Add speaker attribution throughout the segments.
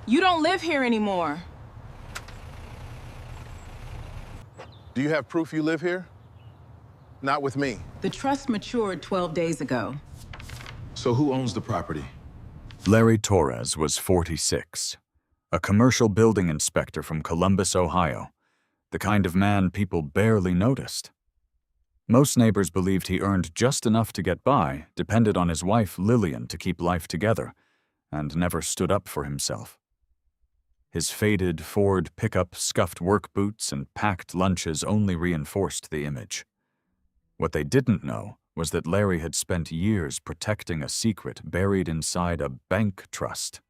Speaker 1: You don't live here anymore.
Speaker 2: Do you have proof you live here? Not with me.
Speaker 1: The trust matured 12 days ago.
Speaker 2: So who owns the property?
Speaker 3: Larry Torres was 46, a commercial building inspector from Columbus, Ohio, the kind of man people barely noticed. Most neighbors believed he earned just enough to get by, depended on his wife Lillian to keep life together, and never stood up for himself. His faded Ford pickup, scuffed work boots, and packed lunches only reinforced the image. What they didn't know was that Larry had spent years protecting a secret buried inside a bank trust.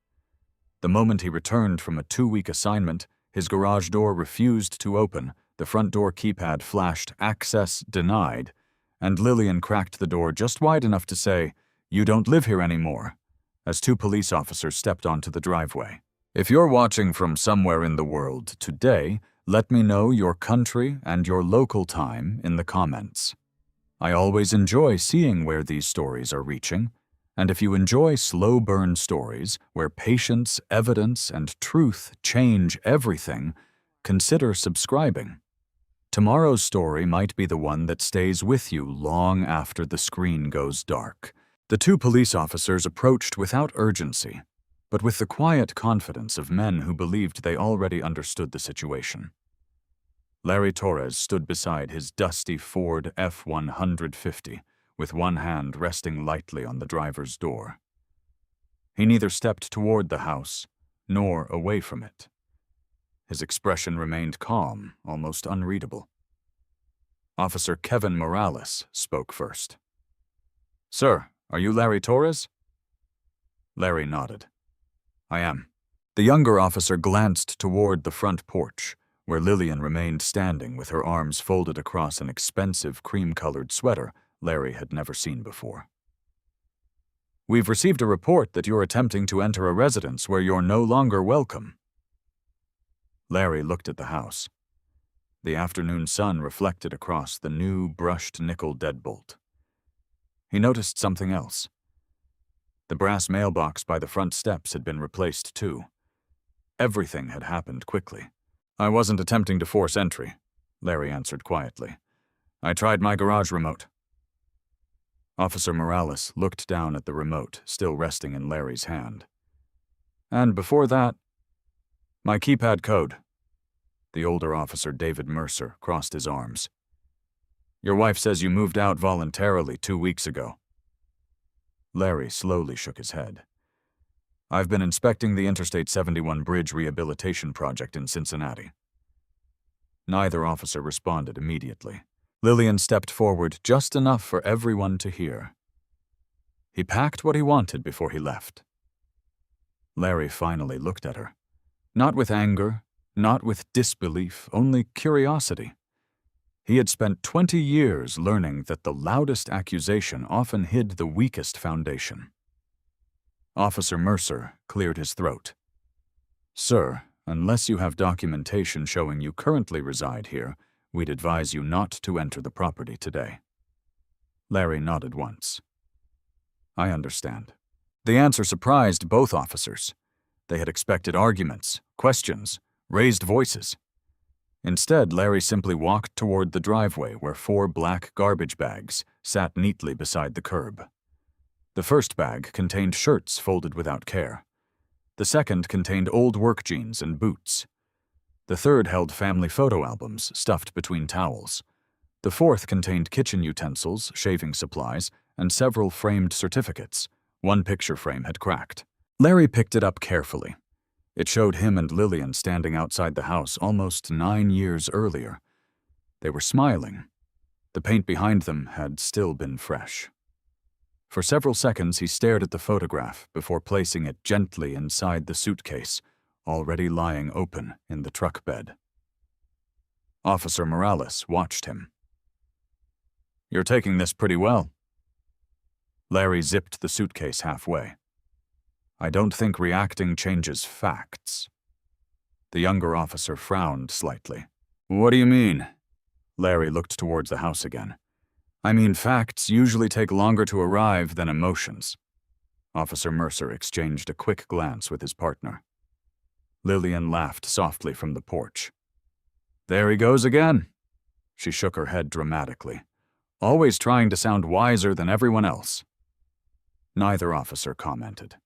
Speaker 3: The moment he returned from a 2-week assignment, his garage door refused to open, the front door keypad flashed "Access Denied," and Lillian cracked the door just wide enough to say, "You don't live here anymore," as 2 police officers stepped onto the driveway. If you're watching from somewhere in the world today, let me know your country and your local time in the comments. I always enjoy seeing where these stories are reaching, and if you enjoy slow burn stories where patience, evidence, and truth change everything, consider subscribing. Tomorrow's story might be the one that stays with you long after the screen goes dark. The 2 police officers approached without urgency, but with the quiet confidence of men who believed they already understood the situation. Larry Torres stood beside his dusty Ford F-150, with one hand resting lightly on the driver's door. He neither stepped toward the house nor away from it. His expression remained calm, almost unreadable. Officer Kevin Morales spoke first. "Sir, are you Larry Torres?" Larry nodded. "I am." The younger officer glanced toward the front porch, where Lillian remained standing with her arms folded across an expensive cream-colored sweater Larry had never seen before. "We've received a report that you're attempting to enter a residence where you're no longer welcome." Larry looked at the house. The afternoon sun reflected across the new brushed nickel deadbolt. He noticed something else. The brass mailbox by the front steps had been replaced too. Everything had happened quickly. "I wasn't attempting to force entry," Larry answered quietly. "I tried my garage remote." Officer Morales looked down at the remote, still resting in Larry's hand. "And before that, my keypad code." The older officer, David Mercer, crossed his arms. "Your wife says you moved out voluntarily 2 weeks ago." Larry slowly shook his head. "I've been inspecting the Interstate 71 Bridge Rehabilitation Project in Cincinnati." Neither officer responded immediately. Lillian stepped forward just enough for everyone to hear. "He packed what he wanted before he left." Larry finally looked at her. Not with anger, not with disbelief, only curiosity. He had spent 20 years learning that the loudest accusation often hid the weakest foundation. Officer Mercer cleared his throat. "Sir, unless you have documentation showing you currently reside here, we'd advise you not to enter the property today." Larry nodded once. "I understand." The answer surprised both officers. They had expected arguments, questions, raised voices. Instead, Larry simply walked toward the driveway where 4 black garbage bags sat neatly beside the curb. The first bag contained shirts folded without care. The second contained old work jeans and boots. The third held family photo albums stuffed between towels. The fourth contained kitchen utensils, shaving supplies, and several framed certificates. One picture frame had cracked. Larry picked it up carefully. It showed him and Lillian standing outside the house almost 9 years earlier. They were smiling. The paint behind them had still been fresh. For several seconds he stared at the photograph before placing it gently inside the suitcase, already lying open in the truck bed. Officer Morales watched him. "You're taking this pretty well." Larry zipped the suitcase halfway. "I don't think reacting changes facts." The younger officer frowned slightly. "What do you mean?" Larry looked towards the house again. "I mean, facts usually take longer to arrive than emotions." Officer Mercer exchanged a quick glance with his partner. Lillian laughed softly from the porch. There he goes again. She shook her head dramatically, always trying to sound wiser than everyone else. Neither officer commented.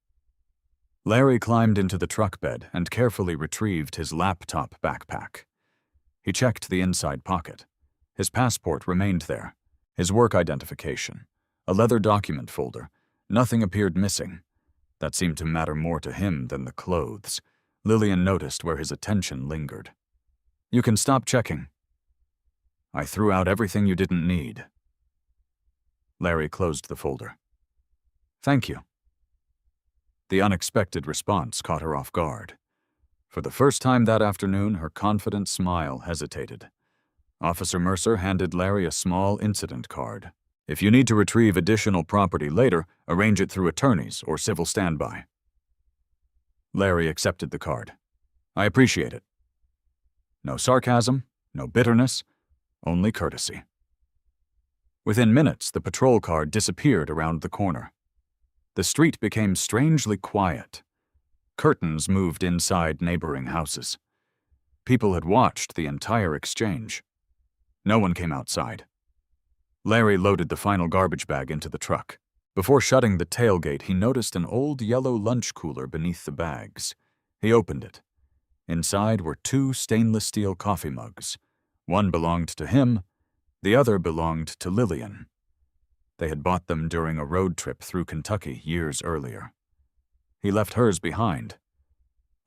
Speaker 3: Larry climbed into the truck bed and carefully retrieved his laptop backpack. He checked the inside pocket. His passport remained there, his work identification, a leather document folder. Nothing appeared missing. That seemed to matter more to him than the clothes. Lillian noticed where his attention lingered. You can stop checking. I threw out everything you didn't need. Larry closed the folder. Thank you. The unexpected response caught her off guard. For the first time that afternoon, her confident smile hesitated. Officer Mercer handed Larry a small incident card. If you need to retrieve additional property later, arrange it through attorneys or civil standby. Larry accepted the card. I appreciate it. No sarcasm, no bitterness, only courtesy. Within minutes, the patrol car disappeared around the corner. The street became strangely quiet. Curtains moved inside neighboring houses. People had watched the entire exchange. No one came outside. Larry loaded the final garbage bag into the truck. Before shutting the tailgate, he noticed an old yellow lunch cooler beneath the bags. He opened it. Inside were 2 stainless steel coffee mugs. One belonged to him, the other belonged to Lillian. They had bought them during a road trip through Kentucky years earlier. He left hers behind.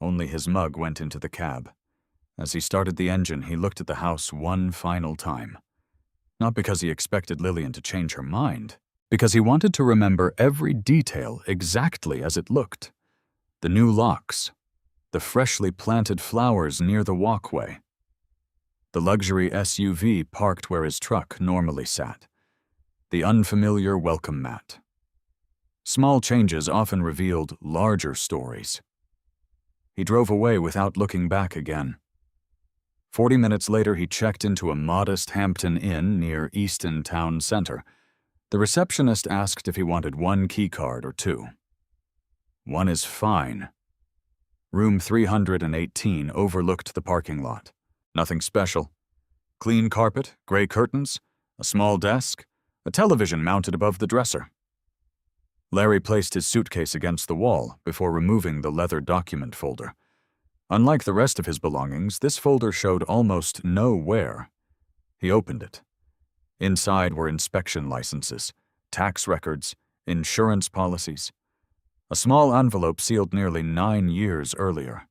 Speaker 3: Only his mug went into the cab. As he started the engine, he looked at the house one final time. Not because he expected Lillian to change her mind, because he wanted to remember every detail exactly as it looked. The new locks, the freshly planted flowers near the walkway, the luxury SUV parked where his truck normally sat, the unfamiliar welcome mat. Small changes often revealed larger stories. He drove away without looking back again. 40 minutes later, he checked into a modest Hampton Inn near Easton Town Center. The receptionist asked if he wanted 1 key card or 2. 1 is fine. Room 318 overlooked the parking lot. Nothing special. Clean carpet, gray curtains, a small desk, a television mounted above the dresser. Larry placed his suitcase against the wall before removing the leather document folder. Unlike the rest of his belongings, this folder showed almost no wear. He opened it. Inside were inspection licenses, tax records, insurance policies. A small envelope sealed nearly 9 years earlier.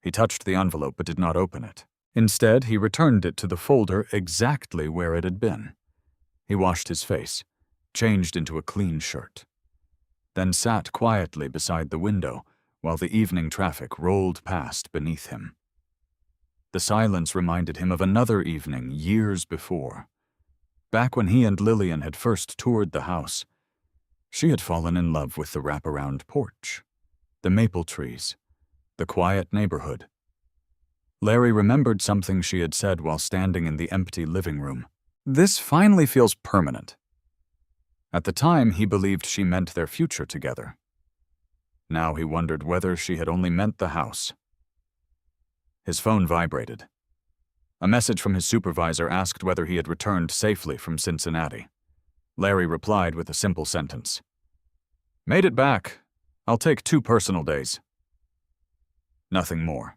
Speaker 3: He touched the envelope but did not open it. Instead, he returned it to the folder exactly where it had been. He washed his face, changed into a clean shirt, then sat quietly beside the window while the evening traffic rolled past beneath him. The silence reminded him of another evening years before. Back when he and Lillian had first toured the house, she had fallen in love with the wraparound porch, the maple trees, the quiet neighborhood. Larry remembered something she had said while standing in the empty living room. This finally feels permanent. At the time, he believed she meant their future together. Now he wondered whether she had only meant the house. His phone vibrated. A message from his supervisor asked whether he had returned safely from Cincinnati. Larry replied with a simple sentence. Made it back. I'll take 2 personal days. Nothing more.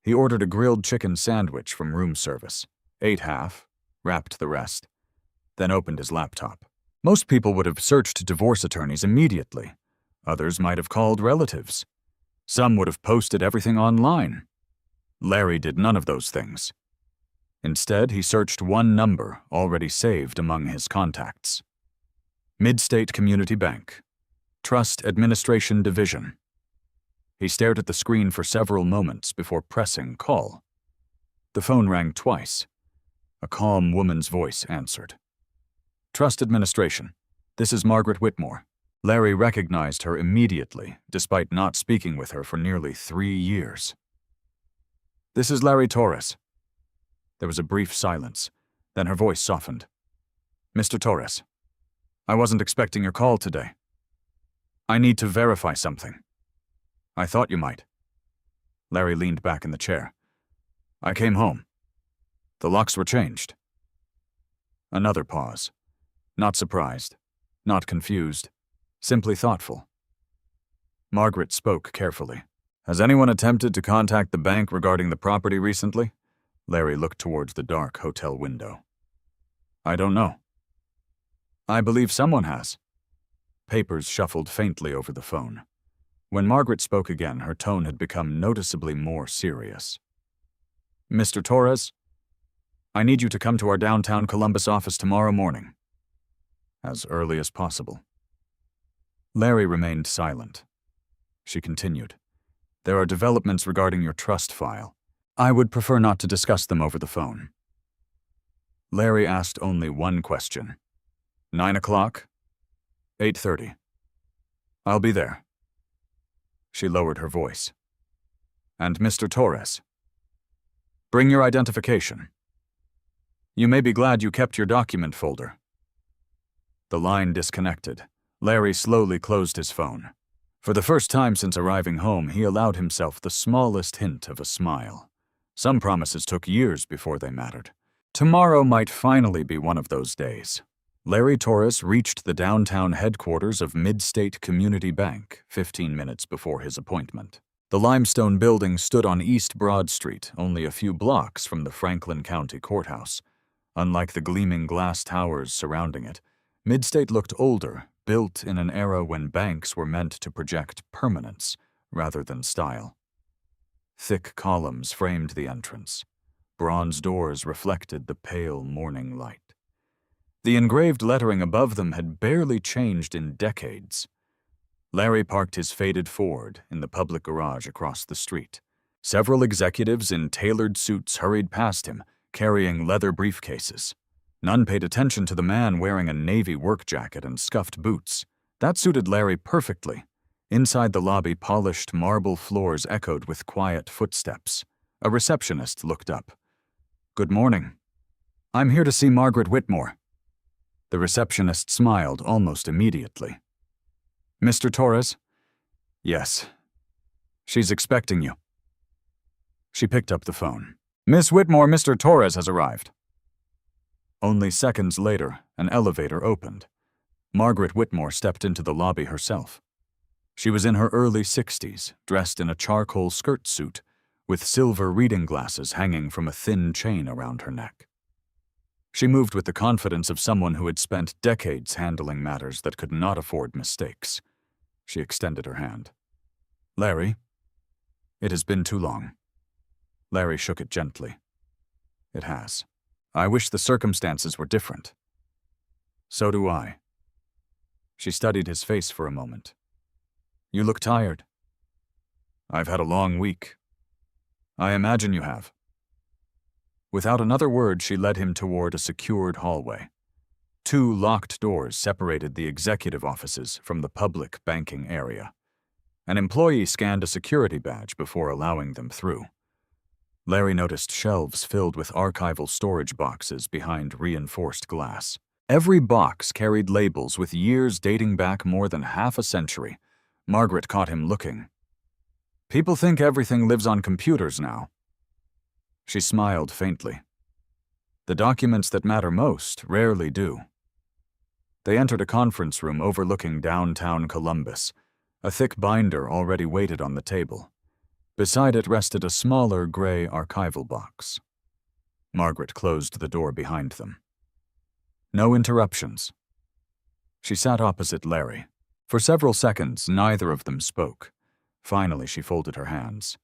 Speaker 3: He ordered a grilled chicken sandwich from room service, ate half, wrapped the rest, then opened his laptop. Most people would have searched divorce attorneys immediately. Others might have called relatives. Some would have posted everything online. Larry did none of those things. Instead, he searched one number already saved among his contacts. Midstate Community Bank, Trust Administration Division. He stared at the screen for several moments before pressing call. The phone rang twice. A calm woman's voice answered. Trust Administration. This is Margaret Whitmore. Larry recognized her immediately, despite not speaking with her for nearly 3 years. This is Larry Torres. There was a brief silence, then her voice softened. Mr. Torres, I wasn't expecting your call today. I need to verify something. I thought you might. Larry leaned back in the chair. I came home. The locks were changed. Another pause. Not surprised. Not confused. Simply thoughtful. Margaret spoke carefully. Has anyone attempted to contact the bank regarding the property recently? Larry looked towards the dark hotel window. I don't know. I believe someone has. Papers shuffled faintly over the phone. When Margaret spoke again, her tone had become noticeably more serious. Mr. Torres, I need you to come to our downtown Columbus office tomorrow morning. As early as possible. Larry remained silent. She continued. There are developments regarding your trust file. I would prefer not to discuss them over the phone. Larry asked only one question. 9 o'clock? 8:30. I'll be there. She lowered her voice. And Mr. Torres, bring your identification. You may be glad you kept your document folder. The line disconnected. Larry slowly closed his phone. For the first time since arriving home, he allowed himself the smallest hint of a smile. Some promises took years before they mattered. Tomorrow might finally be one of those days. Larry Torres reached the downtown headquarters of Midstate Community Bank 15 minutes before his appointment. The limestone building stood on East Broad Street, only a few blocks from the Franklin County Courthouse. Unlike the gleaming glass towers surrounding it, Midstate looked older, built in an era when banks were meant to project permanence rather than style. Thick columns framed the entrance. Bronze doors reflected the pale morning light. The engraved lettering above them had barely changed in decades. Larry parked his faded Ford in the public garage across the street. Several executives in tailored suits hurried past him, carrying leather briefcases. None paid attention to the man wearing a navy work jacket and scuffed boots. That suited Larry perfectly. Inside the lobby, polished marble floors echoed with quiet footsteps. A receptionist looked up. Good morning. I'm here to see Margaret Whitmore. The receptionist smiled almost immediately. Mr. Torres? Yes. She's expecting you. She picked up the phone. Miss Whitmore, Mr. Torres has arrived. Only seconds later, an elevator opened. Margaret Whitmore stepped into the lobby herself. She was in her early 60s, dressed in a charcoal skirt suit, with silver reading glasses hanging from a thin chain around her neck. She moved with the confidence of someone who had spent decades handling matters that could not afford mistakes. She extended her hand. Larry, it has been too long. Larry shook it gently. It has. I wish the circumstances were different. So do I. She studied his face for a moment. You look tired. I've had a long week. I imagine you have. Without another word, she led him toward a secured hallway. 2 locked doors separated the executive offices from the public banking area. An employee scanned a security badge before allowing them through. Larry noticed shelves filled with archival storage boxes behind reinforced glass. Every box carried labels with years dating back more than half a century. Margaret caught him looking. People think everything lives on computers now. She smiled faintly. The documents that matter most rarely do. They entered a conference room overlooking downtown Columbus. A thick binder already waited on the table. Beside it rested a smaller gray archival box. Margaret closed the door behind them. No interruptions. She sat opposite Larry. For several seconds, neither of them spoke. Finally, she folded her hands.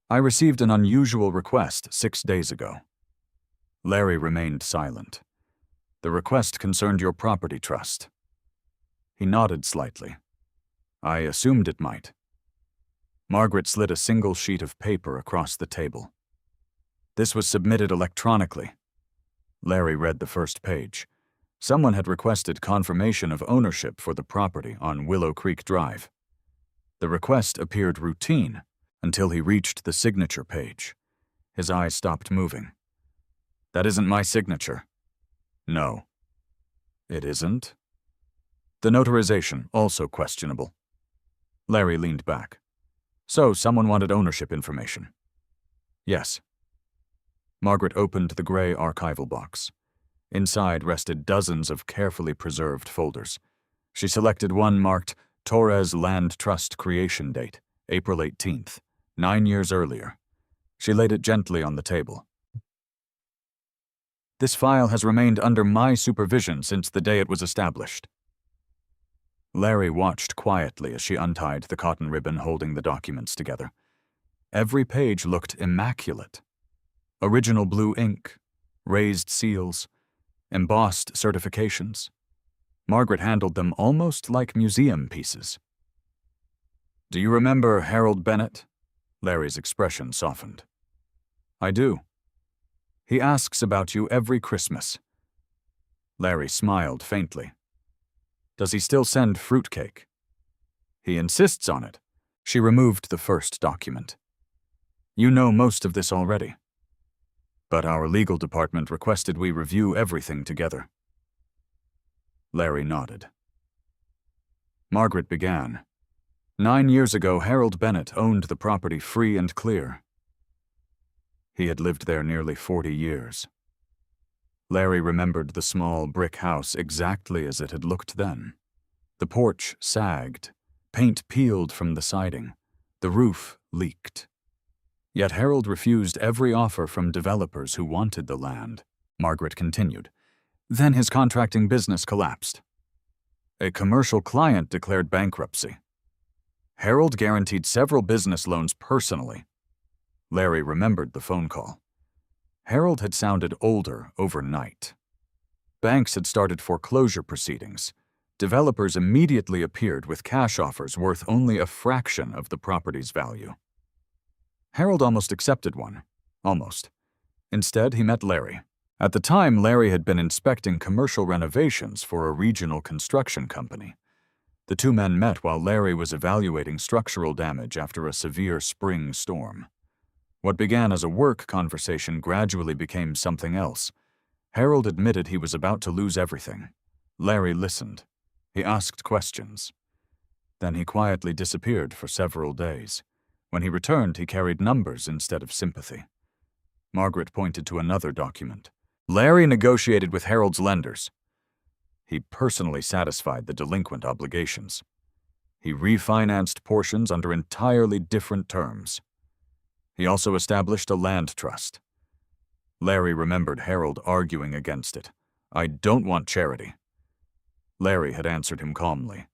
Speaker 3: I received an unusual request 6 days ago. Larry remained silent. The request concerned your property trust. He nodded slightly. I assumed it might. Margaret slid a single sheet of paper across the table. This was submitted electronically. Larry read the first page. Someone had requested confirmation of ownership for the property on Willow Creek Drive. The request appeared routine until he reached the signature page. His eyes stopped moving. That isn't my signature. No. It isn't? The notarization, also questionable. Larry leaned back. So, someone wanted ownership information. Yes. Margaret opened the gray archival box. Inside rested dozens of carefully preserved folders. She selected one marked Torres Land Trust Creation Date, April 18th, 9 years earlier. She laid it gently on the table. This file has remained under my supervision since the day it was established. Larry watched quietly as she untied the cotton ribbon holding the documents together. Every page looked immaculate. Original blue ink, raised seals, embossed certifications. Margaret handled them almost like museum pieces. "Do you remember Harold Bennett?" Larry's expression softened. "I do. He asks about you every Christmas." Larry smiled faintly. "Does he still send fruitcake?" "He insists on it." She removed the first document. "You know most of this already. But our legal department requested we review everything together." Larry nodded. Margaret began. 9 years ago, Harold Bennett owned the property free and clear. He had lived there nearly 40 years. Larry remembered the small brick house exactly as it had looked then. The porch sagged, paint peeled from the siding, the roof leaked. Yet Harold refused every offer from developers who wanted the land. Margaret continued. Then his contracting business collapsed. A commercial client declared bankruptcy. Harold guaranteed several business loans personally. Larry remembered the phone call. Harold had sounded older overnight. Banks had started foreclosure proceedings. Developers immediately appeared with cash offers worth only a fraction of the property's value. Harold almost accepted one. Almost. Instead, he met Larry. At the time, Larry had been inspecting commercial renovations for a regional construction company. The two men met while Larry was evaluating structural damage after a severe spring storm. What began as a work conversation gradually became something else. Harold admitted he was about to lose everything. Larry listened. He asked questions. Then he quietly disappeared for several days. When he returned, he carried numbers instead of sympathy. Margaret pointed to another document. Larry negotiated with Harold's lenders. He personally satisfied the delinquent obligations. He refinanced portions under entirely different terms. He also established a land trust. Larry remembered Harold arguing against it. "I don't want charity." Larry had answered him calmly.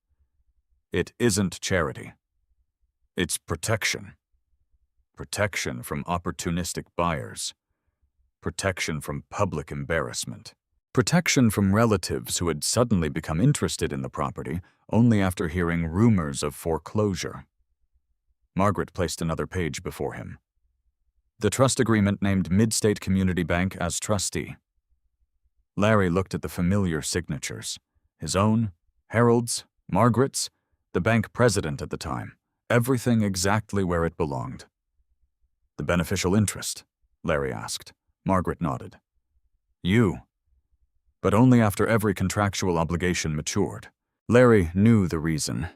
Speaker 3: "It isn't charity. It's protection. Protection from opportunistic buyers. Protection from public embarrassment. Protection from relatives who had suddenly become interested in the property only after hearing rumors of foreclosure." Margaret placed another page before him. The trust agreement named Midstate Community Bank as trustee. Larry looked at the familiar signatures. His own, Harold's, Margaret's, the bank president at the time. Everything exactly where it belonged. "The beneficial interest?" Larry asked. Margaret nodded. "You." But only after every contractual obligation matured. Larry knew the reason.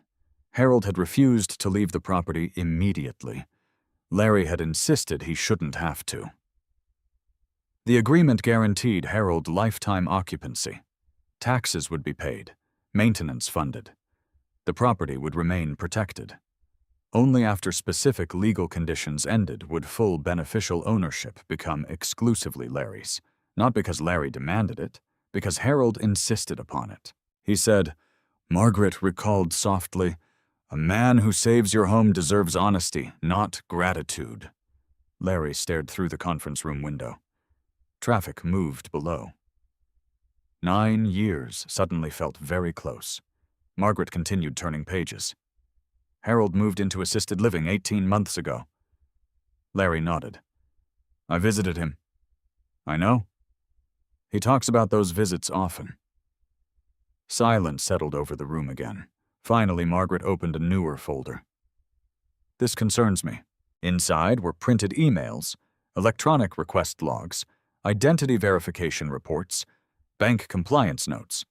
Speaker 3: Harold had refused to leave the property immediately. Larry had insisted he shouldn't have to. The agreement guaranteed Harold lifetime occupancy. Taxes would be paid, maintenance funded. The property would remain protected. Only after specific legal conditions ended would full beneficial ownership become exclusively Larry's, not because Larry demanded it, because Harold insisted upon it. He said, Margaret recalled softly, "A man who saves your home deserves honesty, not gratitude." Larry stared through the conference room window. Traffic moved below. 9 years suddenly felt very close. Margaret continued turning pages. Harold moved into assisted living 18 months ago. Larry nodded. "I visited him." "I know. He talks about those visits often." Silence settled over the room again. Finally, Margaret opened a newer folder. "This concerns me." Inside were printed emails, electronic request logs, identity verification reports, bank compliance notes.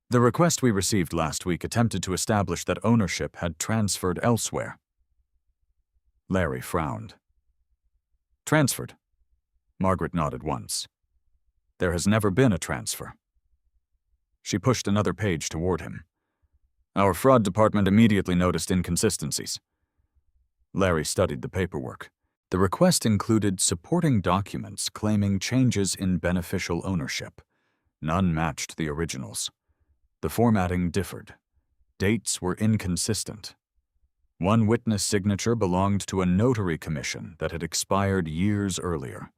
Speaker 3: The request we received last week attempted to establish that ownership had transferred elsewhere. Larry frowned. Transferred. Margaret nodded once. There has never been a transfer. She pushed another page toward him. Our fraud department immediately noticed inconsistencies. Larry studied the paperwork. The request included supporting documents claiming changes in beneficial ownership. None matched the originals. The formatting differed. Dates were inconsistent. One witness signature belonged to a notary commission that had expired years earlier.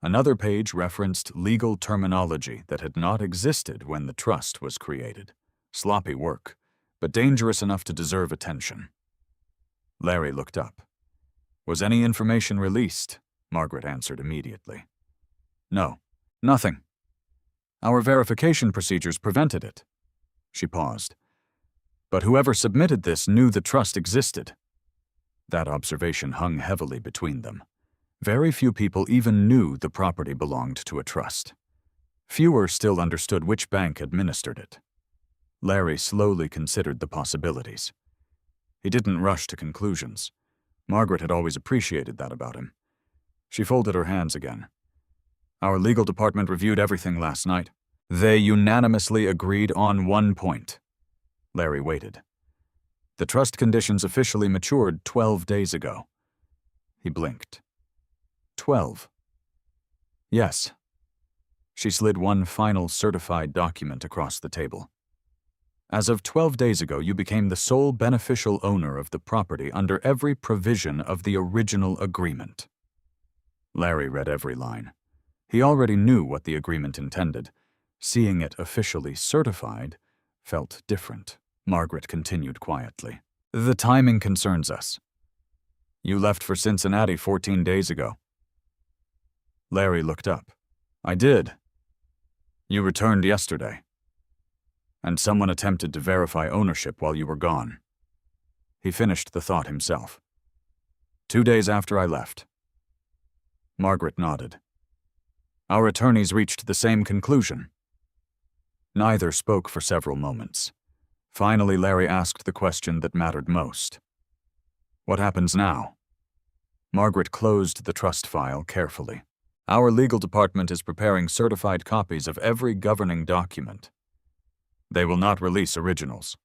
Speaker 3: Another page referenced legal terminology that had not existed when the trust was created. Sloppy work, but dangerous enough to deserve attention. Larry looked up. Was any information released? Margaret answered immediately. No, nothing. Our verification procedures prevented it. She paused. But whoever submitted this knew the trust existed. That observation hung heavily between them. Very few people even knew the property belonged to a trust. Fewer still understood which bank administered it. Larry slowly considered the possibilities. He didn't rush to conclusions. Margaret had always appreciated that about him. She folded her hands again. Our legal department reviewed everything last night. They unanimously agreed on one point. Larry waited. The trust conditions officially matured 12 days ago. He blinked. 12. Yes. She slid one final certified document across the table. As of 12 days ago, you became the sole beneficial owner of the property under every provision of the original agreement. Larry read every line. He already knew what the agreement intended. Seeing it officially certified felt different. Margaret continued quietly. The timing concerns us. You left for Cincinnati 14 days ago. Larry looked up. I did. You returned yesterday. And someone attempted to verify ownership while you were gone. He finished the thought himself. 2 days after I left. Margaret nodded. Our attorneys reached the same conclusion. Neither spoke for several moments. Finally, Larry asked the question that mattered most. What happens now? Margaret closed the trust file carefully. Our legal department is preparing certified copies of every governing document. They will not release originals.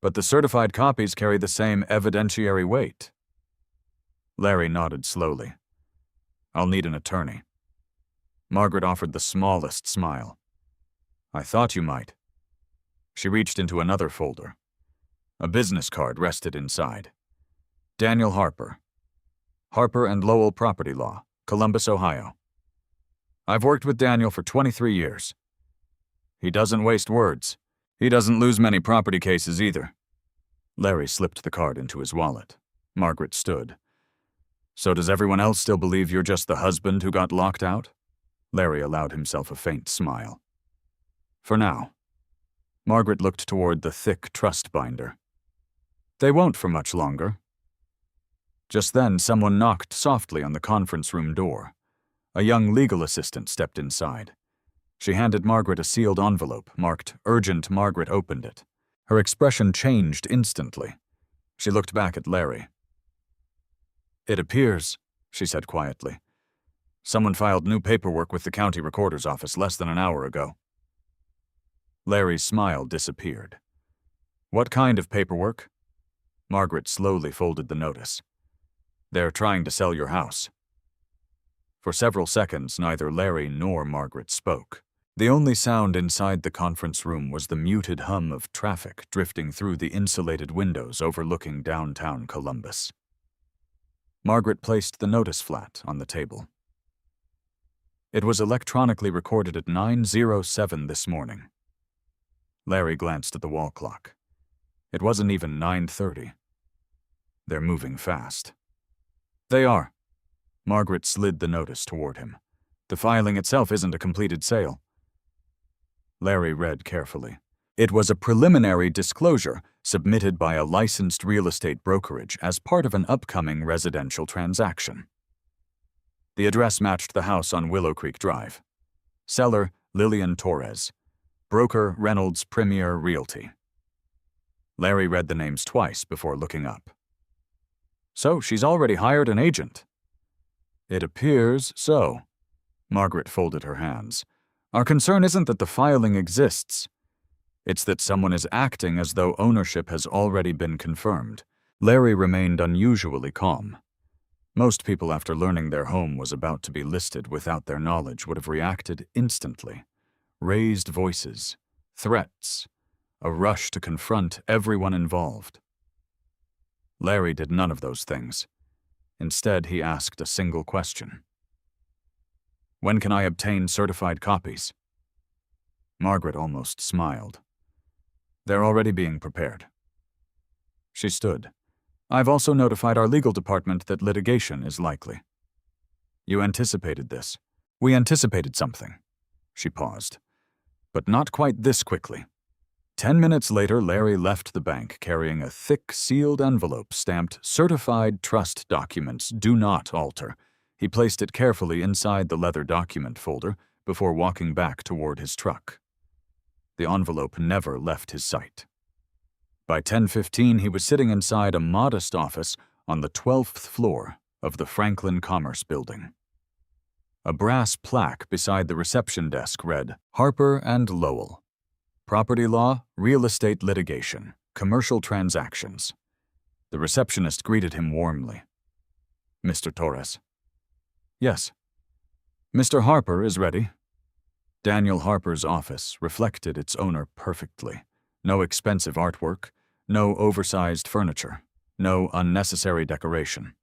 Speaker 3: But the certified copies carry the same evidentiary weight. Larry nodded slowly. I'll need an attorney. Margaret offered the smallest smile. I thought you might. She reached into another folder. A business card rested inside. Daniel Harper. Harper and Lowell Property Law, Columbus, Ohio. I've worked with Daniel for 23 years. He doesn't waste words. He doesn't lose many property cases either. Larry slipped the card into his wallet. Margaret stood. So does everyone else still believe you're just the husband who got locked out? Larry allowed himself a faint smile. For now. Margaret looked toward the thick trust binder. They won't for much longer. Just then, someone knocked softly on the conference room door. A young legal assistant stepped inside. She handed Margaret a sealed envelope marked Urgent. Margaret opened it. Her expression changed instantly. She looked back at Larry. It appears, she said quietly, someone filed new paperwork with the county recorder's office less than an hour ago. Larry's smile disappeared. What kind of paperwork? Margaret slowly folded the notice. They're trying to sell your house. For several seconds, neither Larry nor Margaret spoke. The only sound inside the conference room was the muted hum of traffic drifting through the insulated windows overlooking downtown Columbus. Margaret placed the notice flat on the table. It was electronically recorded at 9:07 this morning. Larry glanced at the wall clock. It wasn't even 9:30. They're moving fast. They are. Margaret slid the notice toward him. The filing itself isn't a completed sale. Larry read carefully. It was a preliminary disclosure submitted by a licensed real estate brokerage as part of an upcoming residential transaction. The address matched the house on Willow Creek Drive. Seller, Lillian Torres. Broker, Reynolds Premier Realty. Larry read the names twice before looking up. So she's already hired an agent. It appears so. Margaret folded her hands. Our concern isn't that the filing exists. It's that someone is acting as though ownership has already been confirmed. Larry remained unusually calm. Most people, after learning their home was about to be listed without their knowledge, would have reacted instantly. Raised voices, threats, a rush to confront everyone involved. Larry did none of those things. Instead, he asked a single question. When can I obtain certified copies? Margaret almost smiled. They're already being prepared. She stood. I've also notified our legal department that litigation is likely. You anticipated this. We anticipated something. She paused. But not quite this quickly. 10 minutes later, Larry left the bank carrying a thick, sealed envelope stamped Certified Trust Documents Do Not Alter. He placed it carefully inside the leather document folder before walking back toward his truck. The envelope never left his sight. By 10:15, he was sitting inside a modest office on the 12th floor of the Franklin Commerce Building. A brass plaque beside the reception desk read, Harper and Lowell. Property law, real estate litigation, commercial transactions. The receptionist greeted him warmly. Mr. Torres. Yes. Mr. Harper is ready. Daniel Harper's office reflected its owner perfectly. No expensive artwork, no oversized furniture, no unnecessary decoration.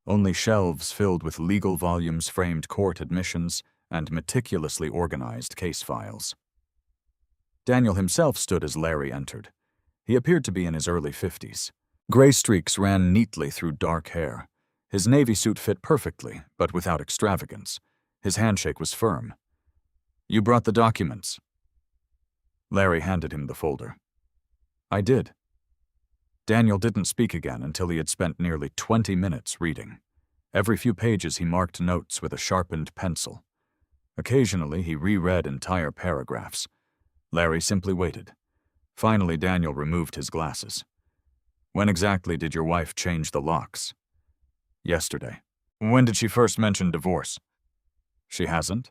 Speaker 3: Only shelves filled with legal volumes, framed court admissions, and meticulously organized case files. Daniel himself stood as Larry entered. He appeared to be in his early 50s. Gray streaks ran neatly through dark hair. His navy suit fit perfectly, but without extravagance. His handshake was firm. You brought the documents. Larry handed him the folder. I did. Daniel didn't speak again until he had spent nearly 20 minutes reading. Every few pages he marked notes with a sharpened pencil. Occasionally he reread entire paragraphs. Larry simply waited. Finally, Daniel removed his glasses. When exactly did your wife change the locks? Yesterday. When did she first mention divorce? She hasn't?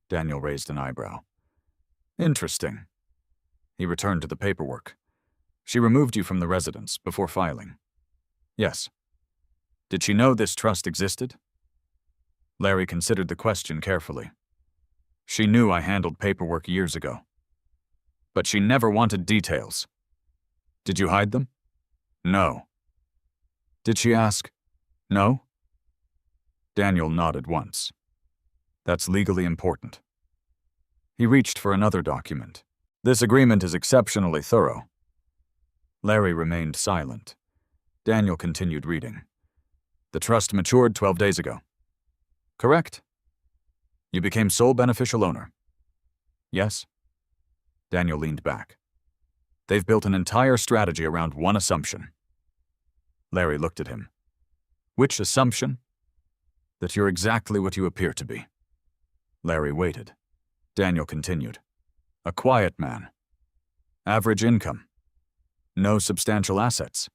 Speaker 3: Daniel raised an eyebrow. Interesting. He returned to the paperwork. She removed you from the residence before filing. Yes. Did she know this trust existed? Larry considered the question carefully. She knew I handled paperwork years ago. But she never wanted details. Did you hide them? No. Did she ask? No? Daniel nodded once. That's legally important. He reached for another document. This agreement is exceptionally thorough. Larry remained silent. Daniel continued reading. The trust matured 12 days ago. Correct. You became sole beneficial owner. Yes. Daniel leaned back. They've built an entire strategy around one assumption. Larry looked at him. Which assumption? That you're exactly what you appear to be. Larry waited. Daniel continued. A quiet man. Average income. No substantial assets.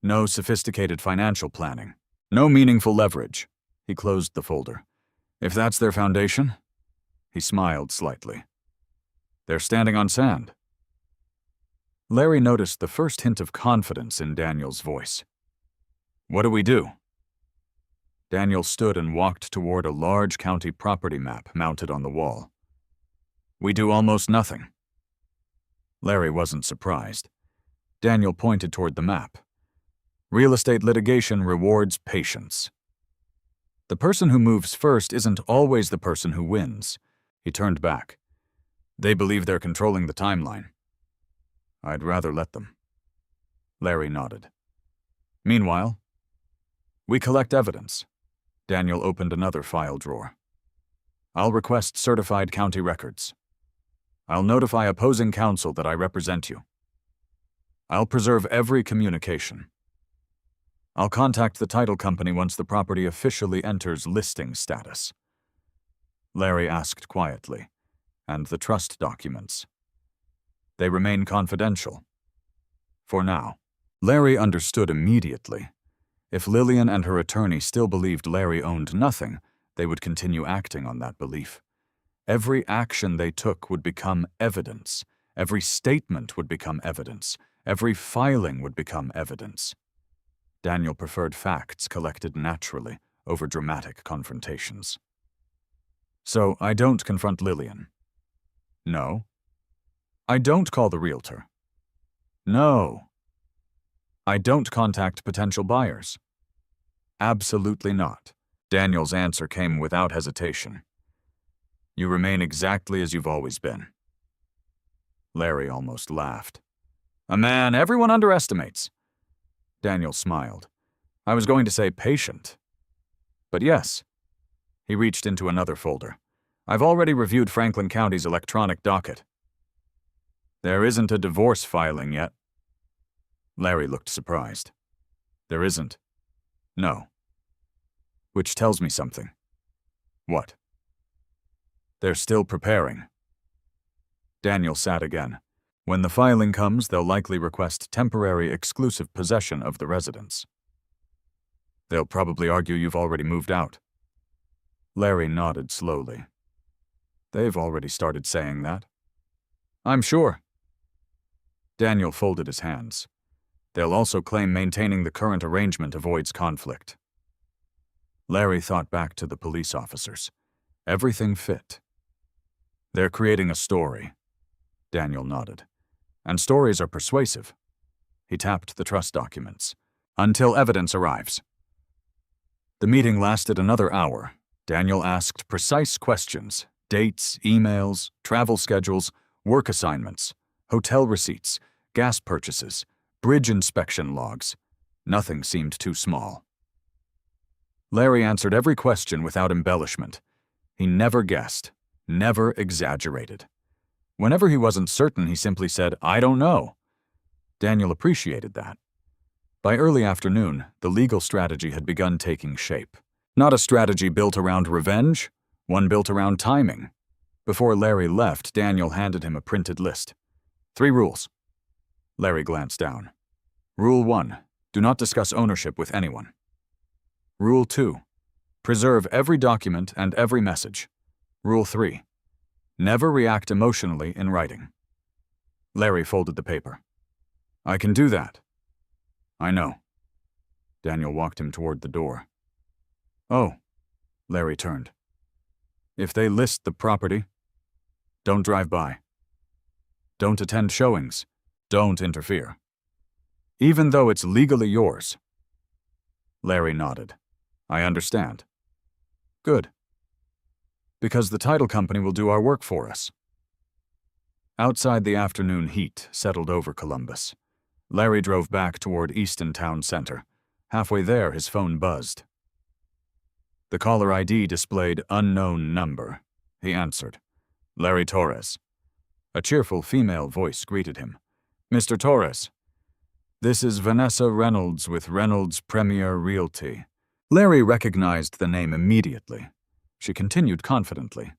Speaker 3: No sophisticated financial planning. No meaningful leverage. He closed the folder. If that's their foundation, he smiled slightly. They're standing on sand. Larry noticed the first hint of confidence in Daniel's voice. What do we do? Daniel stood and walked toward a large county property map mounted on the wall. We do almost nothing. Larry wasn't surprised. Daniel pointed toward the map. Real estate litigation rewards patience. The person who moves first isn't always the person who wins. He turned back. They believe they're controlling the timeline. I'd rather let them. Larry nodded. Meanwhile, we collect evidence. Daniel opened another file drawer. I'll request certified county records. I'll notify opposing counsel that I represent you. I'll preserve every communication. I'll contact the title company once the property officially enters listing status. Larry asked quietly, and the trust documents. They remain confidential. For now. Larry understood immediately. If Lillian and her attorney still believed Larry owned nothing, they would continue acting on that belief. Every action they took would become evidence. Every statement would become evidence. Every filing would become evidence. Daniel preferred facts collected naturally over dramatic confrontations. So I don't confront Lillian. No. I don't call the realtor. No. I don't contact potential buyers. Absolutely not. Daniel's answer came without hesitation. You remain exactly as you've always been. Larry almost laughed. A man everyone underestimates. Daniel smiled. I was going to say patient. But yes. He reached into another folder. I've already reviewed Franklin County's electronic docket. There isn't a divorce filing yet. Larry looked surprised. There isn't? No. Which tells me something. What? They're still preparing. Daniel sat again. When the filing comes, they'll likely request temporary exclusive possession of the residence. They'll probably argue you've already moved out. Larry nodded slowly. They've already started saying that. I'm sure. Daniel folded his hands. They'll also claim maintaining the current arrangement avoids conflict. Larry thought back to the police officers. Everything fit. They're creating a story. Daniel nodded. And stories are persuasive. He tapped the trust documents. Until evidence arrives. The meeting lasted another hour. Daniel asked precise questions. Dates, emails, travel schedules, work assignments, hotel receipts, gas purchases, bridge inspection logs. Nothing seemed too small. Larry answered every question without embellishment. He never guessed, never exaggerated. Whenever he wasn't certain, he simply said, I don't know. Daniel appreciated that. By early afternoon, the legal strategy had begun taking shape. Not a strategy built around revenge, one built around timing. Before Larry left, Daniel handed him a printed list. 3 rules. Larry glanced down. Rule 1. Do not discuss ownership with anyone. Rule 2. Preserve every document and every message. Rule 3. Never react emotionally in writing. Larry folded the paper. I can do that. I know. Daniel walked him toward the door. Oh, Larry turned. If they list the property, don't drive by. Don't attend showings. Don't interfere. Even though it's legally yours. Larry nodded. I understand. Good. Because the title company will do our work for us. Outside, the afternoon heat settled over Columbus. Larry drove back toward Easton Town Center. Halfway there, his phone buzzed. The caller ID displayed unknown number. He answered. Larry Torres. A cheerful female voice greeted him. Mr. Torres. This is Vanessa Reynolds with Reynolds Premier Realty. Larry recognized the name immediately. She continued confidently.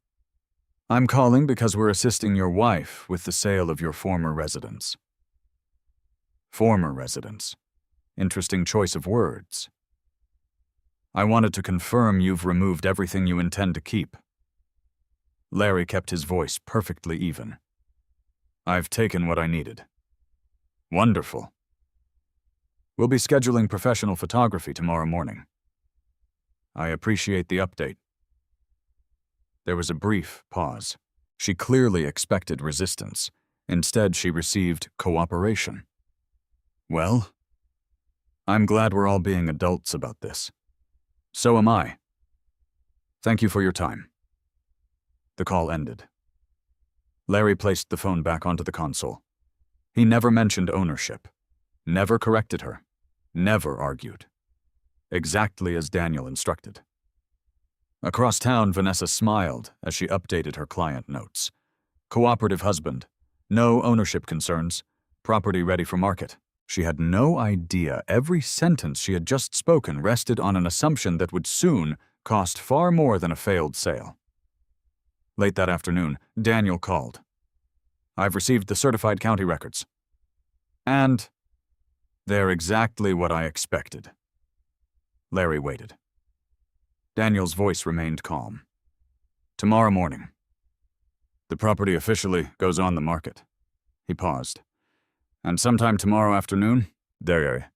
Speaker 3: I'm calling because we're assisting your wife with the sale of your former residence. Former residence. Interesting choice of words. I wanted to confirm you've removed everything you intend to keep. Larry kept his voice perfectly even. I've taken what I needed. Wonderful. We'll be scheduling professional photography tomorrow morning. I appreciate the update. There was a brief pause. She clearly expected resistance. Instead, she received cooperation. Well, I'm glad we're all being adults about this. So am I. Thank you for your time. The call ended. Larry placed the phone back onto the console. He never mentioned ownership, never corrected her, never argued. Exactly as Daniel instructed. Across town, Vanessa smiled as she updated her client notes. Cooperative husband, no ownership concerns, property ready for market. She had no idea every sentence she had just spoken rested on an assumption that would soon cost far more than a failed sale. Late that afternoon, Daniel called. I've received the certified county records. And they're exactly what I expected. Larry waited. Daniel's voice remained calm. Tomorrow morning. The property officially goes on the market. He paused. And sometime tomorrow afternoon, there.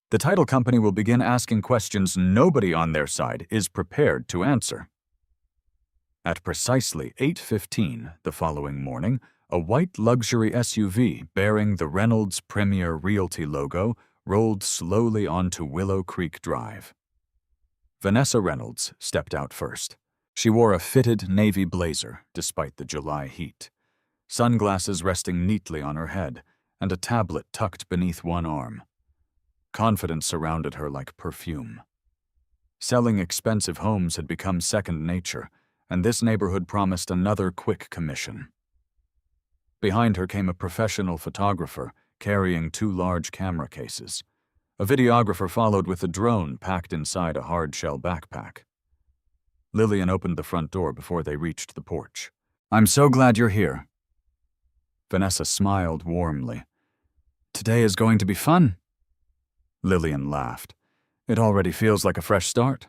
Speaker 3: The title company will begin asking questions nobody on their side is prepared to answer. At precisely 8:15 the following morning, a white luxury SUV bearing the Reynolds Premier Realty logo rolled slowly onto Willow Creek Drive. Vanessa Reynolds stepped out first. She wore a fitted navy blazer despite the July heat, sunglasses resting neatly on her head, and a tablet tucked beneath one arm. Confidence surrounded her like perfume. Selling expensive homes had become second nature, and this neighborhood promised another quick commission. Behind her came a professional photographer carrying 2 large camera cases. A videographer followed with a drone packed inside a hard-shell backpack. Lillian opened the front door before they reached the porch. "I'm so glad you're here." Vanessa smiled warmly. "Today is going to be fun." Lillian laughed. "It already feels like a fresh start."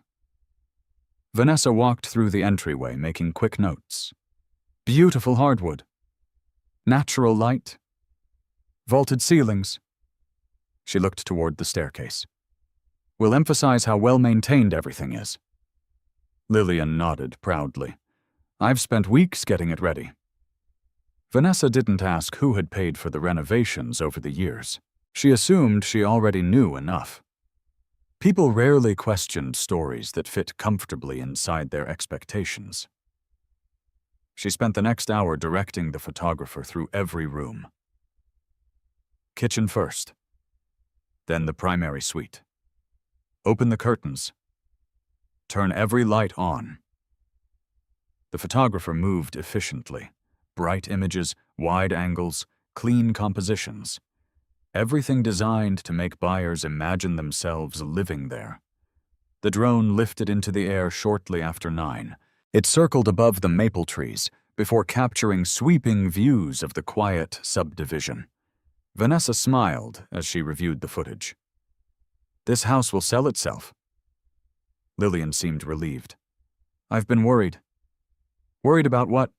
Speaker 3: Vanessa walked through the entryway, making quick notes. Beautiful hardwood. Natural light. Vaulted ceilings. She looked toward the staircase. "We'll emphasize how well-maintained everything is." Lillian nodded proudly. "I've spent weeks getting it ready." Vanessa didn't ask who had paid for the renovations over the years. She assumed she already knew enough. People rarely questioned stories that fit comfortably inside their expectations. She spent the next hour directing the photographer through every room. Kitchen first. Then the primary suite. Open the curtains. Turn every light on. The photographer moved efficiently. Bright images, wide angles, clean compositions. Everything designed to make buyers imagine themselves living there. The drone lifted into the air shortly after 9. It circled above the maple trees before capturing sweeping views of the quiet subdivision. Vanessa smiled as she reviewed the footage. "This house will sell itself." Lillian seemed relieved. "I've been worried." "Worried about what?"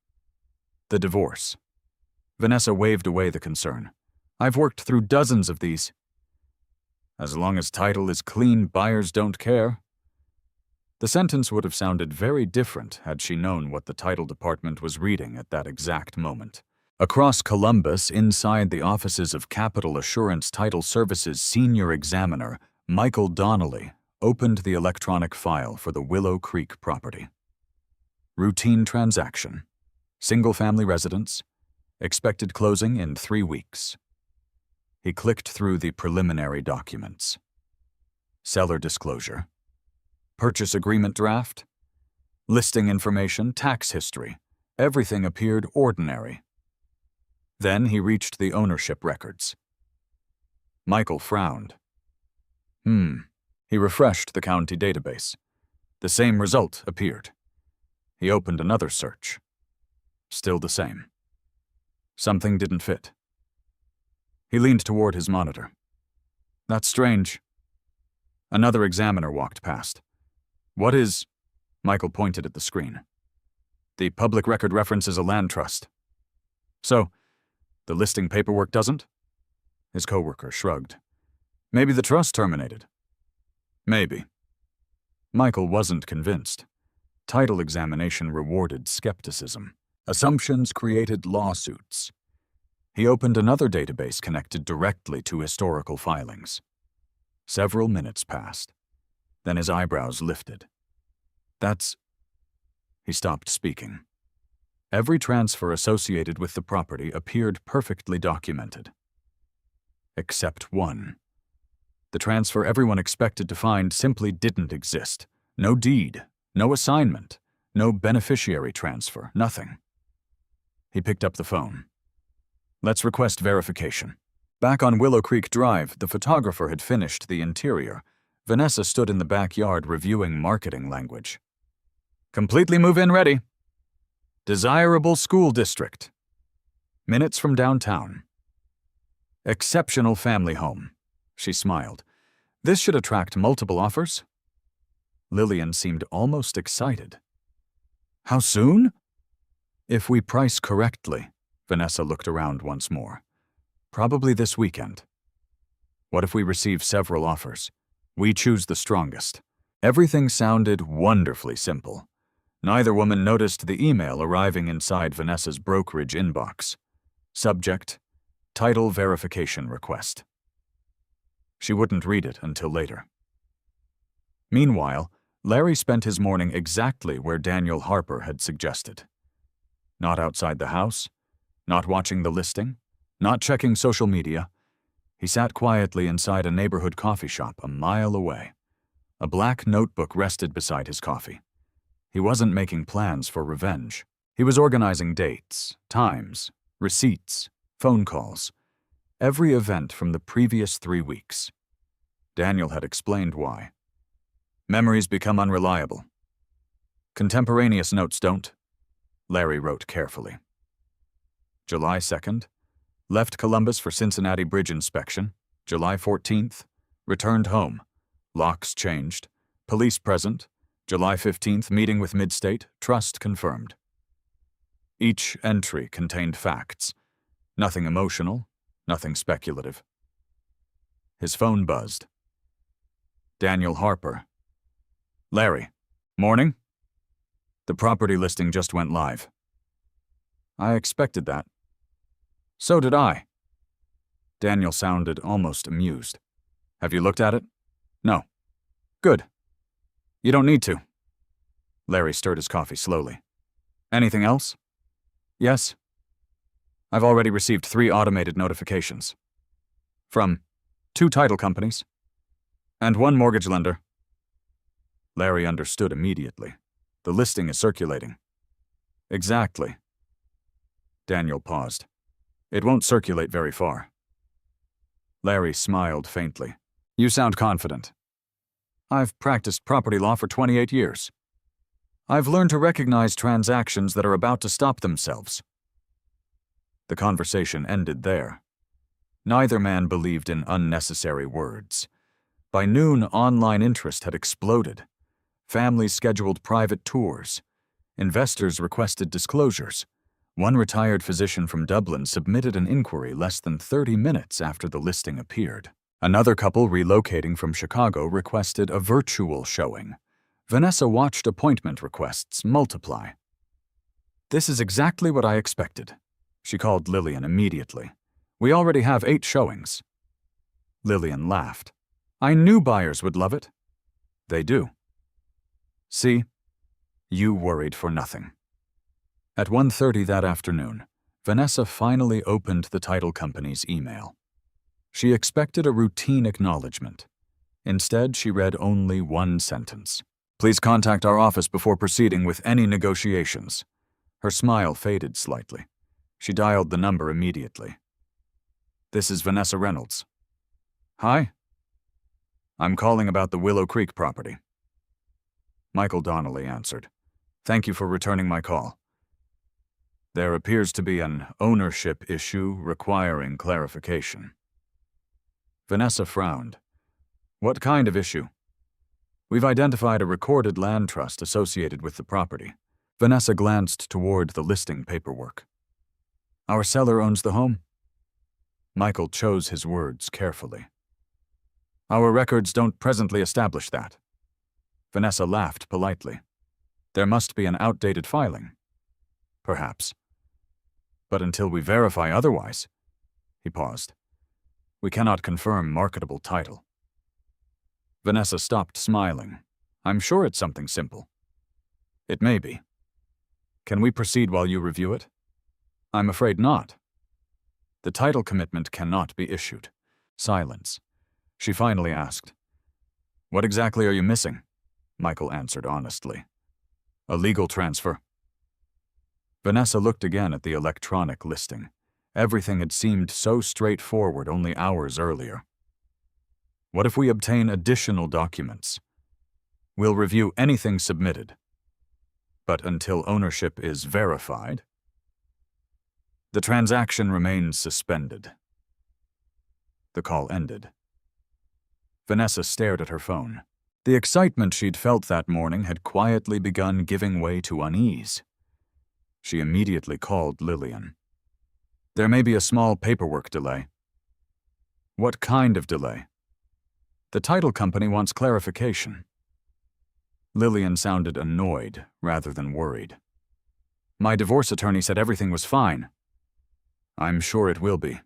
Speaker 3: "The divorce." Vanessa waved away the concern. "I've worked through dozens of these." "As long as title is clean, buyers don't care." The sentence would have sounded very different had she known what the title department was reading at that exact moment. Across Columbus, inside the offices of Capital Assurance Title Services Senior Examiner, Michael Donnelly opened the electronic file for the Willow Creek property. Routine transaction. Single-family residence. Expected closing in 3 weeks. He clicked through the preliminary documents. Seller disclosure. Purchase agreement draft. Listing information, tax history. Everything appeared ordinary. Then he reached the ownership records. Michael frowned. He refreshed the county database. The same result appeared. He opened another search. Still the same. Something didn't fit. He leaned toward his monitor. "That's strange." Another examiner walked past. "What is—" Michael pointed at the screen. "The public record references a land trust." "So, the listing paperwork doesn't?" His coworker shrugged. "Maybe the trust terminated." "Maybe." Michael wasn't convinced. Title examination rewarded skepticism. Assumptions created lawsuits. He opened another database connected directly to historical filings. Several minutes passed. Then his eyebrows lifted. "That's—" He stopped speaking. Every transfer associated with the property appeared perfectly documented. Except one. The transfer everyone expected to find simply didn't exist. No deed, no assignment, no beneficiary transfer, nothing. He picked up the phone. "Let's request verification." Back on Willow Creek Drive, the photographer had finished the interior. Vanessa stood in the backyard reviewing marketing language. "Completely move-in ready. Desirable school district. Minutes from downtown. Exceptional family home." She smiled. This should attract multiple offers. Lillian seemed almost excited. How soon? If we price correctly, Vanessa looked around once more. Probably this weekend. What if we receive several offers? We choose the strongest. Everything sounded wonderfully simple. Neither woman noticed the email arriving inside Vanessa's brokerage inbox. Subject: Title Verification Request. She wouldn't read it until later. Meanwhile, Larry spent his morning exactly where Daniel Harper had suggested. Not outside the house, not watching the listing, not checking social media. He sat quietly inside a neighborhood coffee shop a mile away. A black notebook rested beside his coffee. He wasn't making plans for revenge. He was organizing dates, times, receipts, phone calls, every event from the previous 3 weeks. Daniel had explained why. Memories become unreliable. Contemporaneous notes don't, Larry wrote carefully. July 2nd, left Columbus for Cincinnati Bridge inspection. July 14th, returned home. Locks changed. Police present. July 15th, meeting with Midstate. Trust confirmed. Each entry contained facts. Nothing emotional, nothing speculative. His phone buzzed. Daniel Harper. Larry. Morning. The property listing just went live. I expected that. So did I. Daniel sounded almost amused. Have you looked at it? No. Good. You don't need to. Larry stirred his coffee slowly. Anything else? Yes. I've already received 3 automated notifications. From 2 title companies and 1 mortgage lender. Larry understood immediately. The listing is circulating. Exactly. Daniel paused. It won't circulate very far. Larry smiled faintly. You sound confident. I've practiced property law for 28 years. I've learned to recognize transactions that are about to stop themselves. The conversation ended there. Neither man believed in unnecessary words. By noon, online interest had exploded. Families scheduled private tours. Investors requested disclosures. One retired physician from Dublin submitted an inquiry less than 30 minutes after the listing appeared. Another couple relocating from Chicago requested a virtual showing. Vanessa watched appointment requests multiply. This is exactly what I expected. She called Lillian immediately. We already have 8 showings. Lillian laughed. I knew buyers would love it. They do. See, you worried for nothing. At 1:30 that afternoon, Vanessa finally opened the title company's email. She expected a routine acknowledgement. Instead, she read only one sentence. Please contact our office before proceeding with any negotiations. Her smile faded slightly. She dialed the number immediately. This is Vanessa Reynolds. Hi. I'm calling about the Willow Creek property. Michael Donnelly answered. Thank you for returning my call. There appears to be an ownership issue requiring clarification. Vanessa frowned. What kind of issue? We've identified a recorded land trust associated with the property. Vanessa glanced toward the listing paperwork. Our seller owns the home. Michael chose his words carefully. Our records don't presently establish that. Vanessa laughed politely. There must be an outdated filing. Perhaps. But until we verify otherwise, he paused. We cannot confirm marketable title. Vanessa stopped smiling. I'm sure it's something simple. It may be. Can we proceed while you review it? I'm afraid not. The title commitment cannot be issued. Silence. She finally asked. What exactly are you missing? Michael answered honestly. A legal transfer. Vanessa looked again at the electronic listing. Everything had seemed so straightforward only hours earlier. What if we obtain additional documents? We'll review anything submitted. But until ownership is verified, the transaction remains suspended. The call ended. Vanessa stared at her phone. The excitement she'd felt that morning had quietly begun giving way to unease. She immediately called Lillian. "There may be a small paperwork delay." "What kind of delay?" "The title company wants clarification." Lillian sounded annoyed rather than worried. "My divorce attorney said everything was fine." "I'm sure it will be."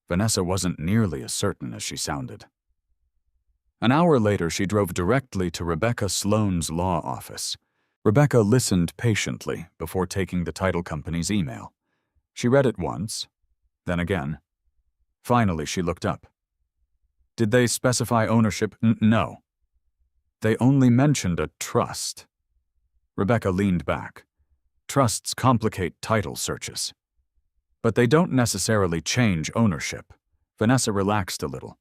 Speaker 3: Vanessa wasn't nearly as certain as she sounded. An hour later, she drove directly to Rebecca Sloane's law office. Rebecca listened patiently before taking the title company's email. She read it once, then again. Finally, she looked up. "Did they specify ownership?" No. "They only mentioned a trust." Rebecca leaned back. "Trusts complicate title searches. But they don't necessarily change ownership." Vanessa relaxed a little.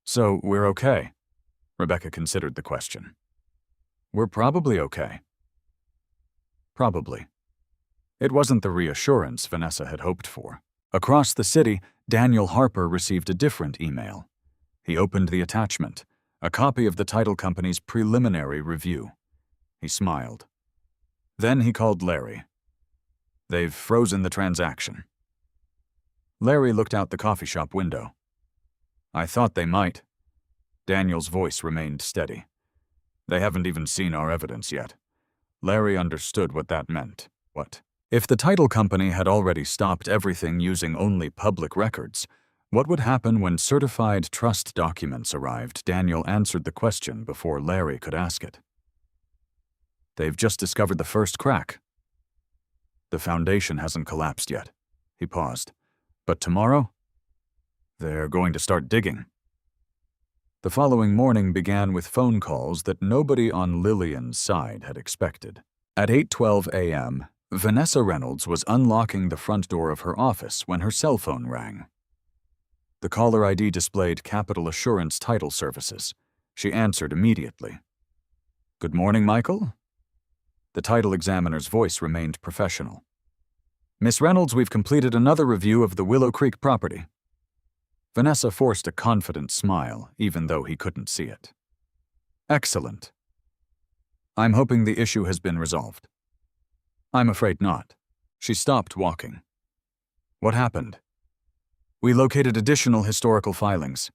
Speaker 3: "So we're okay?" Rebecca considered the question. "We're probably okay." Probably. It wasn't the reassurance Vanessa had hoped for. Across the city, Daniel Harper received a different email. He opened the attachment, a copy of the title company's preliminary review. He smiled. Then he called Larry. "They've frozen the transaction." Larry looked out the coffee shop window. "I thought they might." Daniel's voice remained steady. "They haven't even seen our evidence yet." Larry understood what that meant. What? If the title company had already stopped everything using only public records, what would happen when certified trust documents arrived? Daniel answered the question before Larry could ask it. "They've just discovered the first crack." "The foundation hasn't collapsed yet." He paused. "But tomorrow? They're going to start digging." The following morning began with phone calls that nobody on Lillian's side had expected. At 8:12 a.m., Vanessa Reynolds was unlocking the front door of her office when her cell phone rang. The caller ID displayed Capital Assurance Title Services. She answered immediately. "Good morning, Michael?" The title examiner's voice remained professional. "Miss Reynolds, we've completed another review of the Willow Creek property." Vanessa forced a confident smile, even though he couldn't see it. "Excellent. I'm hoping the issue has been resolved." "I'm afraid not." She stopped walking. "What happened?" "We located additional historical filings."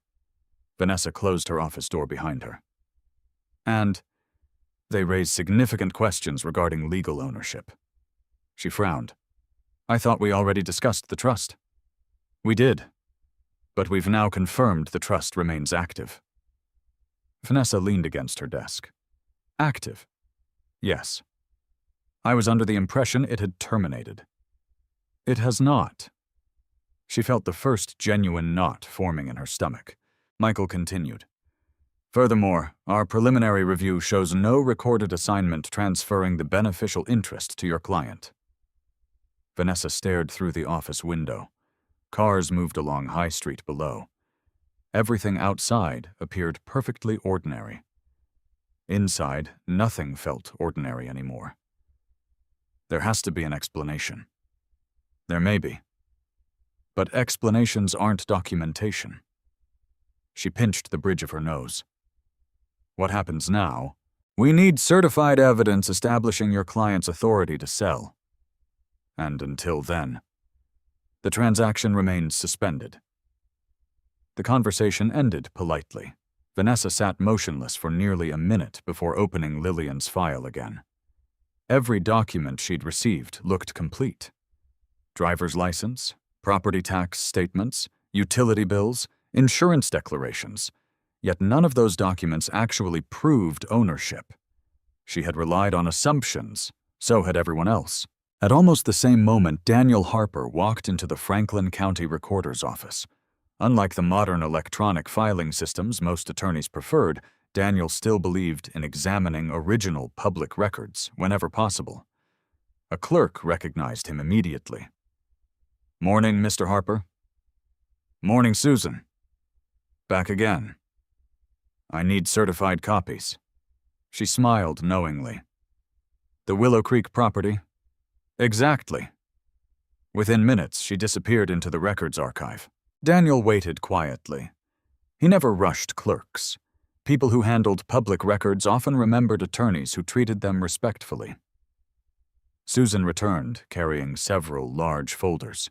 Speaker 3: Vanessa closed her office door behind her. "And they raised significant questions regarding legal ownership." She frowned. "I thought we already discussed the trust." "We did. But we've now confirmed the trust remains active." Vanessa leaned against her desk. "Active?" "Yes. I was under the impression it had terminated." "It has not." She felt the first genuine knot forming in her stomach. Michael continued. "Furthermore, our preliminary review shows no recorded assignment transferring the beneficial interest to your client." Vanessa stared through the office window. Cars moved along High Street below. Everything outside appeared perfectly ordinary. Inside, nothing felt ordinary anymore. There has to be an explanation. There may be. But explanations aren't documentation. She pinched the bridge of her nose. "What happens now? We need certified evidence establishing your client's authority to sell. And until then, the transaction remains suspended." The conversation ended politely. Vanessa sat motionless for nearly a minute before opening Lillian's file again. Every document she'd received looked complete. Driver's license, property tax statements, utility bills, insurance declarations. Yet none of those documents actually proved ownership. She had relied on assumptions, so had everyone else. At almost the same moment, Daniel Harper walked into the Franklin County Recorder's office. Unlike the modern electronic filing systems most attorneys preferred, Daniel still believed in examining original public records whenever possible. A clerk recognized him immediately. "Morning, Mr. Harper." "Morning, Susan." "Back again." "I need certified copies." She smiled knowingly. "The Willow Creek property?" "Exactly." Within minutes, she disappeared into the records archive. Daniel waited quietly. He never rushed clerks. People who handled public records often remembered attorneys who treated them respectfully. Susan returned, carrying several large folders.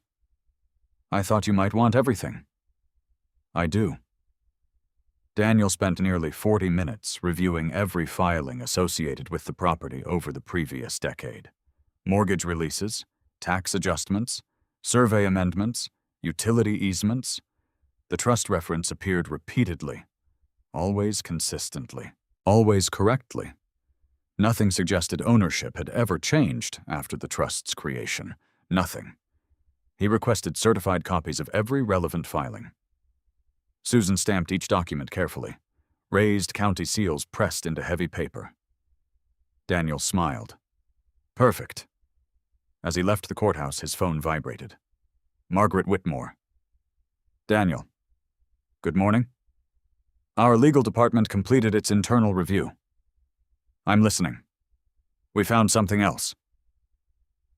Speaker 3: "I thought you might want everything." "I do." Daniel spent nearly 40 minutes reviewing every filing associated with the property over the previous decade. Mortgage releases, tax adjustments, survey amendments, utility easements. The trust reference appeared repeatedly, always consistently, always correctly. Nothing suggested ownership had ever changed after the trust's creation. Nothing. He requested certified copies of every relevant filing. Susan stamped each document carefully, raised county seals pressed into heavy paper. Daniel smiled. Perfect. As he left the courthouse, his phone vibrated. Margaret Whitmore. "Daniel. Good morning. Our legal department completed its internal review. I'm listening. We found something else."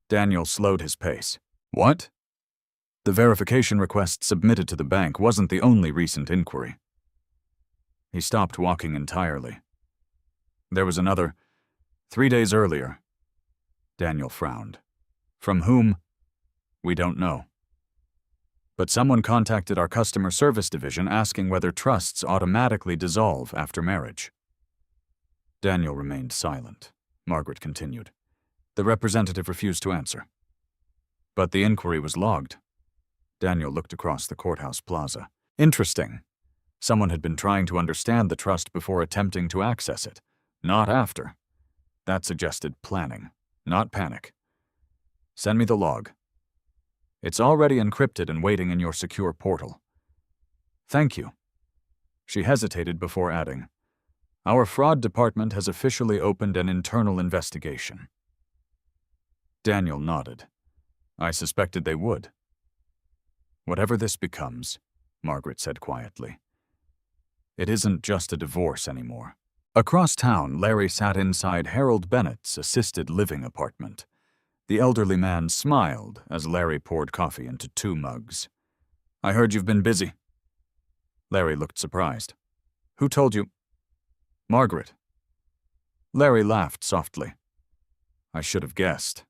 Speaker 3: Daniel slowed his pace. "What?" The verification request submitted to the bank wasn't the only recent inquiry. He stopped walking entirely. There was another, 3 days earlier. Daniel frowned. "From whom?" "We don't know. But someone contacted our customer service division asking whether trusts automatically dissolve after marriage." Daniel remained silent. Margaret continued. The representative refused to answer. "But the inquiry was logged." Daniel looked across the courthouse plaza. "Interesting. Someone had been trying to understand the trust before attempting to access it, not after. That suggested planning, not panic. Send me the log. It's already encrypted and waiting in your secure portal." "Thank you." She hesitated before adding, "Our fraud department has officially opened an internal investigation." Daniel nodded. "I suspected they would." "Whatever this becomes," Margaret said quietly, "it isn't just a divorce anymore." Across town, Larry sat inside Harold Bennett's assisted living apartment. The elderly man smiled as Larry poured coffee into 2 mugs. "I heard you've been busy." Larry looked surprised. "Who told you?" "Margaret." Larry laughed softly. "I should have guessed."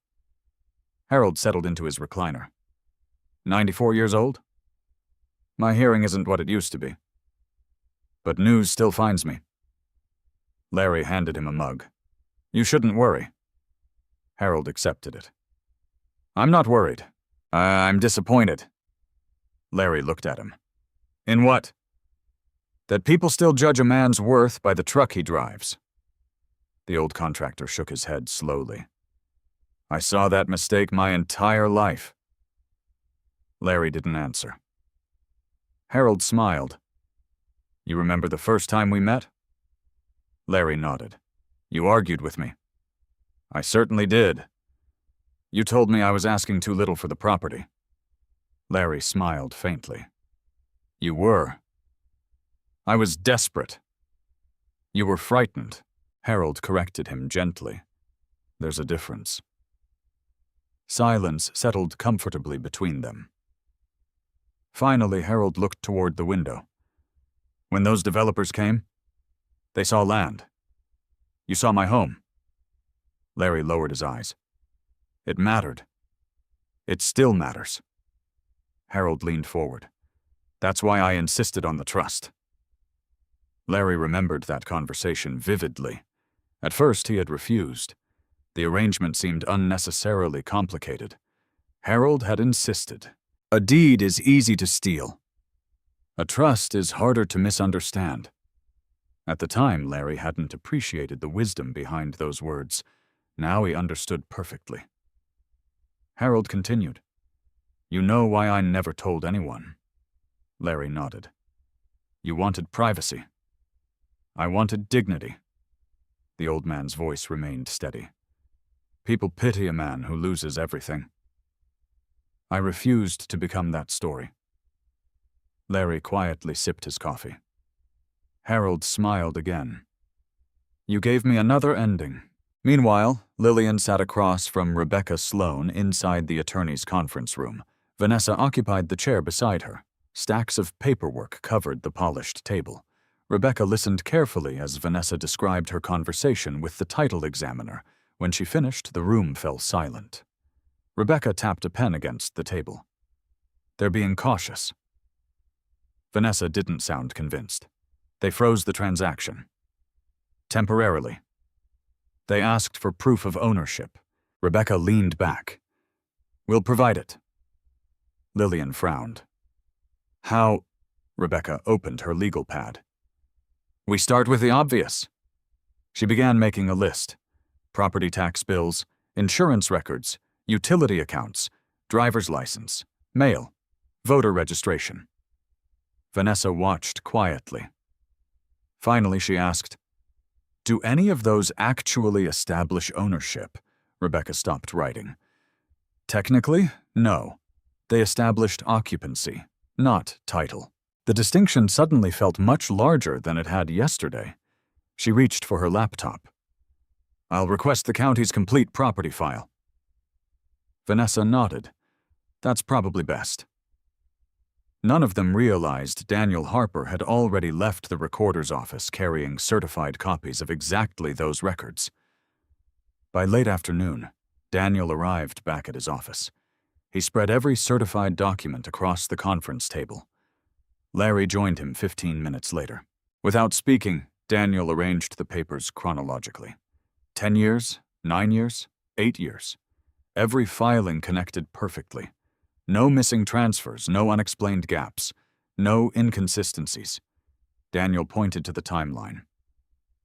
Speaker 3: Harold settled into his recliner. 94 years old? My hearing isn't what it used to be. But news still finds me. Larry handed him a mug. "You shouldn't worry." Harold accepted it. "I'm not worried. I'm disappointed." Larry looked at him. "In what?" "That people still judge a man's worth by the truck he drives." The old contractor shook his head slowly. "I saw that mistake my entire life." Larry didn't answer. Harold smiled. "You remember the first time we met?" Larry nodded. "You argued with me." "I certainly did. You told me I was asking too little for the property." Larry smiled faintly. "You were." "I was desperate." "You were frightened." Harold corrected him gently. "There's a difference." Silence settled comfortably between them. Finally, Harold looked toward the window. "When those developers came, they saw land. You saw my home." Larry lowered his eyes. "It mattered. It still matters." Harold leaned forward. "That's why I insisted on the trust." Larry remembered that conversation vividly. At first, he had refused. The arrangement seemed unnecessarily complicated. Harold had insisted. A deed is easy to steal. A trust is harder to misunderstand. At the time, Larry hadn't appreciated the wisdom behind those words. Now he understood perfectly. Harold continued. "You know why I never told anyone." Larry nodded. "You wanted privacy. I wanted dignity." The old man's voice remained steady. "People pity a man who loses everything. I refused to become that story." Larry quietly sipped his coffee. Harold smiled again. "You gave me another ending." Meanwhile, Lillian sat across from Rebecca Sloan inside the attorney's conference room. Vanessa occupied the chair beside her, Stacks of paperwork covered the polished table. Rebecca listened carefully as Vanessa described her conversation with the title examiner. When she finished, the room fell silent. Rebecca tapped a pen against the table. They're being cautious. Vanessa didn't sound convinced. They froze the transaction. Temporarily. They asked for proof of ownership. Rebecca leaned back. We'll provide it. Lillian frowned. How? Rebecca opened her legal pad. We start with the obvious. She began making a list. Property tax bills, insurance records, utility accounts, driver's license, mail, voter registration. Vanessa watched quietly. Finally, she asked, do any of those actually establish ownership? Rebecca stopped writing. Technically, no. They established occupancy, not title. The distinction suddenly felt much larger than it had yesterday. She reached for her laptop. I'll request the county's complete property file. Vanessa nodded. That's probably best. None of them realized Daniel Harper had already left the recorder's office carrying certified copies of exactly those records. By late afternoon, Daniel arrived back at his office. He spread every certified document across the conference table. Larry joined him 15 minutes later. Without speaking, Daniel arranged the papers chronologically. 10 years, 9 years, 8 years. Every filing connected perfectly. No missing transfers, no unexplained gaps, no inconsistencies. Daniel pointed to the timeline.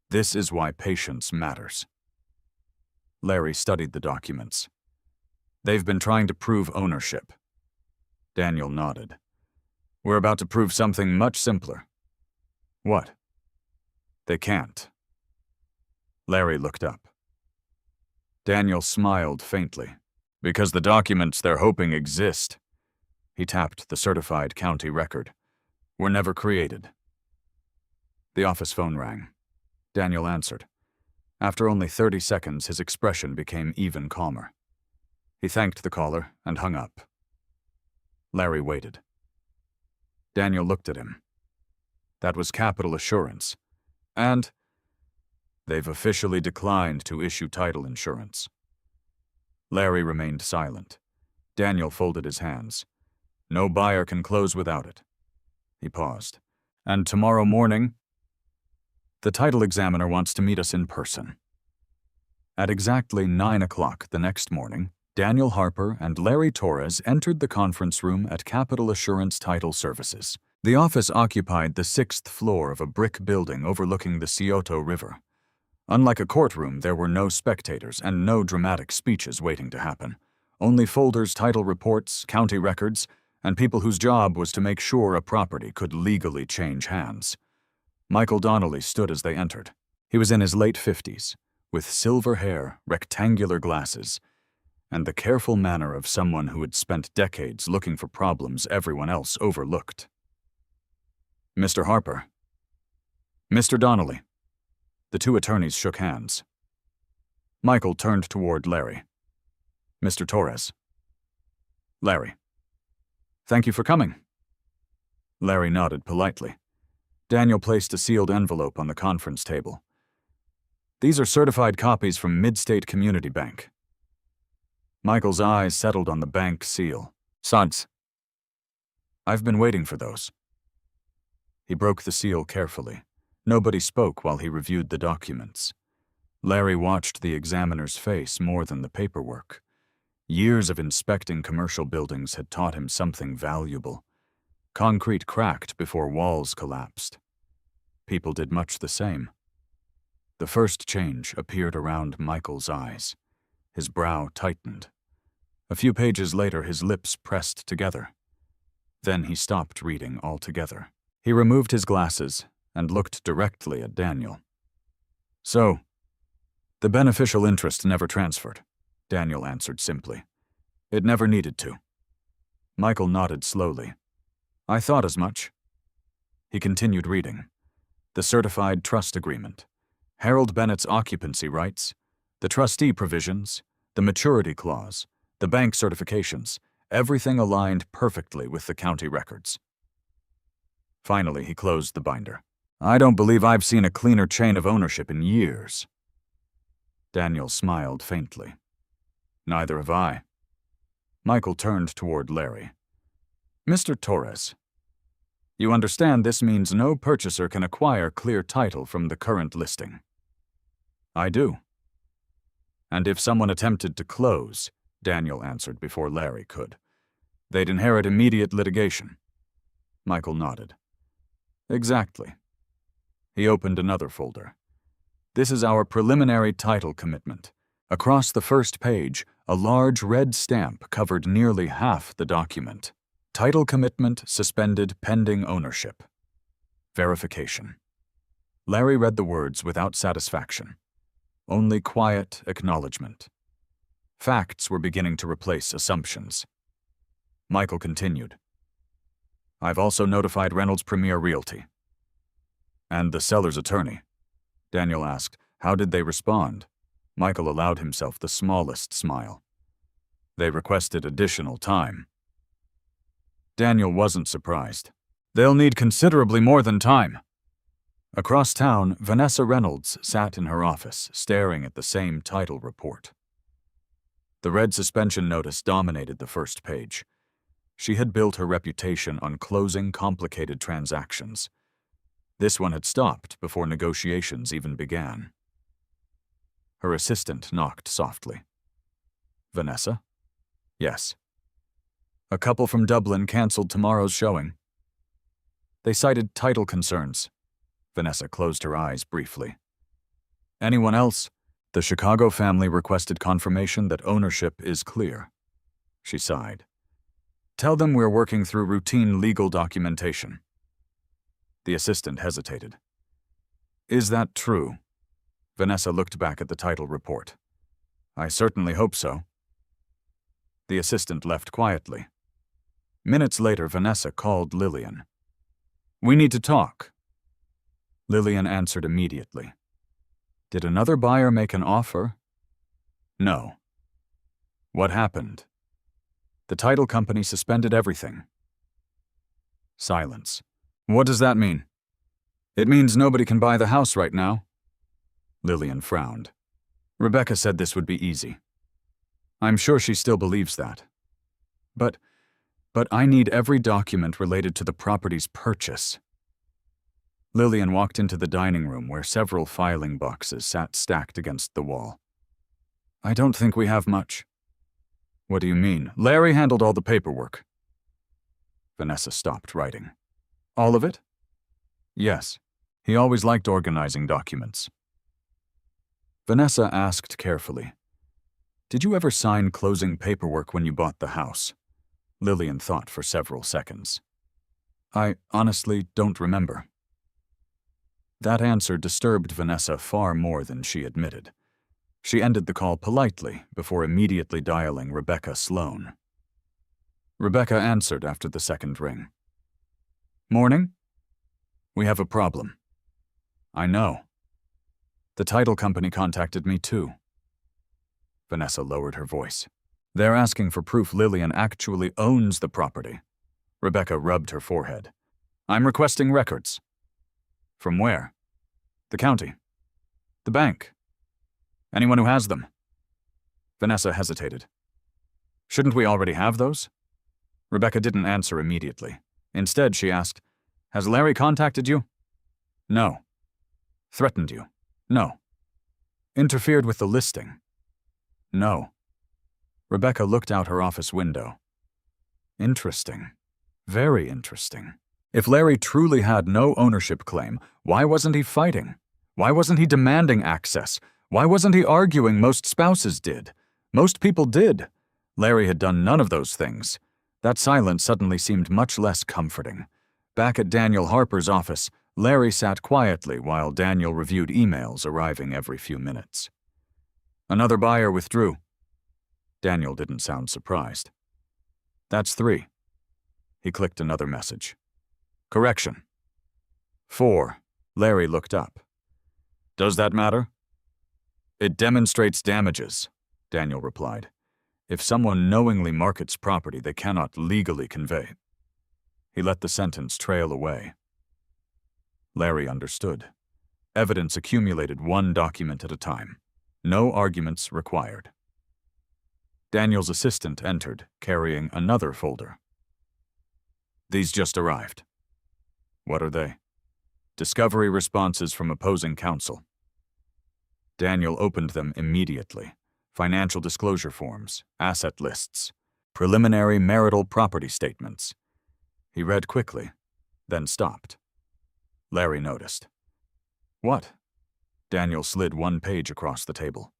Speaker 3: This is why patience matters. Larry studied the documents. They've been trying to prove ownership. Daniel nodded. We're about to prove something much simpler. What? They can't. Larry looked up. Daniel smiled faintly. Because the documents they're hoping exist, he tapped the certified county record, were never created. The office phone rang. Daniel answered. After only 30 seconds, his expression became even calmer. He thanked the caller and hung up. Larry waited. Daniel looked at him. That was Capital Assurance. And they've officially declined to issue title insurance. Larry remained silent. Daniel folded his hands. No buyer can close without it. He paused. And tomorrow morning, the title examiner wants to meet us in person. At exactly 9 o'clock the next morning, Daniel Harper and Larry Torres entered the conference room at Capital Assurance Title Services. The office occupied the 6th floor of a brick building overlooking the Scioto River. Unlike a courtroom, there were no spectators and no dramatic speeches waiting to happen. Only folders, title reports, county records, and people whose job was to make sure a property could legally change hands. Michael Donnelly stood as they entered. He was in his late 50s, with silver hair, rectangular glasses, and the careful manner of someone who had spent decades looking for problems everyone else overlooked. Mr. Harper. Mr. Donnelly. The two attorneys shook hands. Michael turned toward Larry. Mr. Torres. Larry. Thank you for coming. Larry nodded politely. Daniel placed a sealed envelope on the conference table. These are certified copies from Midstate Community Bank. Michael's eyes settled on the bank seal. Suds. I've been waiting for those. He broke the seal carefully. Nobody spoke while he reviewed the documents. Larry watched the examiner's face more than the paperwork. Years of inspecting commercial buildings had taught him something valuable. Concrete cracked before walls collapsed. People did much the same. The first change appeared around Michael's eyes. His brow tightened. A few pages later, his lips pressed together. Then he stopped reading altogether. He removed his glasses and looked directly at Daniel. So, the beneficial interest never transferred, Daniel answered simply. It never needed to. Michael nodded slowly. I thought as much. He continued reading. The certified trust agreement, Harold Bennett's occupancy rights, the trustee provisions, the maturity clause, the bank certifications, everything aligned perfectly with the county records. Finally, he closed the binder. I don't believe I've seen a cleaner chain of ownership in years. Daniel smiled faintly. Neither have I. Michael turned toward Larry. Mr. Torres, you understand this means no purchaser can acquire clear title from the current listing. I do. And if someone attempted to close, Daniel answered before Larry could, they'd inherit immediate litigation. Michael nodded. Exactly. He opened another folder. This is our preliminary title commitment. Across the first page, a large red stamp covered nearly half the document. Title commitment suspended pending ownership. Verification. Larry read the words without satisfaction. Only quiet acknowledgement. Facts were beginning to replace assumptions. Michael continued. I've also notified Reynolds Premier Realty. And the seller's attorney. Daniel asked, how did they respond? Michael allowed himself the smallest smile. They requested additional time. Daniel wasn't surprised. They'll need considerably more than time. Across town, Vanessa Reynolds sat in her office, staring at the same title report. The red suspension notice dominated the first page. She had built her reputation on closing complicated transactions. This one had stopped before negotiations even began. Her assistant knocked softly. Vanessa? Yes. A couple from Dublin canceled tomorrow's showing. They cited title concerns. Vanessa closed her eyes briefly. Anyone else? The Chicago family requested confirmation that ownership is clear. She sighed. Tell them we're working through routine legal documentation. The assistant hesitated. Is that true? Vanessa looked back at the title report. I certainly hope so. The assistant left quietly. Minutes later, Vanessa called Lillian. We need to talk. Lillian answered immediately. Did another buyer make an offer? No. What happened? The title company suspended everything. Silence. What does that mean? It means nobody can buy the house right now. Lillian frowned. Rebecca said this would be easy. I'm sure she still believes that. But I need every document related to the property's purchase. Lillian walked into the dining room where several filing boxes sat stacked against the wall. I don't think we have much. What do you mean? Larry handled all the paperwork. Vanessa stopped writing. All of it? Yes. He always liked organizing documents. Vanessa asked carefully, Did you ever sign closing paperwork when you bought the house? Lillian thought for several seconds. I honestly don't remember. That answer disturbed Vanessa far more than she admitted. She ended the call politely before immediately dialing Rebecca Sloan. Rebecca answered after the second ring. Morning? We have a problem. I know. The title company contacted me too. Vanessa lowered her voice. They're asking for proof Lillian actually owns the property. Rebecca rubbed her forehead. I'm requesting records. From where? The county. The bank. Anyone who has them. Vanessa hesitated. Shouldn't we already have those? Rebecca didn't answer immediately. Instead, she asked, Has Larry contacted you? No. Threatened you? No. Interfered with the listing? No. Rebecca looked out her office window. Interesting. Very interesting. If Larry truly had no ownership claim, why wasn't he fighting? Why wasn't he demanding access? Why wasn't he arguing most spouses did? Most people did. Larry had done none of those things. That silence suddenly seemed much less comforting. Back at Daniel Harper's office, Larry sat quietly while Daniel reviewed emails arriving every few minutes. Another buyer withdrew. Daniel didn't sound surprised. That's 3. He clicked another message. Correction. 4. Larry looked up. Does that matter? It demonstrates damages, Daniel replied. If someone knowingly markets property they cannot legally convey. He let the sentence trail away. Larry understood. Evidence accumulated one document at a time. No arguments required. Daniel's assistant entered, carrying another folder. These just arrived. What are they? Discovery responses from opposing counsel. Daniel opened them immediately. Financial disclosure forms, asset lists, preliminary marital property statements. He read quickly, then stopped. Larry noticed. What? Daniel slid one page across the table.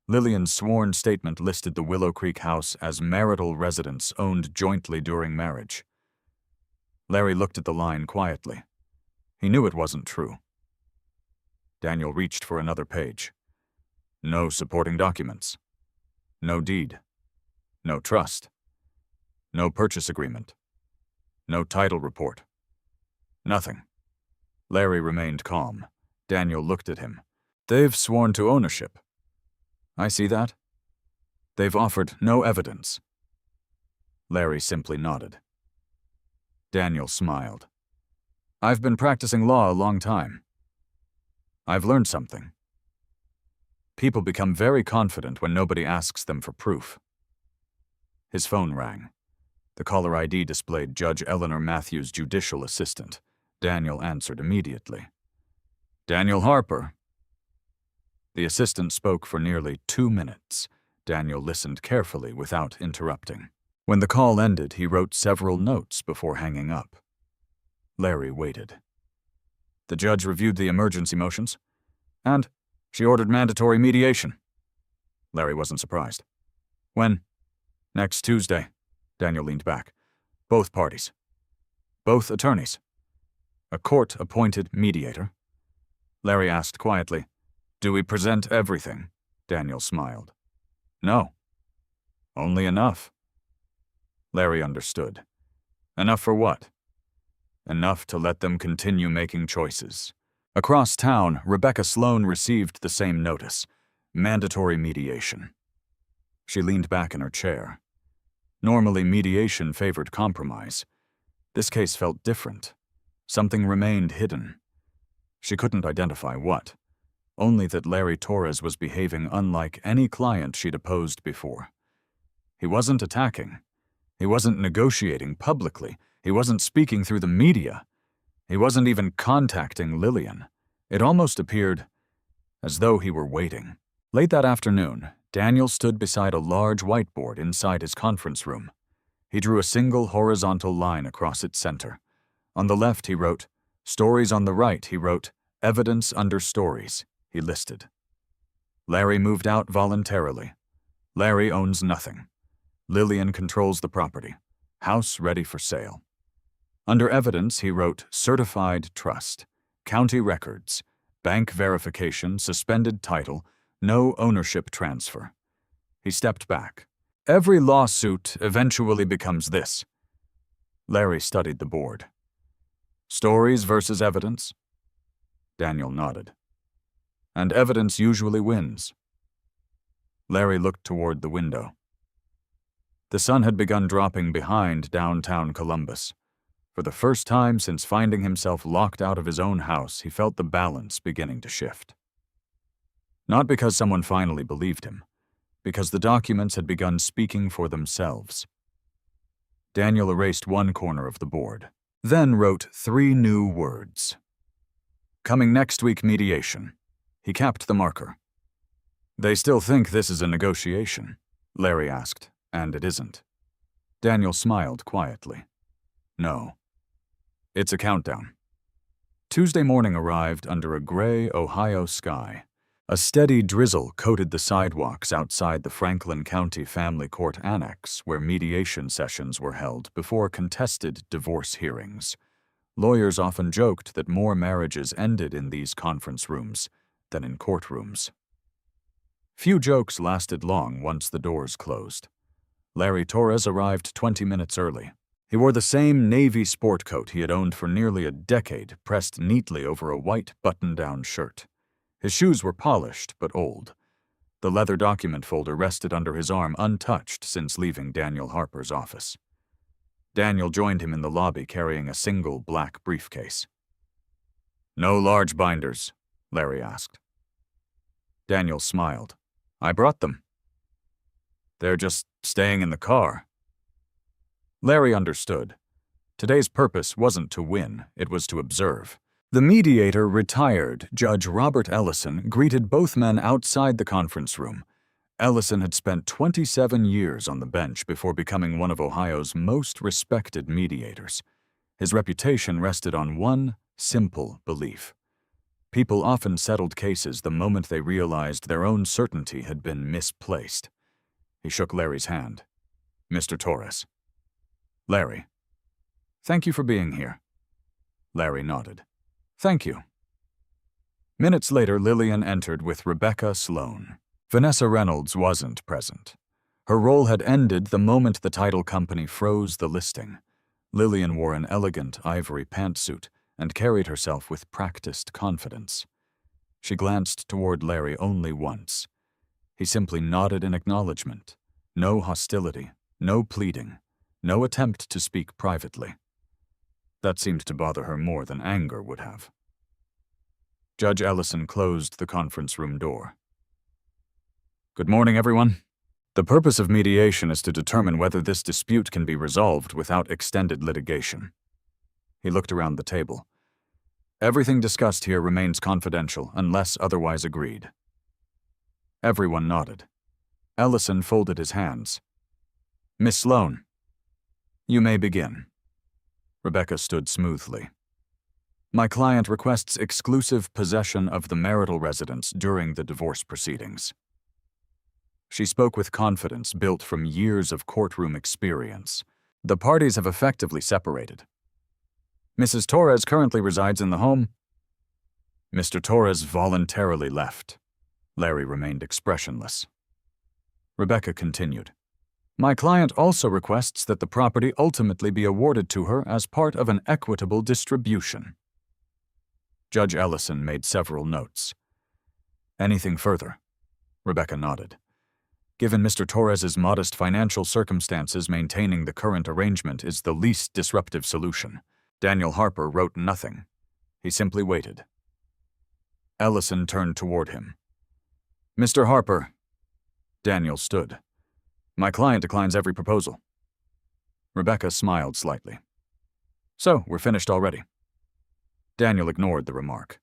Speaker 3: Lillian's sworn statement listed the Willow Creek house as marital residence owned jointly during marriage. Larry looked at the line quietly. He knew it wasn't true. Daniel reached for another page. No supporting documents. No deed. No trust. No purchase agreement. No title report. Nothing. Larry remained calm. Daniel looked at him. They've sworn to ownership. I see that. They've offered no evidence. Larry simply nodded. Daniel smiled. I've been practicing law a long time. I've learned something. People become very confident when nobody asks them for proof. His phone rang. The caller ID displayed Judge Eleanor Matthews' judicial assistant. Daniel answered immediately. Daniel Harper. The assistant spoke for nearly 2 minutes. Daniel listened carefully without interrupting. When the call ended, he wrote several notes before hanging up. Larry waited. The judge reviewed the emergency motions, and she ordered mandatory mediation. Larry wasn't surprised. When? Next Tuesday. Daniel leaned back. Both parties. Both attorneys. A court-appointed mediator. Larry asked quietly, Do we present everything? Daniel smiled. No. Only enough. Larry understood. Enough for what? Enough to let them continue making choices. Across town, Rebecca Sloan received the same notice. Mandatory mediation. She leaned back in her chair. Normally, mediation favored compromise. This case felt different. Something remained hidden. She couldn't identify what. Only that Larry Torres was behaving unlike any client she'd opposed before. He wasn't attacking. He wasn't negotiating publicly. He wasn't speaking through the media. He wasn't even contacting Lillian. It almost appeared as though he were waiting. Late that afternoon, Daniel stood beside a large whiteboard inside his conference room. He drew a single horizontal line across its center. On the left, he wrote, Stories. On the right, he wrote, Evidence under stories, he listed. Larry moved out voluntarily. Larry owns nothing. Lillian controls the property. House ready for sale. Under evidence, he wrote certified trust, county records, bank verification, suspended title, no ownership transfer. He stepped back. Every lawsuit eventually becomes this. Larry studied the board. Stories versus evidence? Daniel nodded. And evidence usually wins. Larry looked toward the window. The sun had begun dropping behind downtown Columbus. For the first time since finding himself locked out of his own house, he felt the balance beginning to shift. Not because someone finally believed him, because the documents had begun speaking for themselves. Daniel erased one corner of the board, then wrote 3 new words. Coming next week, mediation. He capped the marker. They still think this is a negotiation, Larry asked, and it isn't. Daniel smiled quietly. No. It's a countdown. Tuesday morning arrived under a gray Ohio sky. A steady drizzle coated the sidewalks outside the Franklin County Family Court Annex, where mediation sessions were held before contested divorce hearings. Lawyers often joked that more marriages ended in these conference rooms than in courtrooms. Few jokes lasted long once the doors closed. Larry Torres arrived 20 minutes early. He wore the same navy sport coat he had owned for nearly a decade, pressed neatly over a white button-down shirt. His shoes were polished but old. The leather document folder rested under his arm untouched since leaving Daniel Harper's office. Daniel joined him in the lobby carrying a single black briefcase. No large binders, Larry asked. Daniel smiled. I brought them. They're just staying in the car. Larry understood. Today's purpose wasn't to win, it was to observe. The mediator, retired Judge Robert Ellison, greeted both men outside the conference room. Ellison had spent 27 years on the bench before becoming one of Ohio's most respected mediators. His reputation rested on one simple belief. People often settled cases the moment they realized their own certainty had been misplaced. He shook Larry's hand. Mr. Torres. Larry. Thank you for being here. Larry nodded. Thank you. Minutes later, Lillian entered with Rebecca Sloan. Vanessa Reynolds wasn't present. Her role had ended the moment the title company froze the listing. Lillian wore an elegant ivory pantsuit and carried herself with practiced confidence. She glanced toward Larry only once. He simply nodded in acknowledgement. No hostility, no pleading, no attempt to speak privately. That seemed to bother her more than anger would have. Judge Ellison closed the conference room door. Good morning, everyone. The purpose of mediation is to determine whether this dispute can be resolved without extended litigation. He looked around the table. Everything discussed here remains confidential unless otherwise agreed. Everyone nodded. Ellison folded his hands. Miss Sloan, you may begin. Rebecca stood smoothly. My client requests exclusive possession of the marital residence during the divorce proceedings. She spoke with confidence built from years of courtroom experience. The parties have effectively separated. Mrs. Torres currently resides in the home. Mr. Torres voluntarily left. Larry remained expressionless. Rebecca continued. My client also requests that the property ultimately be awarded to her as part of an equitable distribution. Judge Ellison made several notes. Anything further? Rebecca nodded. Given Mr. Torres's modest financial circumstances, maintaining the current arrangement is the least disruptive solution. Daniel Harper wrote nothing. He simply waited. Ellison turned toward him. Mr. Harper. Daniel stood. My client declines every proposal. Rebecca smiled slightly. So, we're finished already. Daniel ignored the remark.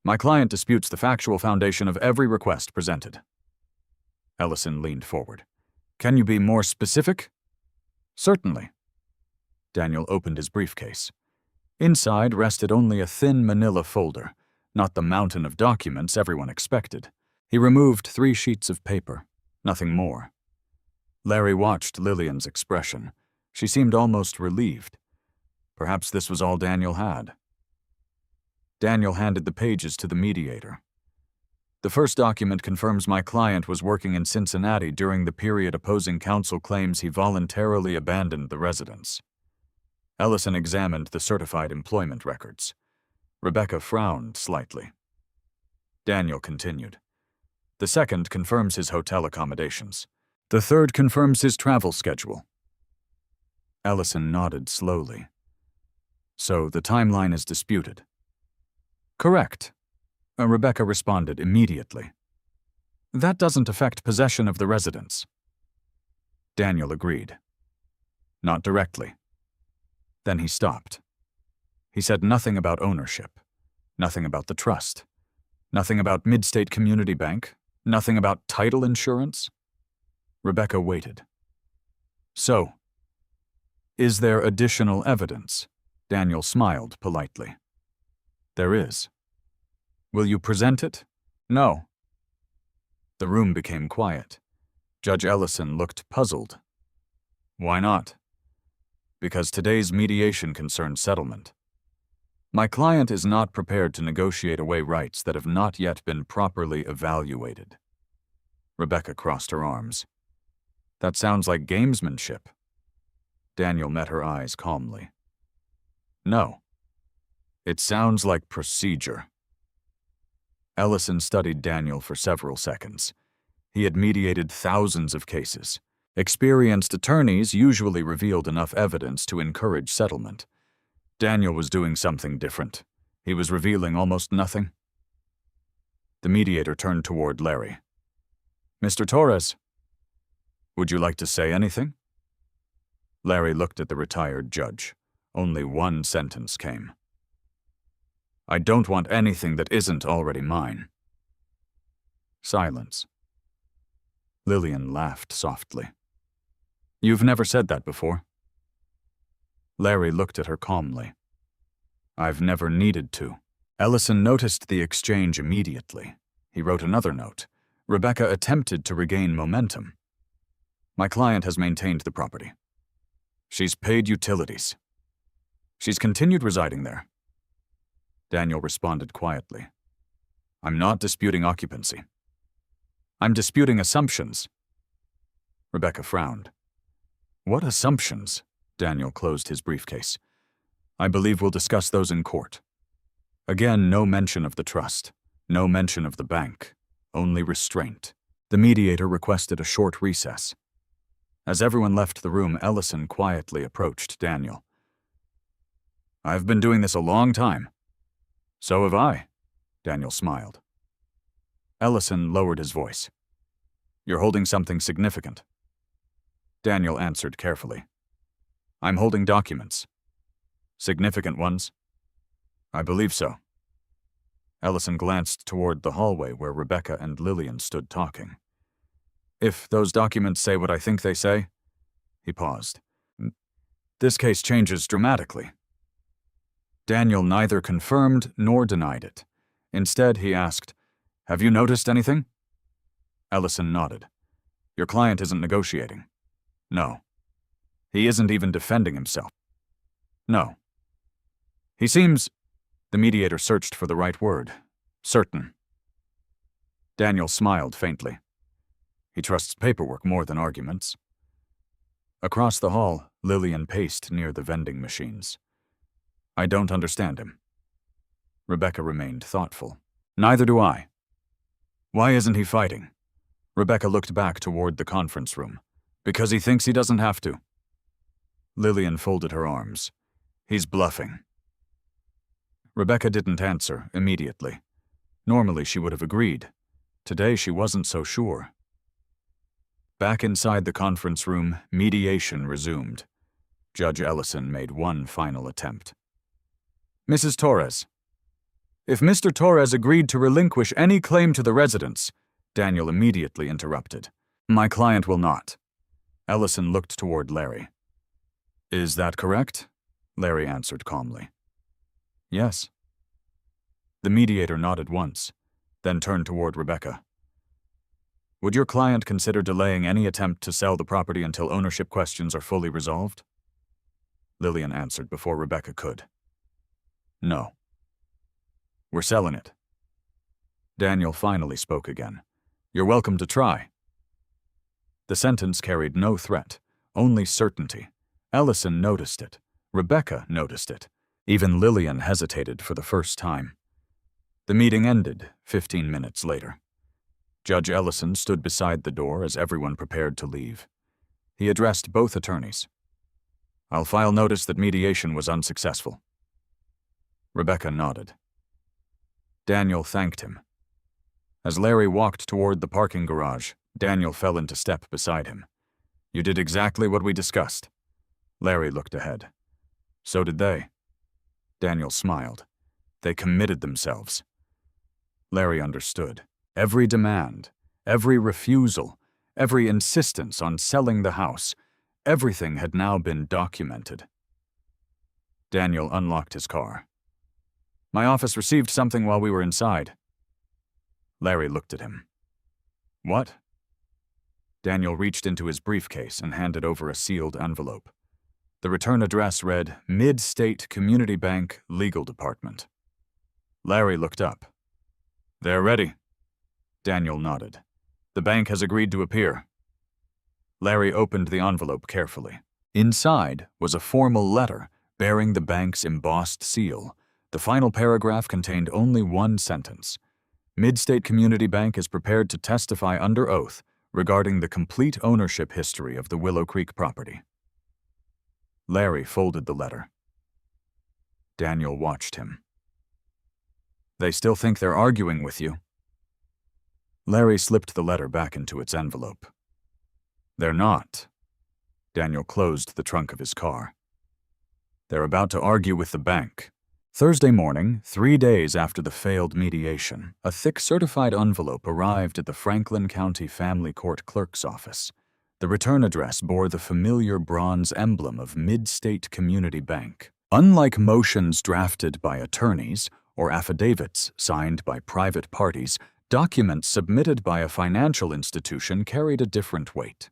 Speaker 3: My client disputes the factual foundation of every request presented. Ellison leaned forward. Can you be more specific? Certainly. Daniel opened his briefcase. Inside rested only a thin manila folder, not the mountain of documents everyone expected. He removed 3 sheets of paper, nothing more. Larry watched Lillian's expression. She seemed almost relieved. Perhaps this was all Daniel had. Daniel handed the pages to the mediator. The first document confirms my client was working in Cincinnati during the period opposing counsel claims he voluntarily abandoned the residence. Ellison examined the certified employment records. Rebecca frowned slightly. Daniel continued. The second confirms his hotel accommodations. The third confirms his travel schedule. Ellison nodded slowly. So the timeline is disputed. Correct. Rebecca responded immediately. That doesn't affect possession of the residence. Daniel agreed. Not directly. Then he stopped. He said nothing about ownership, nothing about the trust, nothing about Midstate Community Bank, nothing about title insurance. Rebecca waited. So, is there additional evidence? Daniel smiled politely. There is. Will you present it? No. The room became quiet. Judge Ellison looked puzzled. Why not? Because today's mediation concerns settlement. My client is not prepared to negotiate away rights that have not yet been properly evaluated. Rebecca crossed her arms. That sounds like gamesmanship. Daniel met her eyes calmly. No. It sounds like procedure. Ellison studied Daniel for several seconds. He had mediated thousands of cases. Experienced attorneys usually revealed enough evidence to encourage settlement. Daniel was doing something different. He was revealing almost nothing. The mediator turned toward Larry. "Mr. Torres, would you like to say anything?" Larry looked at the retired judge. Only one sentence came. "I don't want anything that isn't already mine." Silence. Lillian laughed softly. "You've never said that before." Larry looked at her calmly. "I've never needed to." Ellison noticed the exchange immediately. He wrote another note. Rebecca attempted to regain momentum. "My client has maintained the property. She's paid utilities. She's continued residing there." Daniel responded quietly. "I'm not disputing occupancy. I'm disputing assumptions." Rebecca frowned. "What assumptions?" Daniel closed his briefcase. "I believe we'll discuss those in court." Again, no mention of the trust, no mention of the bank, only restraint. The mediator requested a short recess. As everyone left the room, Ellison quietly approached Daniel. "I've been doing this a long time." "So have I," Daniel smiled. Ellison lowered his voice. "You're holding something significant." Daniel answered carefully. "I'm holding documents." "Significant ones?" "I believe so." Ellison glanced toward the hallway where Rebecca and Lillian stood talking. "If those documents say what I think they say..." He paused. "This case changes dramatically." Daniel neither confirmed nor denied it. Instead, he asked, "Have you noticed anything?" Ellison nodded. "Your client isn't negotiating." "No." "He isn't even defending himself." "No." "He seems..." The mediator searched for the right word. "Certain." Daniel smiled faintly. "He trusts paperwork more than arguments." Across the hall, Lillian paced near the vending machines. "I don't understand him." Rebecca remained thoughtful. "Neither do I." "Why isn't he fighting?" Rebecca looked back toward the conference room. "Because he thinks he doesn't have to." Lillian folded her arms. "He's bluffing." Rebecca didn't answer immediately. Normally she would have agreed. Today she wasn't so sure. Back inside the conference room, mediation resumed. Judge Ellison made one final attempt. "Mrs. Torres." "If Mr. Torres agreed to relinquish any claim to the residence," Daniel immediately interrupted. "My client will not." Ellison looked toward Larry. "Is that correct?" Larry answered calmly. "Yes." The mediator nodded once, then turned toward Rebecca. "Would your client consider delaying any attempt to sell the property until ownership questions are fully resolved?" Lillian answered before Rebecca could. "No." "We're selling it." Daniel finally spoke again. "You're welcome to try." The sentence carried no threat, only certainty. Ellison noticed it. Rebecca noticed it. Even Lillian hesitated for the first time. The meeting ended 15 minutes later. Judge Ellison stood beside the door as everyone prepared to leave. He addressed both attorneys. "I'll file notice that mediation was unsuccessful." Rebecca nodded. Daniel thanked him. As Larry walked toward the parking garage, Daniel fell into step beside him. "You did exactly what we discussed." Larry looked ahead. "So did they." Daniel smiled. "They committed themselves." Larry understood. Every demand, every refusal, every insistence on selling the house, everything had now been documented. Daniel unlocked his car. "My office received something while we were inside." Larry looked at him. "What?" Daniel reached into his briefcase and handed over a sealed envelope. The return address read, Mid-State Community Bank, Legal Department. Larry looked up. "They're ready." Daniel nodded. "The bank has agreed to appear." Larry opened the envelope carefully. Inside was a formal letter bearing the bank's embossed seal. The final paragraph contained only one sentence. Mid-State Community Bank is prepared to testify under oath regarding the complete ownership history of the Willow Creek property. Larry folded the letter. Daniel watched him. They still think they're arguing with you. Larry slipped the letter back into its envelope. They're not. Daniel closed the trunk of his car. They're about to argue with the bank. Thursday morning, 3 days after the failed mediation, a thick certified envelope arrived at the Franklin County Family Court Clerk's office. The return address bore the familiar bronze emblem of Mid-State Community Bank. Unlike motions drafted by attorneys or affidavits signed by private parties, documents submitted by a financial institution carried a different weight.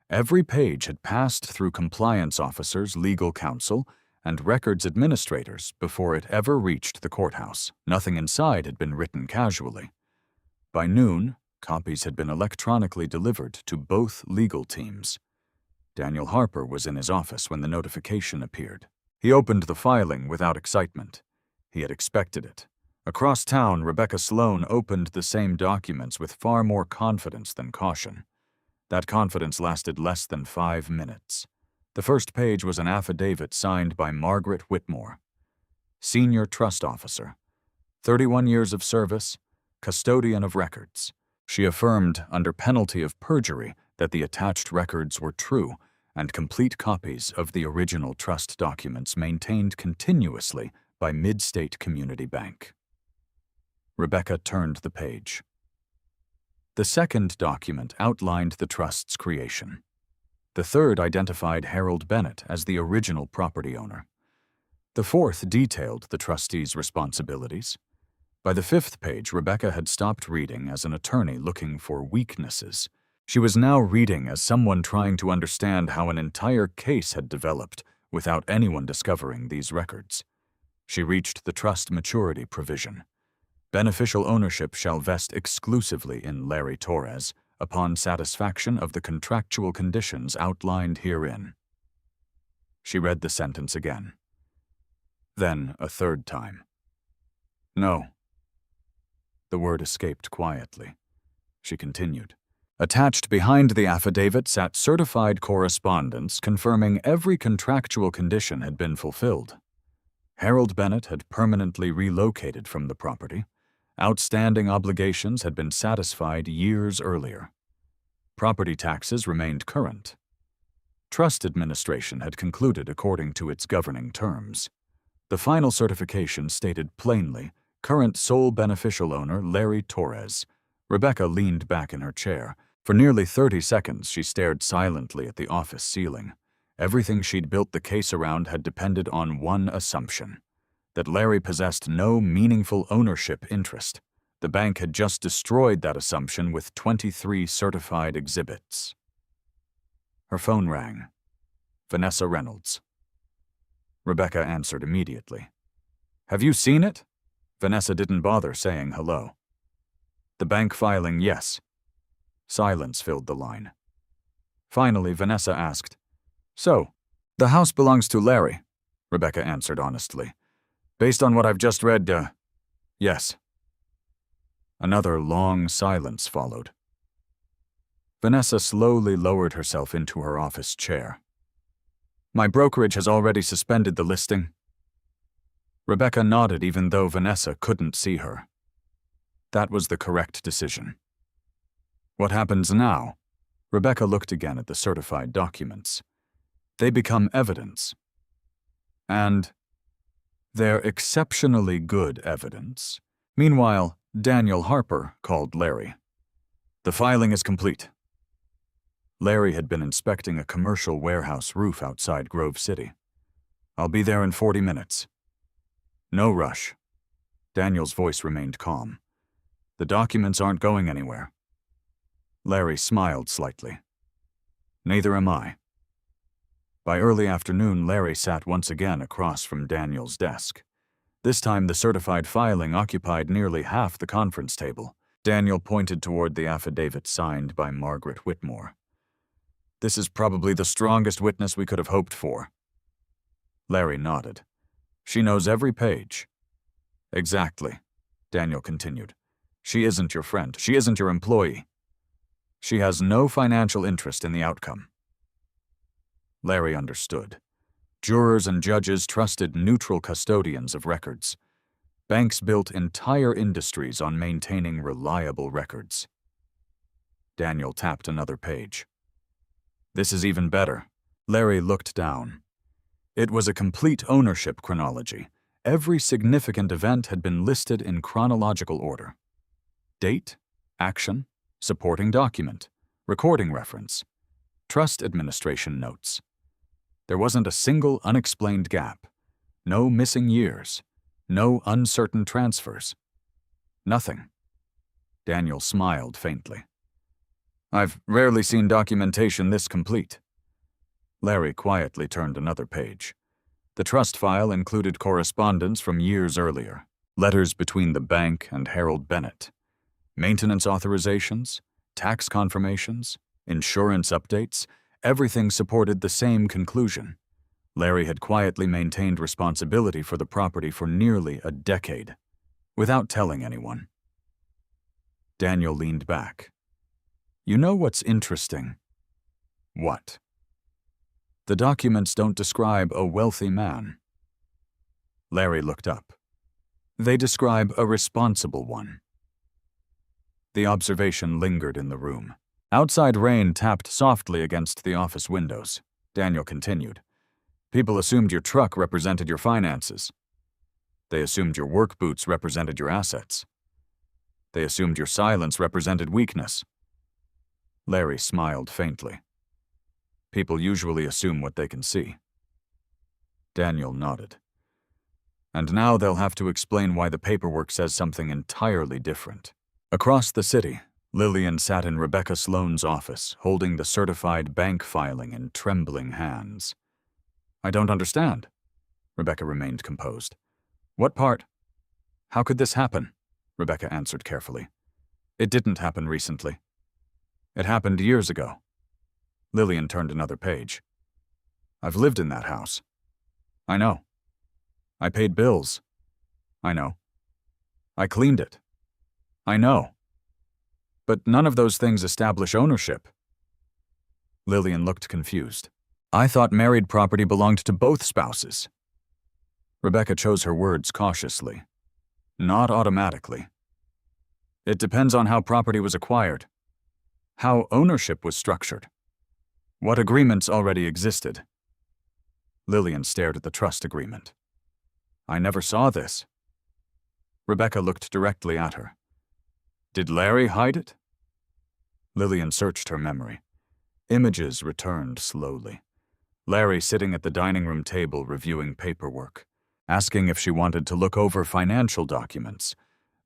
Speaker 3: Every page had passed through compliance officers, legal counsel, and records administrators before it ever reached the courthouse. Nothing inside had been written casually. By noon, copies had been electronically delivered to both legal teams. Daniel Harper was in his office when the notification appeared. He opened the filing without excitement. He had expected it. Across town, Rebecca Sloan opened the same documents with far more confidence than caution. That confidence lasted less than 5 minutes. The first page was an affidavit signed by Margaret Whitmore, Senior Trust Officer, 31 years of service, custodian of records. She affirmed, under penalty of perjury, that the attached records were true and complete copies of the original trust documents maintained continuously by Mid-State Community Bank. Rebecca turned the page. The second document outlined the trust's creation. The third identified Harold Bennett as the original property owner. The fourth detailed the trustee's responsibilities. By the fifth page, Rebecca had stopped reading as an attorney looking for weaknesses. She was now reading as someone trying to understand how an entire case had developed without anyone discovering these records. She reached the trust maturity provision. Beneficial ownership shall vest exclusively in Larry Torres upon satisfaction of the contractual conditions outlined herein. She read the sentence again. Then a third time. No. The word escaped quietly. She continued. Attached behind the affidavit sat certified correspondence confirming every contractual condition had been fulfilled. Harold Bennett had permanently relocated from the property. Outstanding obligations had been satisfied years earlier. Property taxes remained current. Trust administration had concluded according to its governing terms. The final certification stated plainly, current sole beneficial owner Larry Torres. Rebecca leaned back in her chair. For nearly 30 seconds, she stared silently at the office ceiling. Everything she'd built the case around had depended on one assumption: that Larry possessed no meaningful ownership interest. The bank had just destroyed that assumption with 23 certified exhibits. Her phone rang. Vanessa Reynolds. Rebecca answered immediately. Have you seen it? Vanessa didn't bother saying hello. The bank filing, yes. Silence filled the line. Finally, Vanessa asked, So, the house belongs to Larry, Rebecca answered honestly. Based on what I've just read, yes. Another long silence followed. Vanessa slowly lowered herself into her office chair. My brokerage has already suspended the listing. Rebecca nodded even though Vanessa couldn't see her. That was the correct decision. What happens now? Rebecca looked again at the certified documents. They become evidence. And they're exceptionally good evidence. Meanwhile, Daniel Harper called Larry. The filing is complete. Larry had been inspecting a commercial warehouse roof outside Grove City. I'll be there in 40 minutes. No rush. Daniel's voice remained calm. The documents aren't going anywhere. Larry smiled slightly. Neither am I. By early afternoon, Larry sat once again across from Daniel's desk. This time, the certified filing occupied nearly half the conference table. Daniel pointed toward the affidavit signed by Margaret Whitmore. This is probably the strongest witness we could have hoped for. Larry nodded. She knows every page. Exactly, Daniel continued. She isn't your friend. She isn't your employee. She has no financial interest in the outcome. Larry understood. Jurors and judges trusted neutral custodians of records. Banks built entire industries on maintaining reliable records. Daniel tapped another page. This is even better. Larry looked down. It was a complete ownership chronology. Every significant event had been listed in chronological order. Date, action, supporting document, recording reference, trust administration notes. There wasn't a single unexplained gap. No missing years. No uncertain transfers. Nothing. Daniel smiled faintly. I've rarely seen documentation this complete. Larry quietly turned another page. The trust file included correspondence from years earlier, letters between the bank and Harold Bennett, maintenance authorizations, tax confirmations, insurance updates. Everything supported the same conclusion. Larry had quietly maintained responsibility for the property for nearly a decade, without telling anyone. Daniel leaned back. You know what's interesting? What? The documents don't describe a wealthy man. Larry looked up. They describe a responsible one. The observation lingered in the room. Outside rain tapped softly against the office windows. Daniel continued. People assumed your truck represented your finances. They assumed your work boots represented your assets. They assumed your silence represented weakness. Larry smiled faintly. People usually assume what they can see. Daniel nodded. And now they'll have to explain why the paperwork says something entirely different. Across the city, Lillian sat in Rebecca Sloane's office, holding the certified bank filing in trembling hands. I don't understand. Rebecca remained composed. What part? How could this happen? Rebecca answered carefully. It didn't happen recently. It happened years ago. Lillian turned another page. I've lived in that house. I know. I paid bills. I know. I cleaned it. I know. But none of those things establish ownership. Lillian looked confused. I thought married property belonged to both spouses. Rebecca chose her words cautiously. Not automatically. It depends on how property was acquired, how ownership was structured, what agreements already existed. Lillian stared at the trust agreement. I never saw this. Rebecca looked directly at her. Did Larry hide it? Lillian searched her memory. Images returned slowly. Larry sitting at the dining room table reviewing paperwork, asking if she wanted to look over financial documents,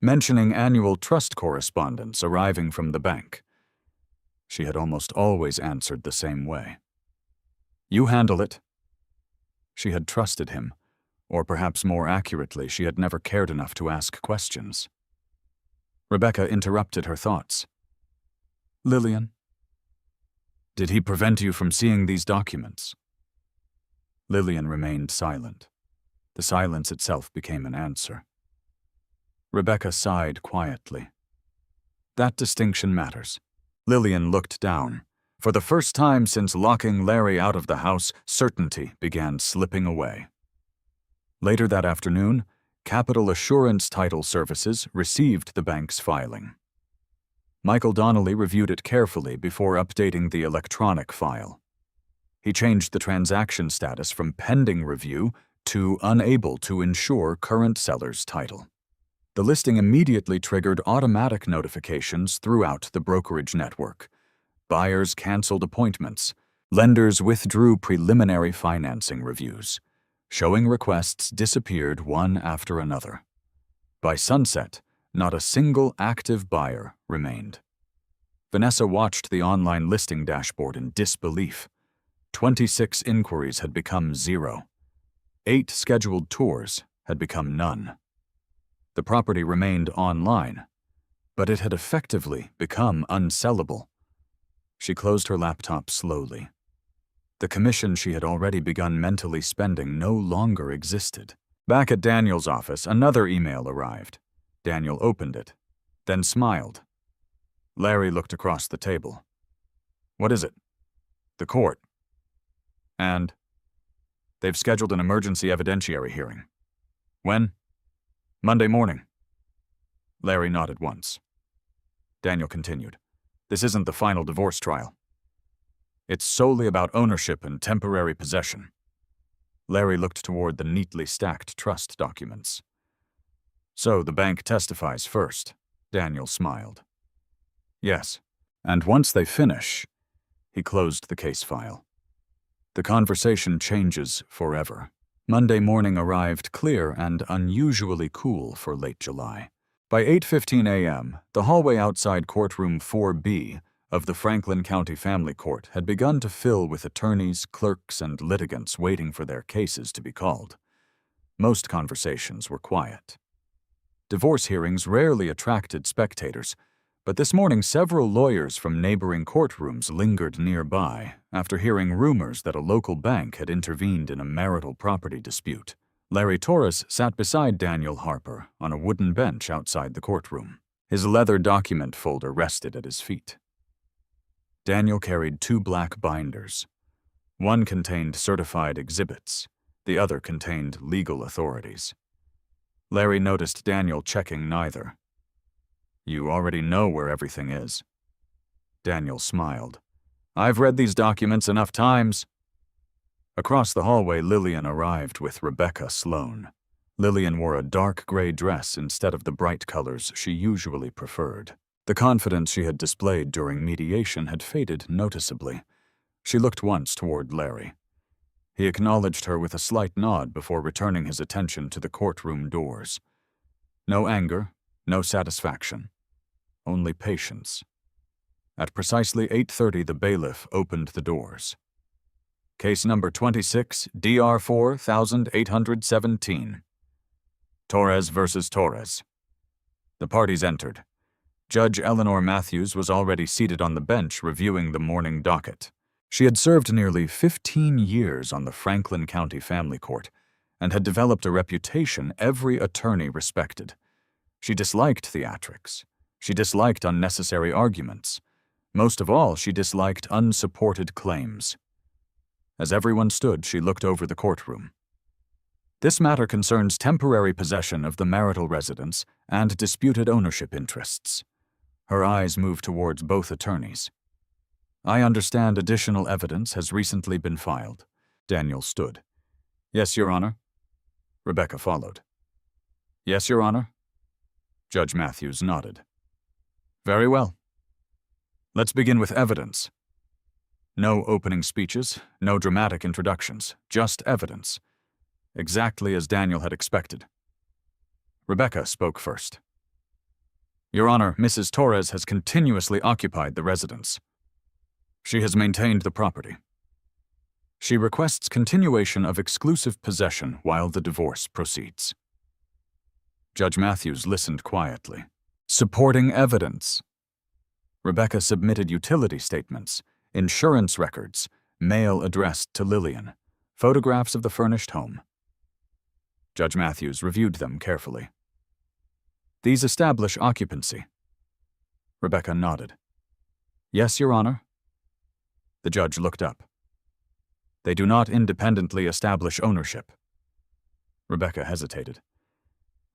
Speaker 3: mentioning annual trust correspondence arriving from the bank. She had almost always answered the same way. You handle it. She had trusted him, or perhaps more accurately, she had never cared enough to ask questions. Rebecca interrupted her thoughts. Lillian, did he prevent you from seeing these documents? Lillian remained silent. The silence itself became an answer. Rebecca sighed quietly. That distinction matters. Lillian looked down. For the first time since locking Larry out of the house, certainty began slipping away. Later that afternoon, Capital Assurance Title Services received the bank's filing. Michael Donnelly reviewed it carefully before updating the electronic file. He changed the transaction status from pending review to unable to ensure current seller's title. The listing immediately triggered automatic notifications throughout the brokerage network. Buyers canceled appointments. Lenders withdrew preliminary financing reviews. Showing requests disappeared one after another. By sunset, not a single active buyer remained. Vanessa watched the online listing dashboard in disbelief. 26 inquiries had become 0. 8 scheduled tours had become none. The property remained online, but it had effectively become unsellable. She closed her laptop slowly. The commission she had already begun mentally spending no longer existed. Back at Daniel's office, another email arrived. Daniel opened it, then smiled. Larry looked across the table. What is it? The court. And they've scheduled an emergency evidentiary hearing. When? Monday morning. Larry nodded once. Daniel continued. This isn't the final divorce trial. It's solely about ownership and temporary possession. Larry looked toward the neatly stacked trust documents. So the bank testifies first. Daniel smiled. Yes, and once they finish, he closed the case file. The conversation changes forever. Monday morning arrived clear and unusually cool for late July. By 8:15 a.m., the hallway outside courtroom 4B of the Franklin County Family Court had begun to fill with attorneys, clerks, and litigants waiting for their cases to be called. Most conversations were quiet. Divorce hearings rarely attracted spectators, but this morning several lawyers from neighboring courtrooms lingered nearby after hearing rumors that a local bank had intervened in a marital property dispute. Larry Torres sat beside Daniel Harper on a wooden bench outside the courtroom. His leather document folder rested at his feet. Daniel carried 2 black binders. One contained certified exhibits, the other contained legal authorities. Larry noticed Daniel checking neither. You already know where everything is. Daniel smiled. I've read these documents enough times. Across the hallway, Lillian arrived with Rebecca Sloan. Lillian wore a dark gray dress instead of the bright colors she usually preferred. The confidence she had displayed during mediation had faded noticeably. She looked once toward Larry. He acknowledged her with a slight nod before returning his attention to the courtroom doors. No anger, no satisfaction, only patience. At precisely 8:30, the bailiff opened the doors. Case number 26, DR 4817. Torres versus Torres. The parties entered. Judge Eleanor Matthews was already seated on the bench reviewing the morning docket. She had served nearly 15 years on the Franklin County Family Court and had developed a reputation every attorney respected. She disliked theatrics. She disliked unnecessary arguments. Most of all, she disliked unsupported claims. As everyone stood, she looked over the courtroom. This matter concerns temporary possession of the marital residence and disputed ownership interests. Her eyes moved towards both attorneys. I understand additional evidence has recently been filed. Daniel stood. Yes, Your Honor. Rebecca followed. Yes, Your Honor. Judge Matthews nodded. Very well. Let's begin with evidence. No opening speeches, no dramatic introductions, just evidence. Exactly as Daniel had expected. Rebecca spoke first. Your Honor, Mrs. Torres has continuously occupied the residence. She has maintained the property. She requests continuation of exclusive possession while the divorce proceeds. Judge Matthews listened quietly. Supporting evidence. Rebecca submitted utility statements, insurance records, mail addressed to Lillian, photographs of the furnished home. Judge Matthews reviewed them carefully. These establish occupancy. Rebecca nodded. Yes, Your Honor. The judge looked up. They do not independently establish ownership. Rebecca hesitated.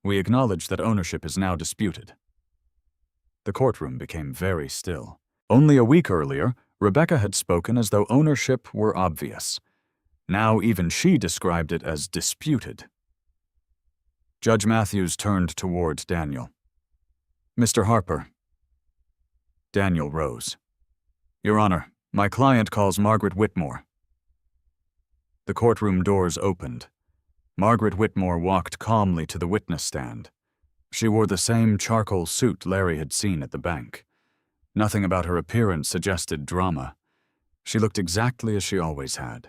Speaker 3: We acknowledge that ownership is now disputed. The courtroom became very still. Only a week earlier, Rebecca had spoken as though ownership were obvious. Now even she described it as disputed. Judge Matthews turned toward Daniel. Mr. Harper. Daniel rose. Your Honor, my client calls Margaret Whitmore. The courtroom doors opened. Margaret Whitmore walked calmly to the witness stand. She wore the same charcoal suit Larry had seen at the bank. Nothing about her appearance suggested drama. She looked exactly as she always had.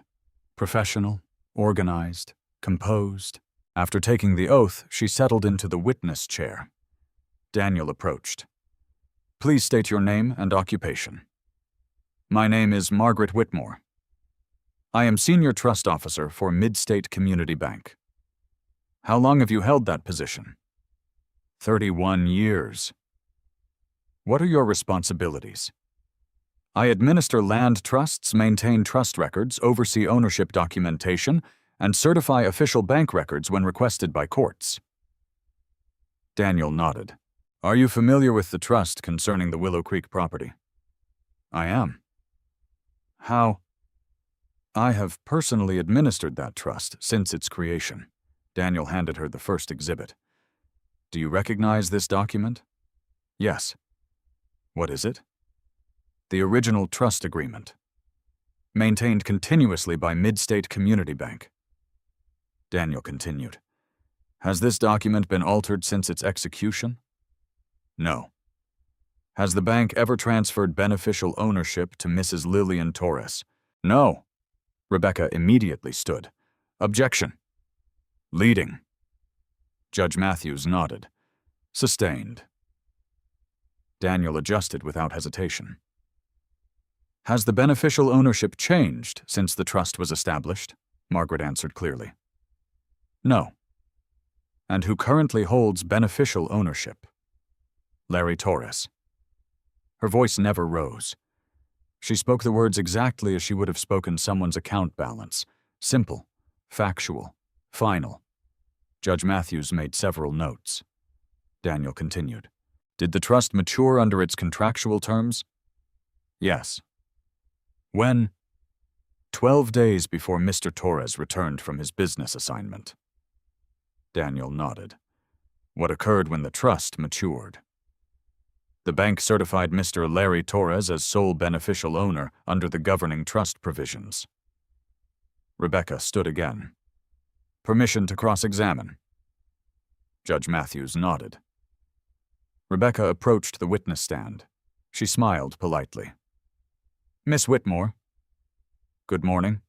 Speaker 3: Professional, organized, composed. After taking the oath, she settled into the witness chair. Daniel approached. Please state your name and occupation. My name is Margaret Whitmore. I am Senior Trust Officer for Mid-State Community Bank. How long have you held that position? 31 years. What are your responsibilities? I administer land trusts, maintain trust records, oversee ownership documentation, and certify official bank records when requested by courts. Daniel nodded. Are you familiar with the trust concerning the Willow Creek property? I am. How? I have personally administered that trust since its creation. Daniel handed her the first exhibit. Do you recognize this document? Yes. What is it? The original trust agreement. Maintained continuously by Midstate Community Bank. Daniel continued. Has this document been altered since its execution? No. Has the bank ever transferred beneficial ownership to Mrs. Lillian Torres? No. Rebecca immediately stood. Objection. Leading. Judge Matthews nodded. Sustained. Daniel adjusted without hesitation. Has the beneficial ownership changed since the trust was established? Margaret answered clearly. No. And who currently holds beneficial ownership? Larry Torres. Her voice never rose. She spoke the words exactly as she would have spoken someone's account balance. Simple, factual, final. Judge Matthews made several notes. Daniel continued. Did the trust mature under its contractual terms? Yes. When? 12 days before Mr. Torres returned from his business assignment. Daniel nodded. What occurred when the trust matured? The bank certified Mr. Larry Torres as sole beneficial owner under the governing trust provisions. Rebecca stood again. Permission to cross-examine. Judge Matthews nodded. Rebecca approached the witness stand. She smiled politely. Miss Whitmore. Good morning.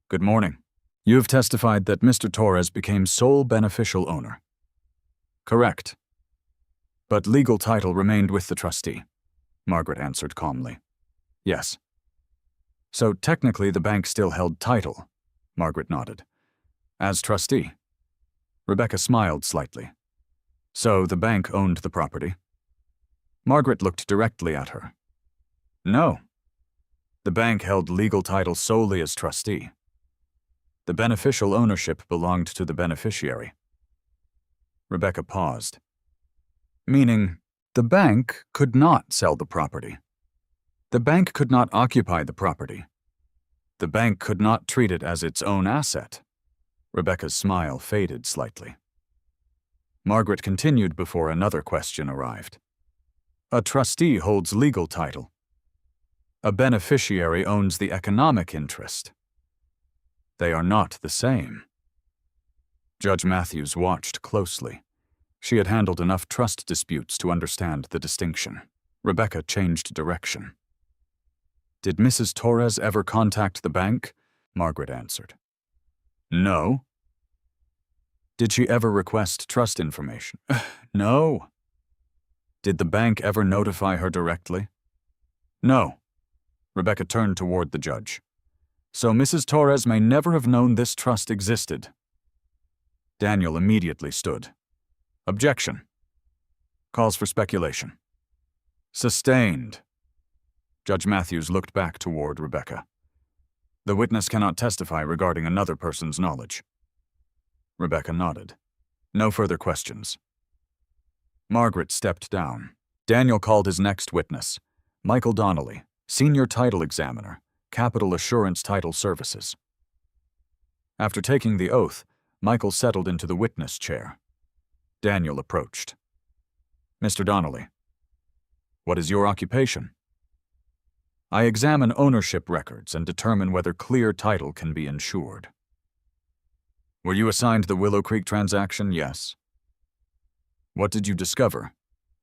Speaker 3: Good morning. You have testified that Mr. Torres became sole beneficial owner. Correct. But legal title remained with the trustee, Margaret answered calmly. Yes. So technically the bank still held title, Margaret nodded. As trustee. Rebecca smiled slightly. So the bank owned the property? Margaret looked directly at her. No. The bank held legal title solely as trustee. The beneficial ownership belonged to the beneficiary. Rebecca paused. Meaning, the bank could not sell the property. The bank could not occupy the property. The bank could not treat it as its own asset. Rebecca's smile faded slightly. Margaret continued before another question arrived. A trustee holds legal title. A beneficiary owns the economic interest. They are not the same. Judge Matthews watched closely. She had handled enough trust disputes to understand the distinction. Rebecca changed direction. Did Mrs. Torres ever contact the bank? Margaret answered. No. Did she ever request trust information? No. Did the bank ever notify her directly? No. Rebecca turned toward the judge. So Mrs. Torres may never have known this trust existed. Daniel immediately stood. Objection. Calls for speculation. Sustained. Judge Matthews looked back toward Rebecca. The witness cannot testify regarding another person's knowledge. Rebecca nodded. No further questions. Margaret stepped down. Daniel called his next witness, Michael Donnelly, Senior Title Examiner, Capital Assurance Title Services. After taking the oath, Michael settled into the witness chair. Daniel approached. Mr. Donnelly, what is your occupation? I examine ownership records and determine whether clear title can be ensured. Were you assigned the Willow Creek transaction? Yes. What did you discover?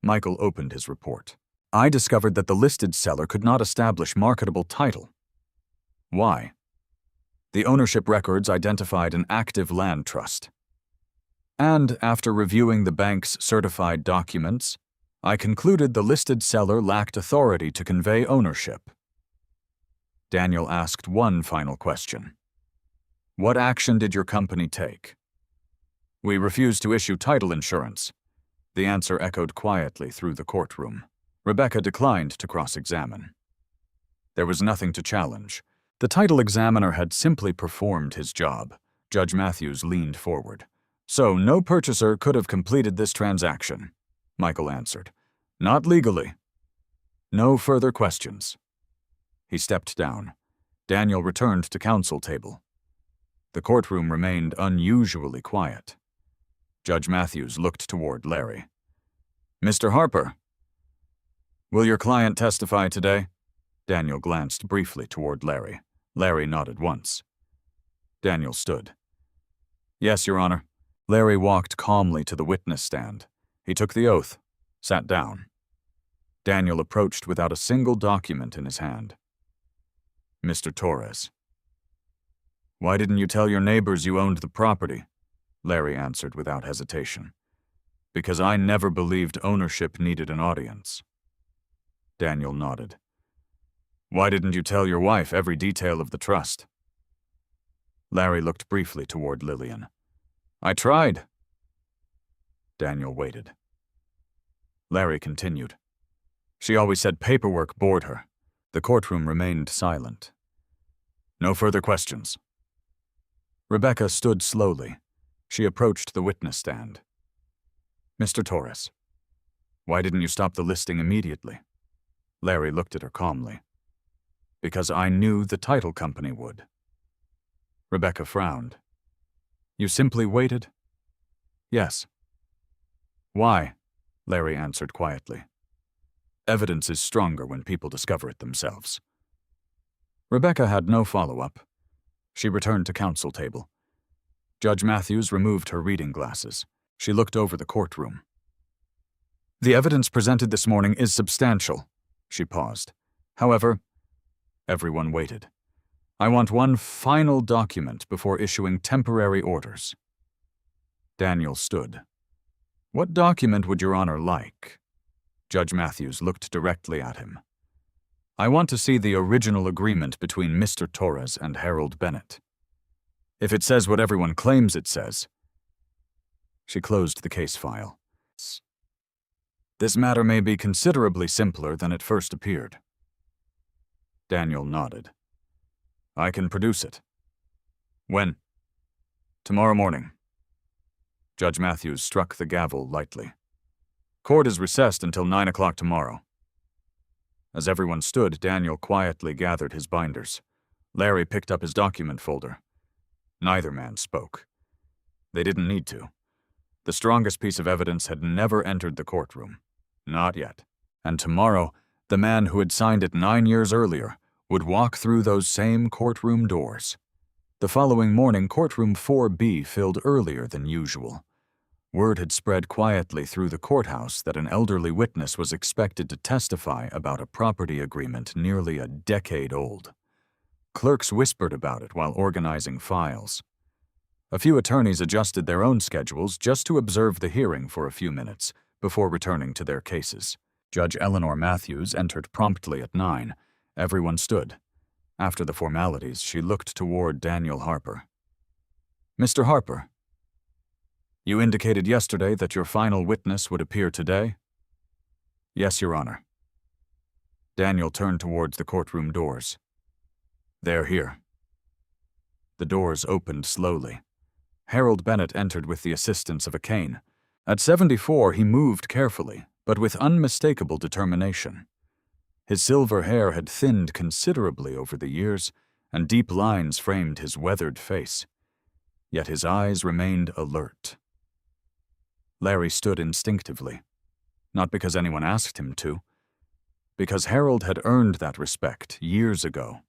Speaker 3: Michael opened his report. I discovered that the listed seller could not establish marketable title. Why? The ownership records identified an active land trust. And after reviewing the bank's certified documents, I concluded the listed seller lacked authority to convey ownership. Daniel asked one final question. What action did your company take? We refused to issue title insurance. The answer echoed quietly through the courtroom. Rebecca declined to cross-examine. There was nothing to challenge. The title examiner had simply performed his job. Judge Matthews leaned forward. So no purchaser could have completed this transaction, Michael answered. Not legally. No further questions. He stepped down. Daniel returned to counsel table. The courtroom remained unusually quiet. Judge Matthews looked toward Larry. Mr. Harper, will your client testify today? Daniel glanced briefly toward Larry. Larry nodded once. Daniel stood. Yes, Your Honor. Larry walked calmly to the witness stand. He took the oath, sat down. Daniel approached without a single document in his hand. Mr. Torres. Why didn't you tell your neighbors you owned the property? Larry answered without hesitation. Because I never believed ownership needed an audience. Daniel nodded. Why didn't you tell your wife every detail of the trust? Larry looked briefly toward Lillian. I tried. Daniel waited. Larry continued. She always said paperwork bored her. The courtroom remained silent. No further questions. Rebecca stood slowly. She approached the witness stand. Mr. Torres, why didn't you stop the listing immediately? Larry looked at her calmly. Because I knew the title company would. Rebecca frowned. You simply waited? Yes. Why? Larry answered quietly. Evidence is stronger when people discover it themselves. Rebecca had no follow-up. She returned to counsel table. Judge Matthews removed her reading glasses. She looked over the courtroom. The evidence presented this morning is substantial. She paused. However, everyone waited. I want one final document before issuing temporary orders. Daniel stood. What document would Your Honor like? Judge Matthews looked directly at him. I want to see the original agreement between Mr. Torres and Harold Bennett. If it says what everyone claims it says. She closed the case file. This matter may be considerably simpler than it first appeared. Daniel nodded. I can produce it. When? Tomorrow morning. Judge Matthews struck the gavel lightly. Court is recessed until 9 o'clock tomorrow. As everyone stood, Daniel quietly gathered his binders. Larry picked up his document folder. Neither man spoke. They didn't need to. The strongest piece of evidence had never entered the courtroom. Not yet. And tomorrow, the man who had signed it 9 years earlier would walk through those same courtroom doors. The following morning, courtroom 4B filled earlier than usual. Word had spread quietly through the courthouse that an elderly witness was expected to testify about a property agreement nearly a decade old. Clerks whispered about it while organizing files. A few attorneys adjusted their own schedules just to observe the hearing for a few minutes before returning to their cases. Judge Eleanor Matthews entered promptly at 9. Everyone stood. After the formalities, she looked toward Daniel Harper. Mr. Harper, you indicated yesterday that your final witness would appear today? Yes, Your Honor. Daniel turned towards the courtroom doors. They're here. The doors opened slowly. Harold Bennett entered with the assistance of a cane. At 74, he moved carefully, but with unmistakable determination. His silver hair had thinned considerably over the years, and deep lines framed his weathered face. Yet his eyes remained alert. Larry stood instinctively, not because anyone asked him to, because Harold had earned that respect years ago.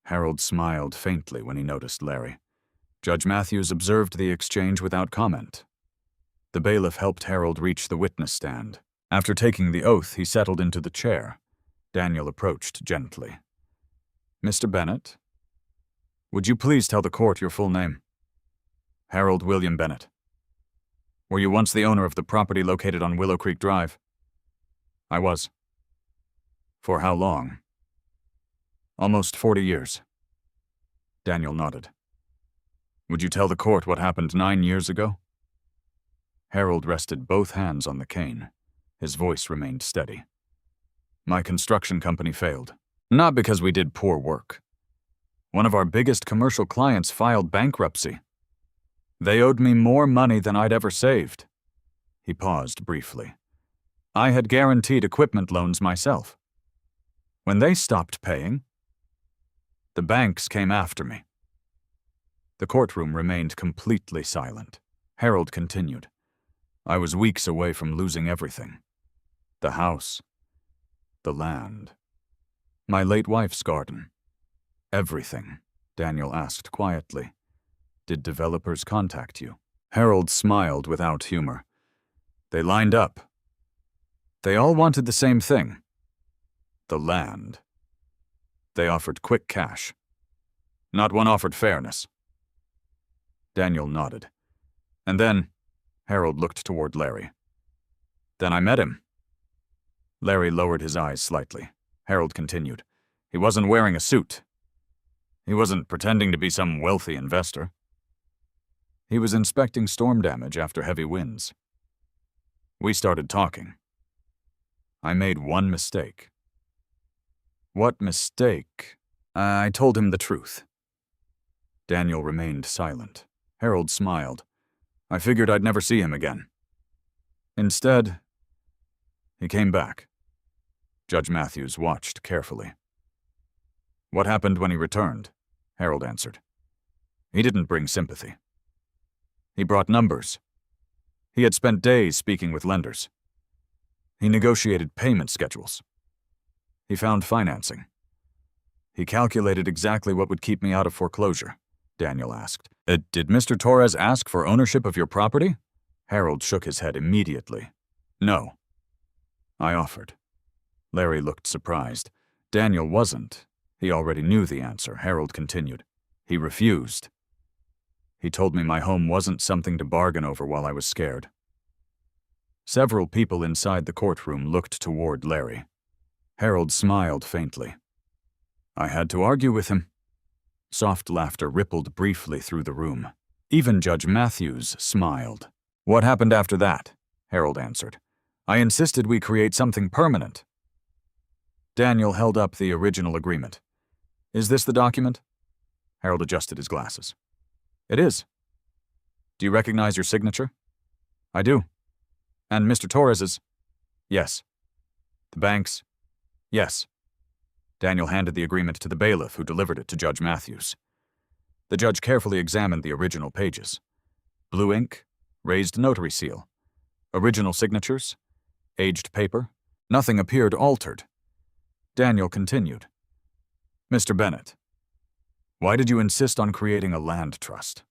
Speaker 3: Harold smiled faintly when he noticed Larry. Judge Matthews observed the exchange without comment. The bailiff helped Harold reach the witness stand. After taking the oath, he settled into the chair. Daniel approached gently. Mr. Bennett, would you please tell the court your full name? Harold William Bennett. Were you once the owner of the property located on Willow Creek Drive? I was. For how long? Almost 40 years. Daniel nodded. Would you tell the court what happened 9 years ago? Harold rested both hands on the cane. His voice remained steady. My construction company failed. Not because we did poor work. One of our biggest commercial clients filed bankruptcy. They owed me more money than I'd ever saved. He paused briefly. I had guaranteed equipment loans myself. When they stopped paying, the banks came after me. The courtroom remained completely silent. Harold continued. I was weeks away from losing everything. The house, the land, my late wife's garden. Everything, Daniel asked quietly. Did developers contact you? Harold smiled without humor. They lined up. They all wanted the same thing. The land. They offered quick cash. Not one offered fairness. Daniel nodded. And then, Harold looked toward Larry. Then I met him. Larry lowered his eyes slightly. Harold continued. He wasn't wearing a suit. He wasn't pretending to be some wealthy investor. He was inspecting storm damage after heavy winds. We started talking. I made one mistake. What mistake? I told him the truth. Daniel remained silent. Harold smiled. I figured I'd never see him again. Instead, he came back. Judge Matthews watched carefully. What happened when he returned? Harold answered. He didn't bring sympathy. He brought numbers. He had spent days speaking with lenders. He negotiated payment schedules. He found financing. He calculated exactly what would keep me out of foreclosure, Daniel asked. Did Mr. Torres ask for ownership of your property? Harold shook his head immediately. No. I offered. Larry looked surprised. Daniel wasn't. He already knew the answer. Harold continued. He refused. He told me my home wasn't something to bargain over while I was scared. Several people inside the courtroom looked toward Larry. Harold smiled faintly. I had to argue with him. Soft laughter rippled briefly through the room. Even Judge Matthews smiled. What happened after that? Harold answered. I insisted we create something permanent. Daniel held up the original agreement. Is this the document? Harold adjusted his glasses. It is. Do you recognize your signature? I do. And Mr. Torres's? Yes. The bank's? Yes. Daniel handed the agreement to the bailiff, who delivered it to Judge Matthews. The judge carefully examined the original pages. Blue ink, raised notary seal, original signatures, aged paper. Nothing appeared altered. Daniel continued. Mr. Bennett, why did you insist on creating a land trust?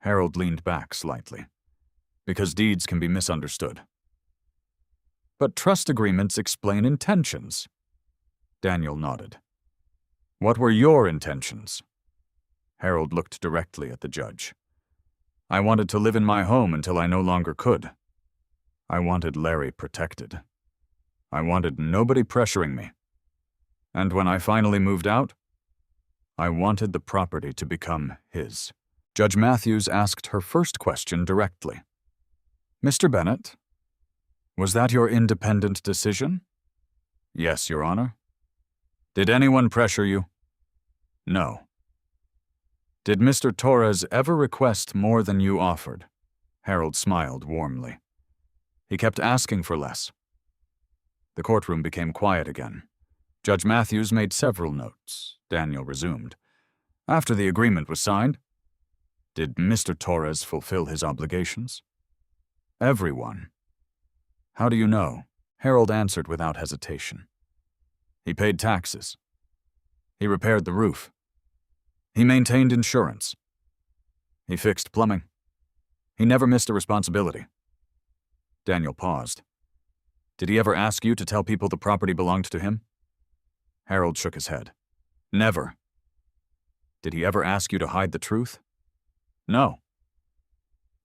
Speaker 3: Harold leaned back slightly. Because deeds can be misunderstood. But trust agreements explain intentions. Daniel nodded. What were your intentions? Harold looked directly at the judge. I wanted to live in my home until I no longer could. I wanted Larry protected. I wanted nobody pressuring me. And when I finally moved out, I wanted the property to become his. Judge Matthews asked her first question directly. Mr. Bennett, was that your independent decision? Yes, Your Honor. Did anyone pressure you? No. Did Mr. Torres ever request more than you offered? Harold smiled warmly. He kept asking for less. The courtroom became quiet again. Judge Matthews made several notes. Daniel resumed. After the agreement was signed, did Mr. Torres fulfill his obligations? Everyone. How do you know? Harold answered without hesitation. He paid taxes. He repaired the roof. He maintained insurance. He fixed plumbing. He never missed a responsibility. Daniel paused. Did he ever ask you to tell people the property belonged to him? Harold shook his head. Never. Did he ever ask you to hide the truth? No.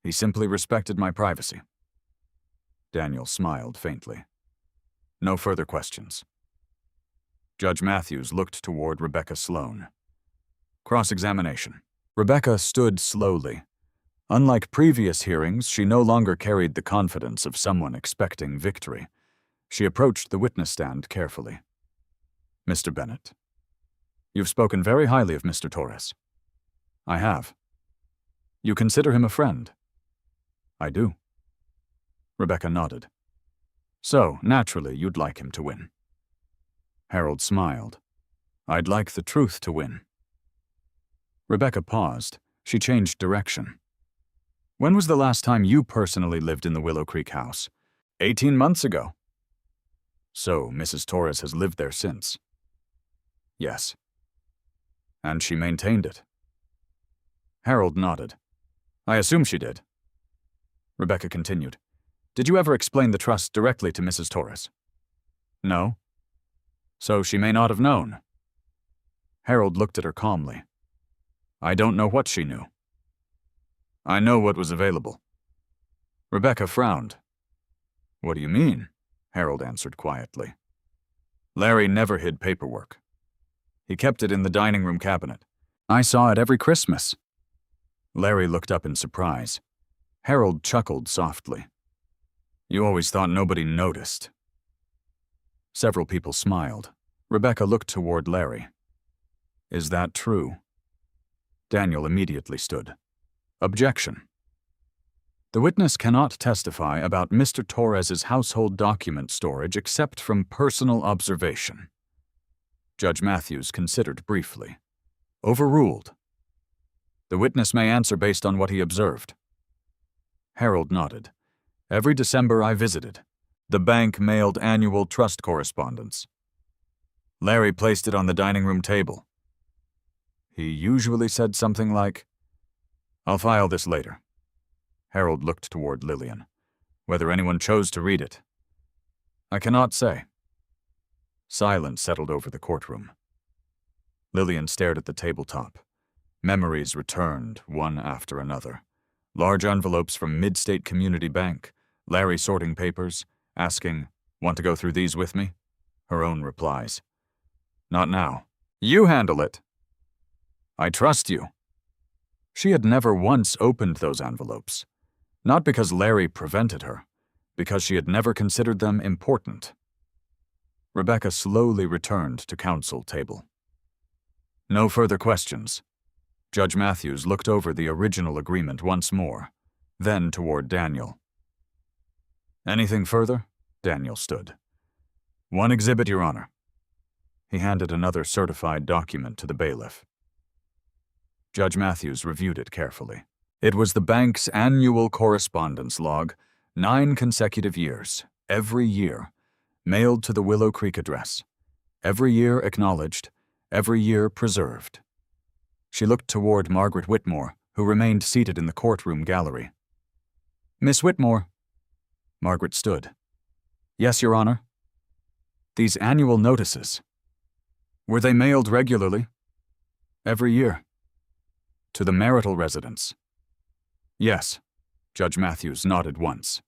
Speaker 3: He simply respected my privacy. Daniel smiled faintly. No further questions. Judge Matthews looked toward Rebecca Sloan. Cross-examination. Rebecca stood slowly. Unlike previous hearings, she no longer carried the confidence of someone expecting victory. She approached the witness stand carefully. Mr. Bennett, you've spoken very highly of Mr. Torres. I have. You consider him a friend? I do. Rebecca nodded. So, naturally, you'd like him to win. Harold smiled. I'd like the truth to win. Rebecca paused. She changed direction. When was the last time you personally lived in the Willow Creek house? 18 months ago. So, Mrs. Torres has lived there since? Yes. And she maintained it? Harold nodded. I assume she did. Rebecca continued. Did you ever explain the trust directly to Mrs. Torres? No. So she may not have known. Harold looked at her calmly. I don't know what she knew. I know what was available. Rebecca frowned. What do you mean? Harold answered quietly. Larry never hid paperwork. He kept it in the dining room cabinet. I saw it every Christmas. Larry looked up in surprise. Harold chuckled softly. You always thought nobody noticed. Several people smiled. Rebecca looked toward Larry. Is that true? Daniel immediately stood. Objection. The witness cannot testify about Mr. Torres's household document storage except from personal observation. Judge Matthews considered briefly. Overruled. The witness may answer based on what he observed. Harold nodded. Every December I visited. The bank mailed annual trust correspondence. Larry placed it on the dining room table. He usually said something like, I'll file this later. Harold looked toward Lillian. Whether anyone chose to read it, I cannot say. Silence settled over the courtroom. Lillian stared at the tabletop. Memories returned, one after another. Large envelopes from Mid-State Community Bank, Larry sorting papers, asking, Want to go through these with me? Her own replies. Not now. You handle it. I trust you. She had never once opened those envelopes. Not because Larry prevented her, because she had never considered them important. Rebecca slowly returned to counsel table. No further questions. Judge Matthews looked over the original agreement once more, then toward Daniel. Anything further? Daniel stood. One exhibit, Your Honor. He handed another certified document to the bailiff. Judge Matthews reviewed it carefully. It was the bank's annual correspondence log, 9 consecutive years, every year, mailed to the Willow Creek address, every year acknowledged, every year preserved. She looked toward Margaret Whitmore, who remained seated in the courtroom gallery. Miss Whitmore. Margaret stood. Yes, Your Honor. These annual notices. Were they mailed regularly? Every year. To the marital residence. Yes. Judge Matthews nodded once.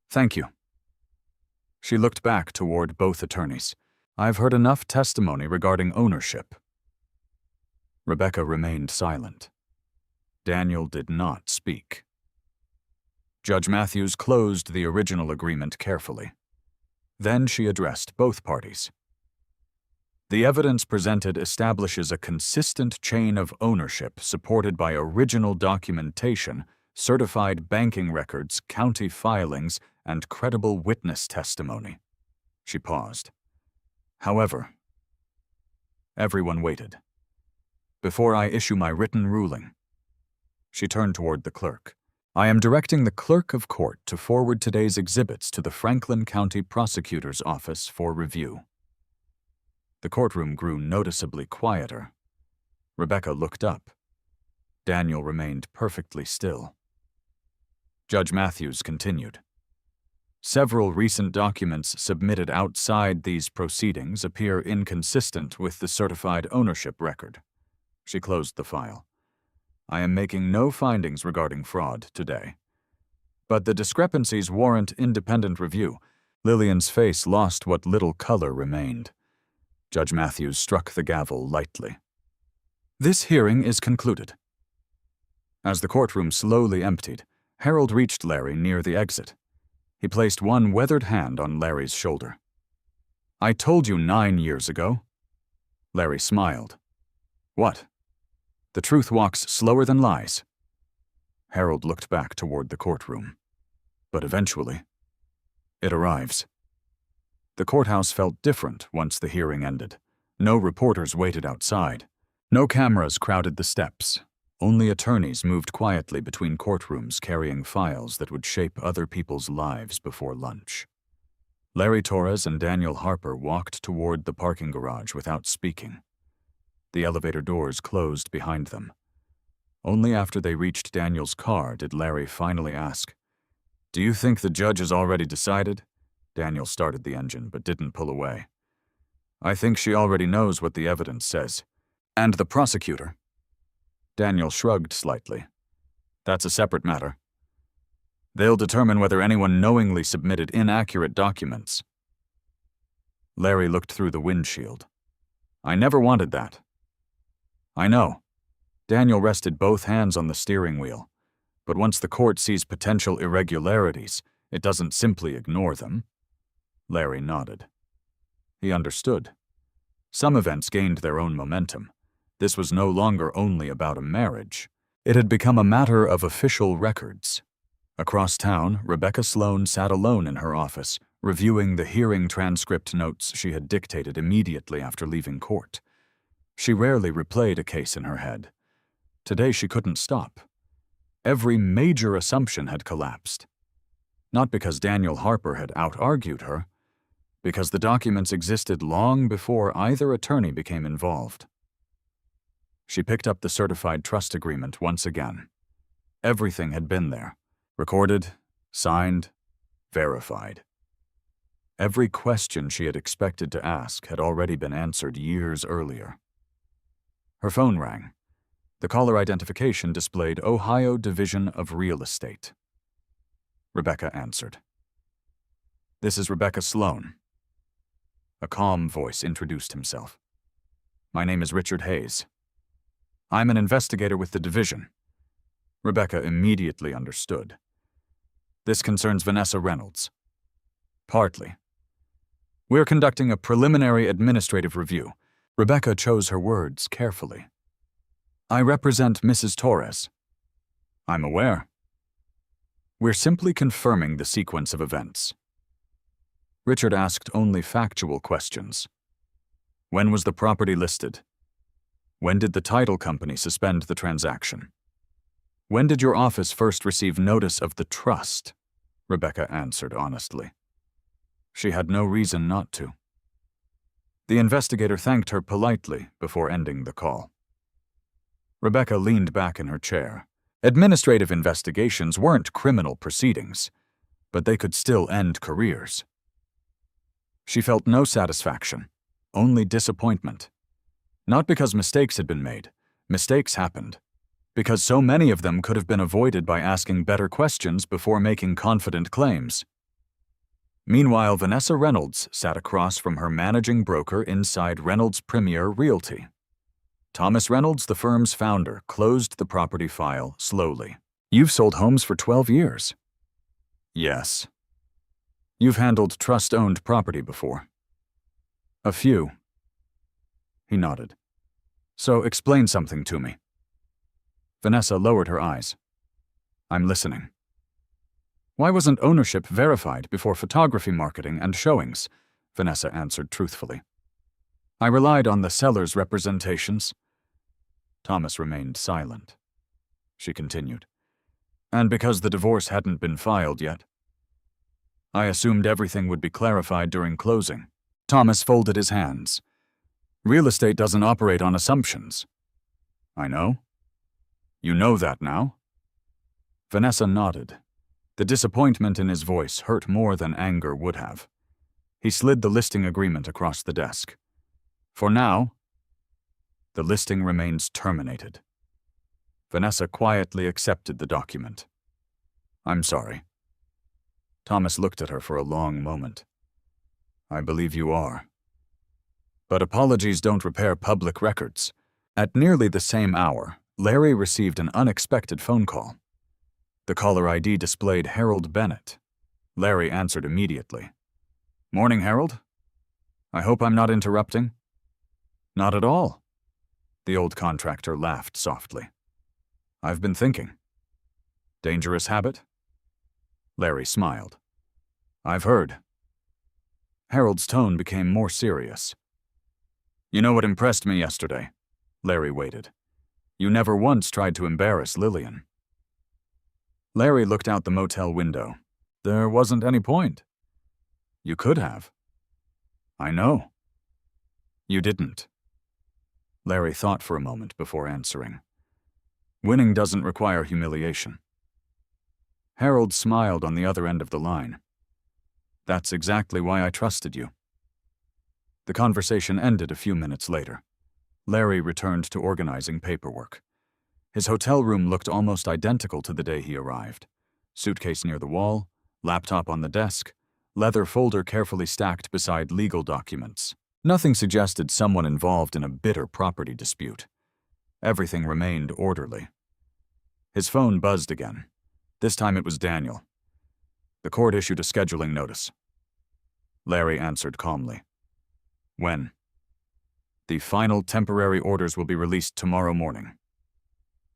Speaker 3: Thank you. She looked back toward both attorneys. I've heard enough testimony regarding ownership. Rebecca remained silent. Daniel did not speak. Judge Matthews closed the original agreement carefully. Then she addressed both parties. The evidence presented establishes a consistent chain of ownership supported by original documentation, certified banking records, county filings, and credible witness testimony. She paused. However, everyone waited. Before I issue my written ruling, she turned toward the clerk. I am directing the clerk of court to forward today's exhibits to the Franklin County Prosecutor's Office for review. The courtroom grew noticeably quieter. Rebecca looked up. Daniel remained perfectly still. Judge Matthews continued. Several recent documents submitted outside these proceedings appear inconsistent with the certified ownership record. She closed the file. I am making no findings regarding fraud today. But the discrepancies warrant independent review. Lillian's face lost what little color remained. Judge Matthews struck the gavel lightly. This hearing is concluded. As the courtroom slowly emptied, Harold reached Larry near the exit. He placed one weathered hand on Larry's shoulder. I told you 9 years ago. Larry smiled. What? The truth walks slower than lies. Harold looked back toward the courtroom. But eventually, it arrives. The courthouse felt different once the hearing ended. No reporters waited outside. No cameras crowded the steps. Only attorneys moved quietly between courtrooms carrying files that would shape other people's lives before lunch. Larry Torres and Daniel Harper walked toward the parking garage without speaking. The elevator doors closed behind them. Only after they reached Daniel's car did Larry finally ask, "Do you think the judge has already decided?" Daniel started the engine but didn't pull away. "I think she already knows what the evidence says. And the prosecutor." Daniel shrugged slightly. "That's a separate matter. They'll determine whether anyone knowingly submitted inaccurate documents." Larry looked through the windshield. "I never wanted that." "I know." Daniel rested both hands on the steering wheel. "But once the court sees potential irregularities, it doesn't simply ignore them." Larry nodded. He understood. Some events gained their own momentum. This was no longer only about a marriage. It had become a matter of official records. Across town, Rebecca Sloan sat alone in her office, reviewing the hearing transcript notes she had dictated immediately after leaving court. She rarely replayed a case in her head. Today she couldn't stop. Every major assumption had collapsed. Not because Daniel Harper had out-argued her, because the documents existed long before either attorney became involved. She picked up the certified trust agreement once again. Everything had been there, recorded, signed, verified. Every question she had expected to ask had already been answered years earlier. Her phone rang. The caller identification displayed Ohio Division of Real Estate. Rebecca answered. "This is Rebecca Sloan." A calm voice introduced himself. "My name is Richard Hayes. I'm an investigator with the division." Rebecca immediately understood. "This concerns Vanessa Reynolds." "Partly. We're conducting a preliminary administrative review." Rebecca chose her words carefully. "I represent Mrs. Torres." "I'm aware." "We're simply confirming the sequence of events." Richard asked only factual questions. When was the property listed? When did the title company suspend the transaction? When did your office first receive notice of the trust? Rebecca answered honestly. She had no reason not to. The investigator thanked her politely before ending the call. Rebecca leaned back in her chair. Administrative investigations weren't criminal proceedings, but they could still end careers. She felt no satisfaction, only disappointment. Not because mistakes had been made. Mistakes happened. Because so many of them could have been avoided by asking better questions before making confident claims. Meanwhile, Vanessa Reynolds sat across from her managing broker inside Reynolds Premier Realty. Thomas Reynolds, the firm's founder, closed the property file slowly. "You've sold homes for 12 years. "Yes." "You've handled trust-owned property before." "A few." He nodded. "So explain something to me." Vanessa lowered her eyes. "I'm listening." "Why wasn't ownership verified before photography marketing and showings?" Vanessa answered truthfully. "I relied on the seller's representations." Thomas remained silent. She continued. "And because the divorce hadn't been filed yet. I assumed everything would be clarified during closing." Thomas folded his hands. "Real estate doesn't operate on assumptions." "I know. You know that now?" Vanessa nodded. The disappointment in his voice hurt more than anger would have. He slid the listing agreement across the desk. "For now, the listing remains terminated." Vanessa quietly accepted the document. "I'm sorry." Thomas looked at her for a long moment. "I believe you are. But apologies don't repair public records." At nearly the same hour, Larry received an unexpected phone call. The caller ID displayed Harold Bennett. Larry answered immediately. "Morning, Harold. I hope I'm not interrupting." "Not at all." The old contractor laughed softly. "I've been thinking." Dangerous habit? Larry smiled. I've heard. Harold's tone became more serious. You know what impressed me yesterday? Larry waited. You never once tried to embarrass Lillian. Larry looked out the motel window. There wasn't any point. You could have. I know. You didn't. Larry thought for a moment before answering. Winning doesn't require humiliation. Harold smiled on the other end of the line. That's exactly why I trusted you. The conversation ended a few minutes later. Larry returned to organizing paperwork. His hotel room looked almost identical to the day he arrived. Suitcase near the wall, laptop on the desk, leather folder carefully stacked beside legal documents. Nothing suggested someone involved in a bitter property dispute. Everything remained orderly. His phone buzzed again. This time it was Daniel. The court issued a scheduling notice. Larry answered calmly. When? The final temporary orders will be released tomorrow morning.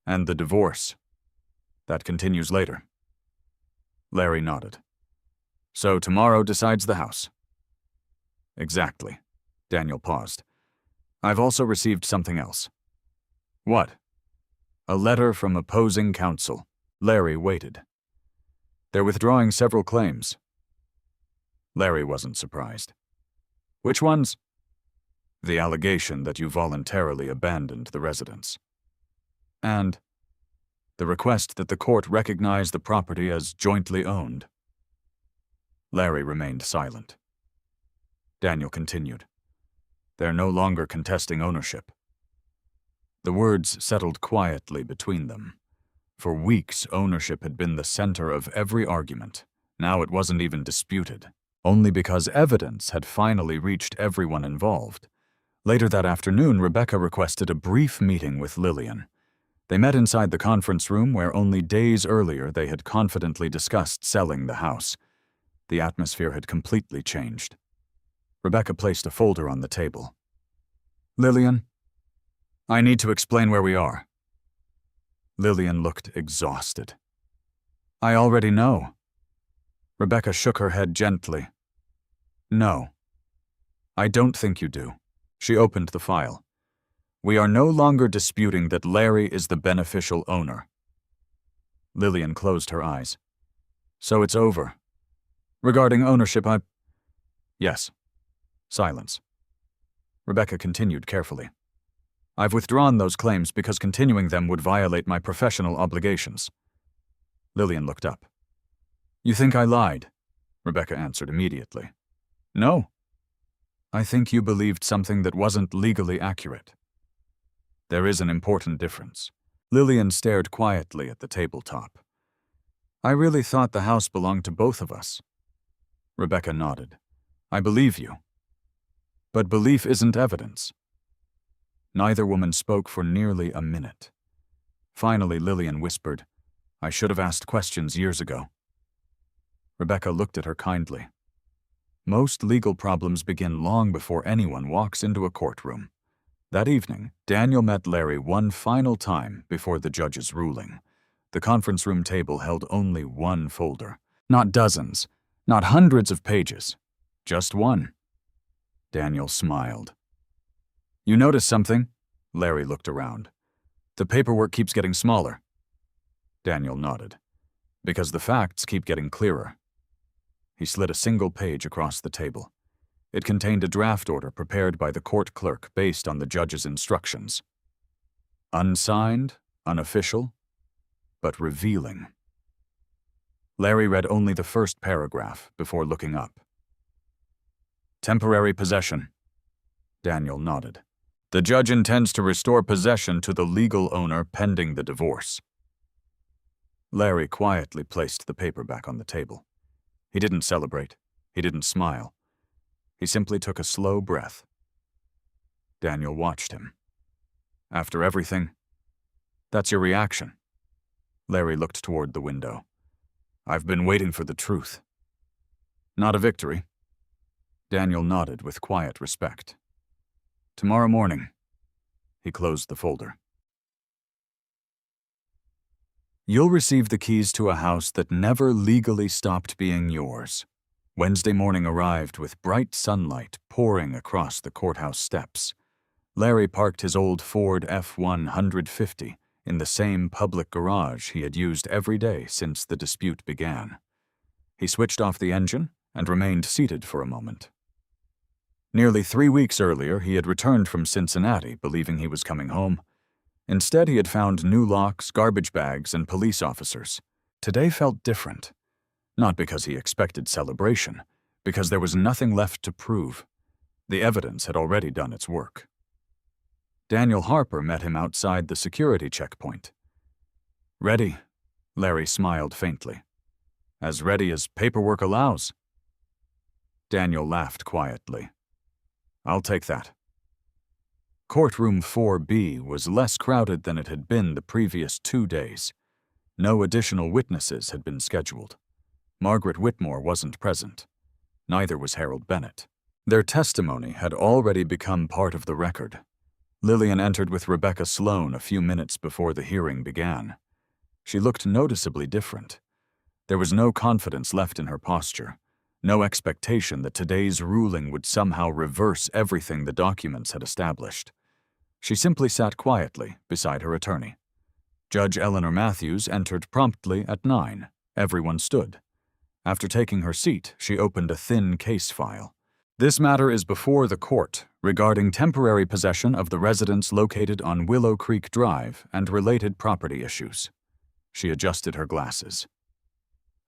Speaker 3: And the divorce. That continues later. Larry nodded. So tomorrow decides the house. Exactly. Daniel paused. I've also received something else. What? A letter from opposing counsel. Larry waited. They're withdrawing several claims. Larry wasn't surprised. Which ones? The allegation that you voluntarily abandoned the residence. And the request that the court recognize the property as jointly owned. Larry remained silent. Daniel continued. They're no longer contesting ownership. The words settled quietly between them. For weeks, ownership had been the center of every argument. Now it wasn't even disputed, only because evidence had finally reached everyone involved. Later that afternoon, Rebecca requested a brief meeting with Lillian. They met inside the conference room where only days earlier they had confidently discussed selling the house. The atmosphere had completely changed. Rebecca placed a folder on the table. Lillian, I need to explain where we are. Lillian looked exhausted. I already know. Rebecca shook her head gently. No. I don't think you do. She opened the file. We are no longer disputing that Larry is the beneficial owner. Lillian closed her eyes. So it's over. Regarding ownership, Yes. Silence. Rebecca continued carefully. I've withdrawn those claims because continuing them would violate my professional obligations. Lillian looked up. You think I lied? Rebecca answered immediately. No. I think you believed something that wasn't legally accurate. There is an important difference. Lillian stared quietly at the tabletop. I really thought the house belonged to both of us. Rebecca nodded. I believe you. But belief isn't evidence. Neither woman spoke for nearly a minute. Finally, Lillian whispered, I should have asked questions years ago. Rebecca looked at her kindly. Most legal problems begin long before anyone walks into a courtroom. That evening, Daniel met Larry one final time before the judge's ruling. The conference room table held only one folder. Not dozens, not hundreds of pages. Just one. Daniel smiled. You notice something? Larry looked around. The paperwork keeps getting smaller. Daniel nodded. Because the facts keep getting clearer. He slid a single page across the table. It contained a draft order prepared by the court clerk based on the judge's instructions. Unsigned, unofficial, but revealing. Larry read only the first paragraph before looking up. Temporary possession. Daniel nodded. The judge intends to restore possession to the legal owner pending the divorce. Larry quietly placed the paper back on the table. He didn't celebrate. He didn't smile. He simply took a slow breath. Daniel watched him. After everything, that's your reaction. Larry looked toward the window. I've been waiting for the truth. Not a victory. Daniel nodded with quiet respect. Tomorrow morning. He closed the folder. You'll receive the keys to a house that never legally stopped being yours. Wednesday morning arrived with bright sunlight pouring across the courthouse steps. Larry parked his old Ford F-150 in the same public garage he had used every day since the dispute began. He switched off the engine and remained seated for a moment. Nearly 3 weeks earlier, he had returned from Cincinnati, believing he was coming home. Instead, he had found new locks, garbage bags, and police officers. Today felt different. Not because he expected celebration, because there was nothing left to prove. The evidence had already done its work. Daniel Harper met him outside the security checkpoint. "Ready," Larry smiled faintly. "As ready as paperwork allows." Daniel laughed quietly. "I'll take that." Courtroom 4B was less crowded than it had been the previous 2 days. No additional witnesses had been scheduled. Margaret Whitmore wasn't present. Neither was Harold Bennett. Their testimony had already become part of the record. Lillian entered with Rebecca Sloan a few minutes before the hearing began. She looked noticeably different. There was no confidence left in her posture, no expectation that today's ruling would somehow reverse everything the documents had established. She simply sat quietly beside her attorney. Judge Eleanor Matthews entered promptly at 9. Everyone stood. After taking her seat, she opened a thin case file. "This matter is before the court regarding temporary possession of the residence located on Willow Creek Drive and related property issues." She adjusted her glasses.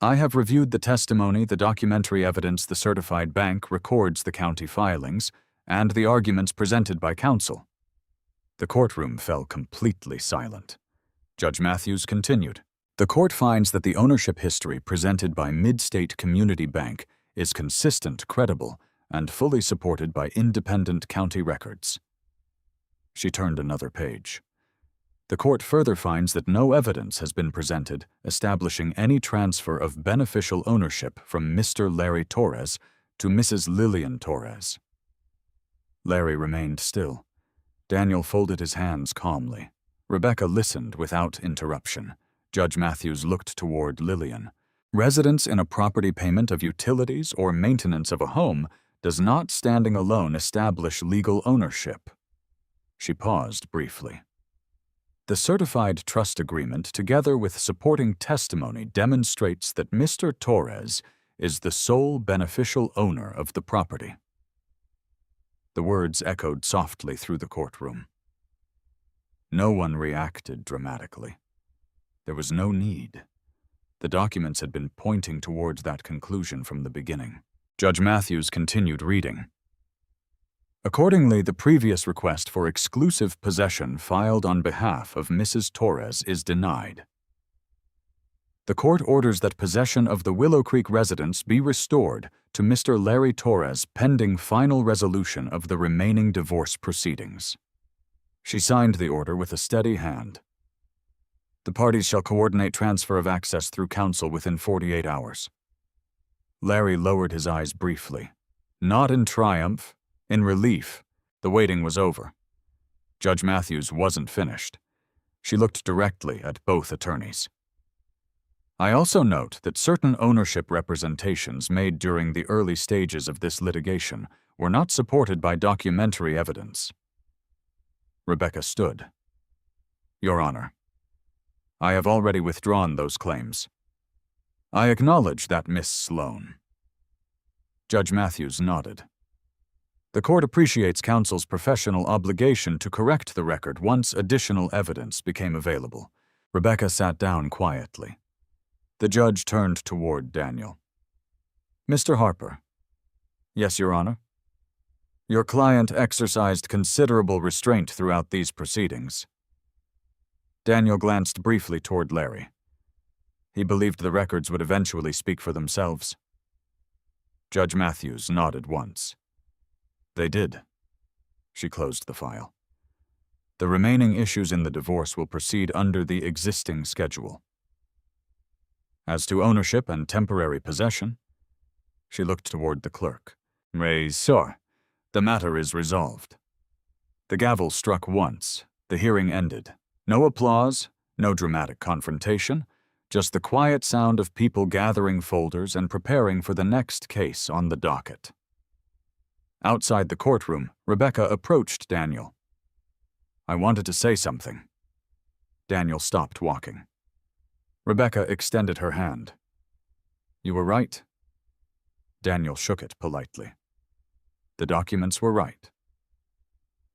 Speaker 3: "I have reviewed the testimony, the documentary evidence the certified bank records the county filings, and the arguments presented by counsel." The courtroom fell completely silent. Judge Matthews continued. "The court finds that the ownership history presented by Mid-State Community Bank is consistent, credible, and fully supported by independent county records." She turned another page. "The court further finds that no evidence has been presented establishing any transfer of beneficial ownership from Mr. Larry Torres to Mrs. Lillian Torres." Larry remained still. Daniel folded his hands calmly. Rebecca listened without interruption. Judge Matthews looked toward Lillian. "Residence in a property payment of utilities or maintenance of a home does not standing alone establish legal ownership." She paused briefly. "The certified trust agreement, together with supporting testimony, demonstrates that Mr. Torres is the sole beneficial owner of the property." The words echoed softly through the courtroom. No one reacted dramatically. There was no need. The documents had been pointing towards that conclusion from the beginning. Judge Matthews continued reading. "Accordingly, the previous request for exclusive possession filed on behalf of Mrs. Torres is denied. The court orders that possession of the Willow Creek residence be restored to Mr. Larry Torres pending final resolution of the remaining divorce proceedings." She signed the order with a steady hand. "The parties shall coordinate transfer of access through counsel within 48 hours. Larry lowered his eyes briefly. Not in triumph, in relief. The waiting was over. Judge Matthews wasn't finished. She looked directly at both attorneys. "I also note that certain ownership representations made during the early stages of this litigation were not supported by documentary evidence." Rebecca stood. "Your Honor, I have already withdrawn those claims. I acknowledge that, Miss Sloan." Judge Matthews nodded. "The court appreciates counsel's professional obligation to correct the record once additional evidence became available." Rebecca sat down quietly. The judge turned toward Daniel. "Mr. Harper." "Yes, Your Honor." "Your client exercised considerable restraint throughout these proceedings." Daniel glanced briefly toward Larry. He believed the records would eventually speak for themselves. Judge Matthews nodded once. "They did." She closed the file. "The remaining issues in the divorce will proceed under the existing schedule. As to ownership and temporary possession," she looked toward the clerk. "Sir, the matter is resolved." The gavel struck once. The hearing ended. No applause, no dramatic confrontation, Just the quiet sound of people gathering folders and preparing for the next case on the docket. Outside the courtroom, Rebecca approached Daniel. "I wanted to say something." Daniel stopped walking. Rebecca extended her hand. "You were right." Daniel shook it politely. "The documents were right."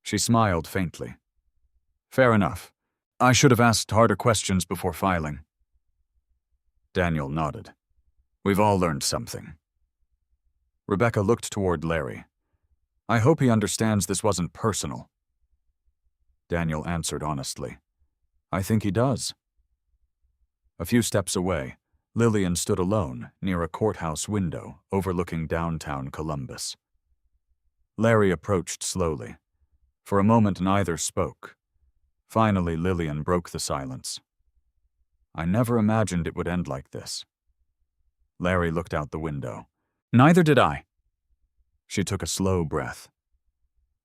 Speaker 3: She smiled faintly. "Fair enough. I should have asked harder questions before filing." Daniel nodded. "We've all learned something." Rebecca looked toward Larry. "I hope he understands this wasn't personal." Daniel answered honestly. "I think he does." A few steps away, Lillian stood alone near a courthouse window overlooking downtown Columbus. Larry approached slowly. For a moment, neither spoke. Finally, Lillian broke the silence. "I never imagined it would end like this." Larry looked out the window. "Neither did I." She took a slow breath.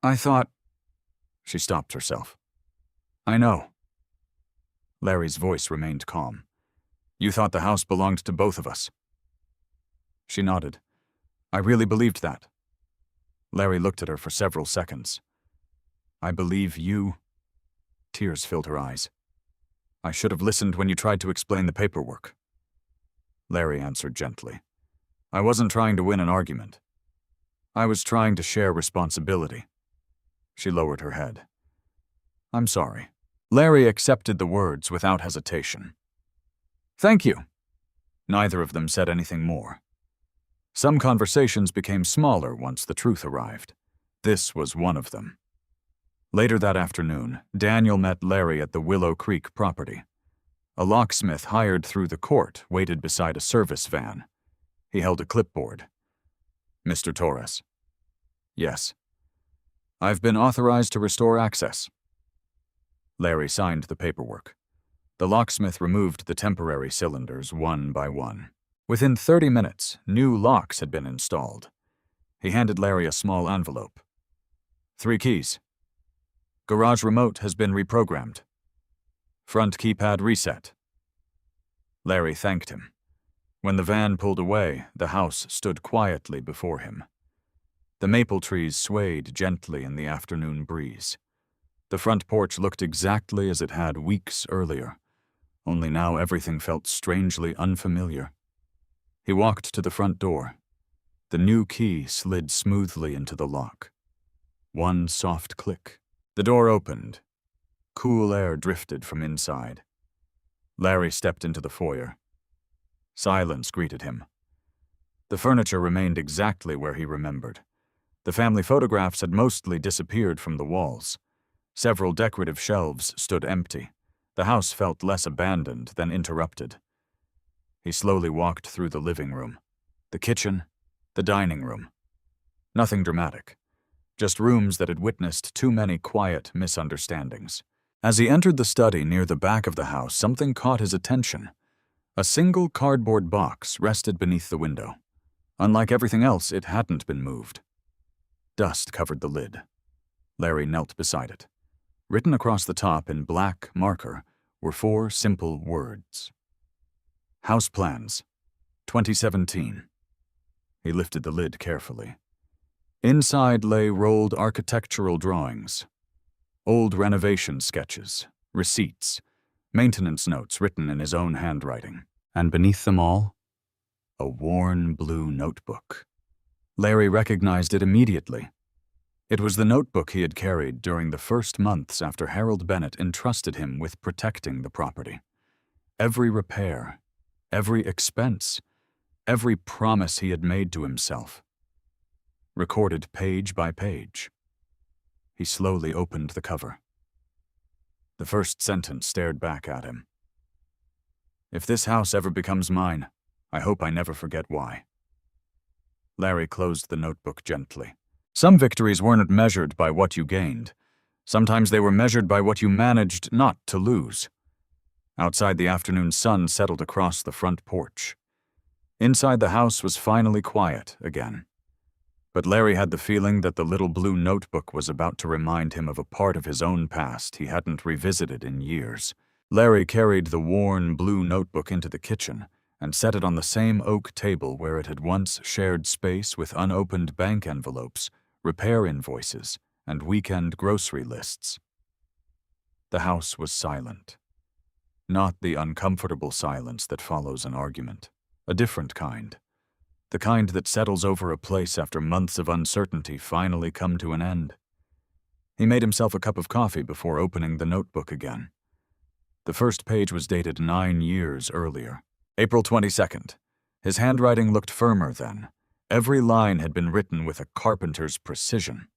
Speaker 3: "I thought—" She stopped herself. "I know." Larry's voice remained calm. "You thought the house belonged to both of us." She nodded. "I really believed that." Larry looked at her for several seconds. "I believe you—" Tears filled her eyes. "I should have listened when you tried to explain the paperwork." Larry answered gently. "I wasn't trying to win an argument. I was trying to share responsibility." She lowered her head. "I'm sorry." Larry accepted the words without hesitation. "Thank you." Neither of them said anything more. Some conversations became smaller once the truth arrived. This was one of them. Later that afternoon, Daniel met Larry at the Willow Creek property. A locksmith hired through the court waited beside a service van. He held a clipboard. "Mr. Torres." "Yes." "I've been authorized to restore access." Larry signed the paperwork. The locksmith removed the temporary cylinders one by one. Within 30 minutes, new locks had been installed. He handed Larry a small envelope. 3 keys. Garage remote has been reprogrammed. Front keypad reset. Larry thanked him. When the van pulled away, the house stood quietly before him. The maple trees swayed gently in the afternoon breeze. The front porch looked exactly as it had weeks earlier, only now everything felt strangely unfamiliar. He walked to the front door. The new key slid smoothly into the lock. One soft click. The door opened. Cool air drifted from inside. Larry stepped into the foyer. Silence greeted him. The furniture remained exactly where he remembered. The family photographs had mostly disappeared from the walls. Several decorative shelves stood empty. The house felt less abandoned than interrupted. He slowly walked through the living room, the kitchen, the dining room. Nothing dramatic, just rooms that had witnessed too many quiet misunderstandings. As he entered the study near the back of the house, something caught his attention. A single cardboard box rested beneath the window. Unlike everything else, it hadn't been moved. Dust covered the lid. Larry knelt beside it. Written across the top in black marker were 4 simple words. House Plans, 2017. He lifted the lid carefully. Inside lay rolled architectural drawings, old renovation sketches, receipts, maintenance notes written in his own handwriting, and beneath them all, a worn blue notebook. Larry recognized it immediately. It was the notebook he had carried during the first months after Harold Bennett entrusted him with protecting the property. Every repair, every expense, every promise he had made to himself. Recorded page by page. He slowly opened the cover. The first sentence stared back at him. "If this house ever becomes mine, I hope I never forget why." Larry closed the notebook gently. Some victories weren't measured by what you gained. Sometimes they were measured by what you managed not to lose. Outside, the afternoon sun settled across the front porch. Inside, the house was finally quiet again. But Larry had the feeling that the little blue notebook was about to remind him of a part of his own past he hadn't revisited in years. Larry carried the worn blue notebook into the kitchen and set it on the same oak table where it had once shared space with unopened bank envelopes, repair invoices, and weekend grocery lists. The house was silent. Not the uncomfortable silence that follows an argument. A different kind. The kind that settles over a place after months of uncertainty finally come to an end. He made himself a cup of coffee before opening the notebook again. The first page was dated 9 years earlier. April 22nd. His handwriting looked firmer then. Every line had been written with a carpenter's precision.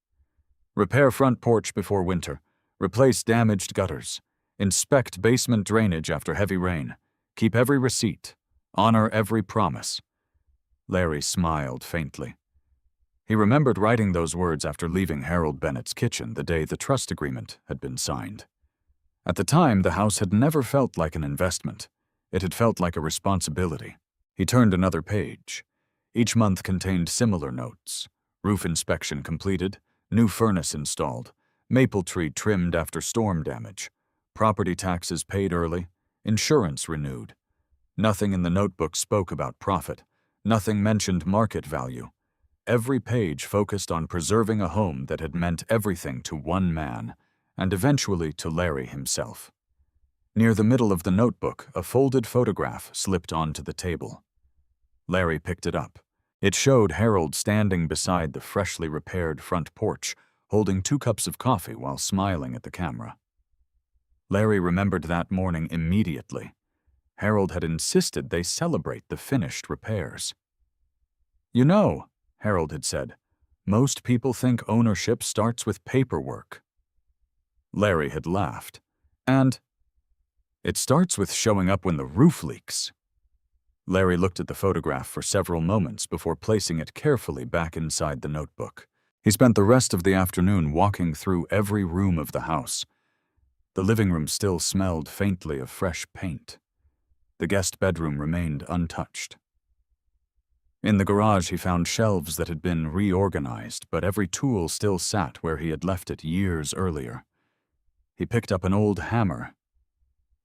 Speaker 3: Repair front porch before winter. Replace damaged gutters. Inspect basement drainage after heavy rain. Keep every receipt. Honor every promise. Larry smiled faintly. He remembered writing those words after leaving Harold Bennett's kitchen the day the trust agreement had been signed. At the time, the house had never felt like an investment. It had felt like a responsibility. He turned another page. Each month contained similar notes. Roof inspection completed, new furnace installed, maple tree trimmed after storm damage, property taxes paid early, insurance renewed. Nothing in the notebook spoke about profit. Nothing mentioned market value. Every page focused on preserving a home that had meant everything to one man, and eventually to Larry himself. Near the middle of the notebook, a folded photograph slipped onto the table. Larry picked it up. It showed Harold standing beside the freshly repaired front porch, holding 2 cups of coffee while smiling at the camera. Larry remembered that morning immediately. Harold had insisted they celebrate the finished repairs. "You know," Harold had said, "most people think ownership starts with paperwork." Larry had laughed. "And it starts with showing up when the roof leaks." Larry looked at the photograph for several moments before placing it carefully back inside the notebook. He spent the rest of the afternoon walking through every room of the house. The living room still smelled faintly of fresh paint. The guest bedroom remained untouched. In the garage, he found shelves that had been reorganized, but every tool still sat where he had left it years earlier. He picked up an old hammer.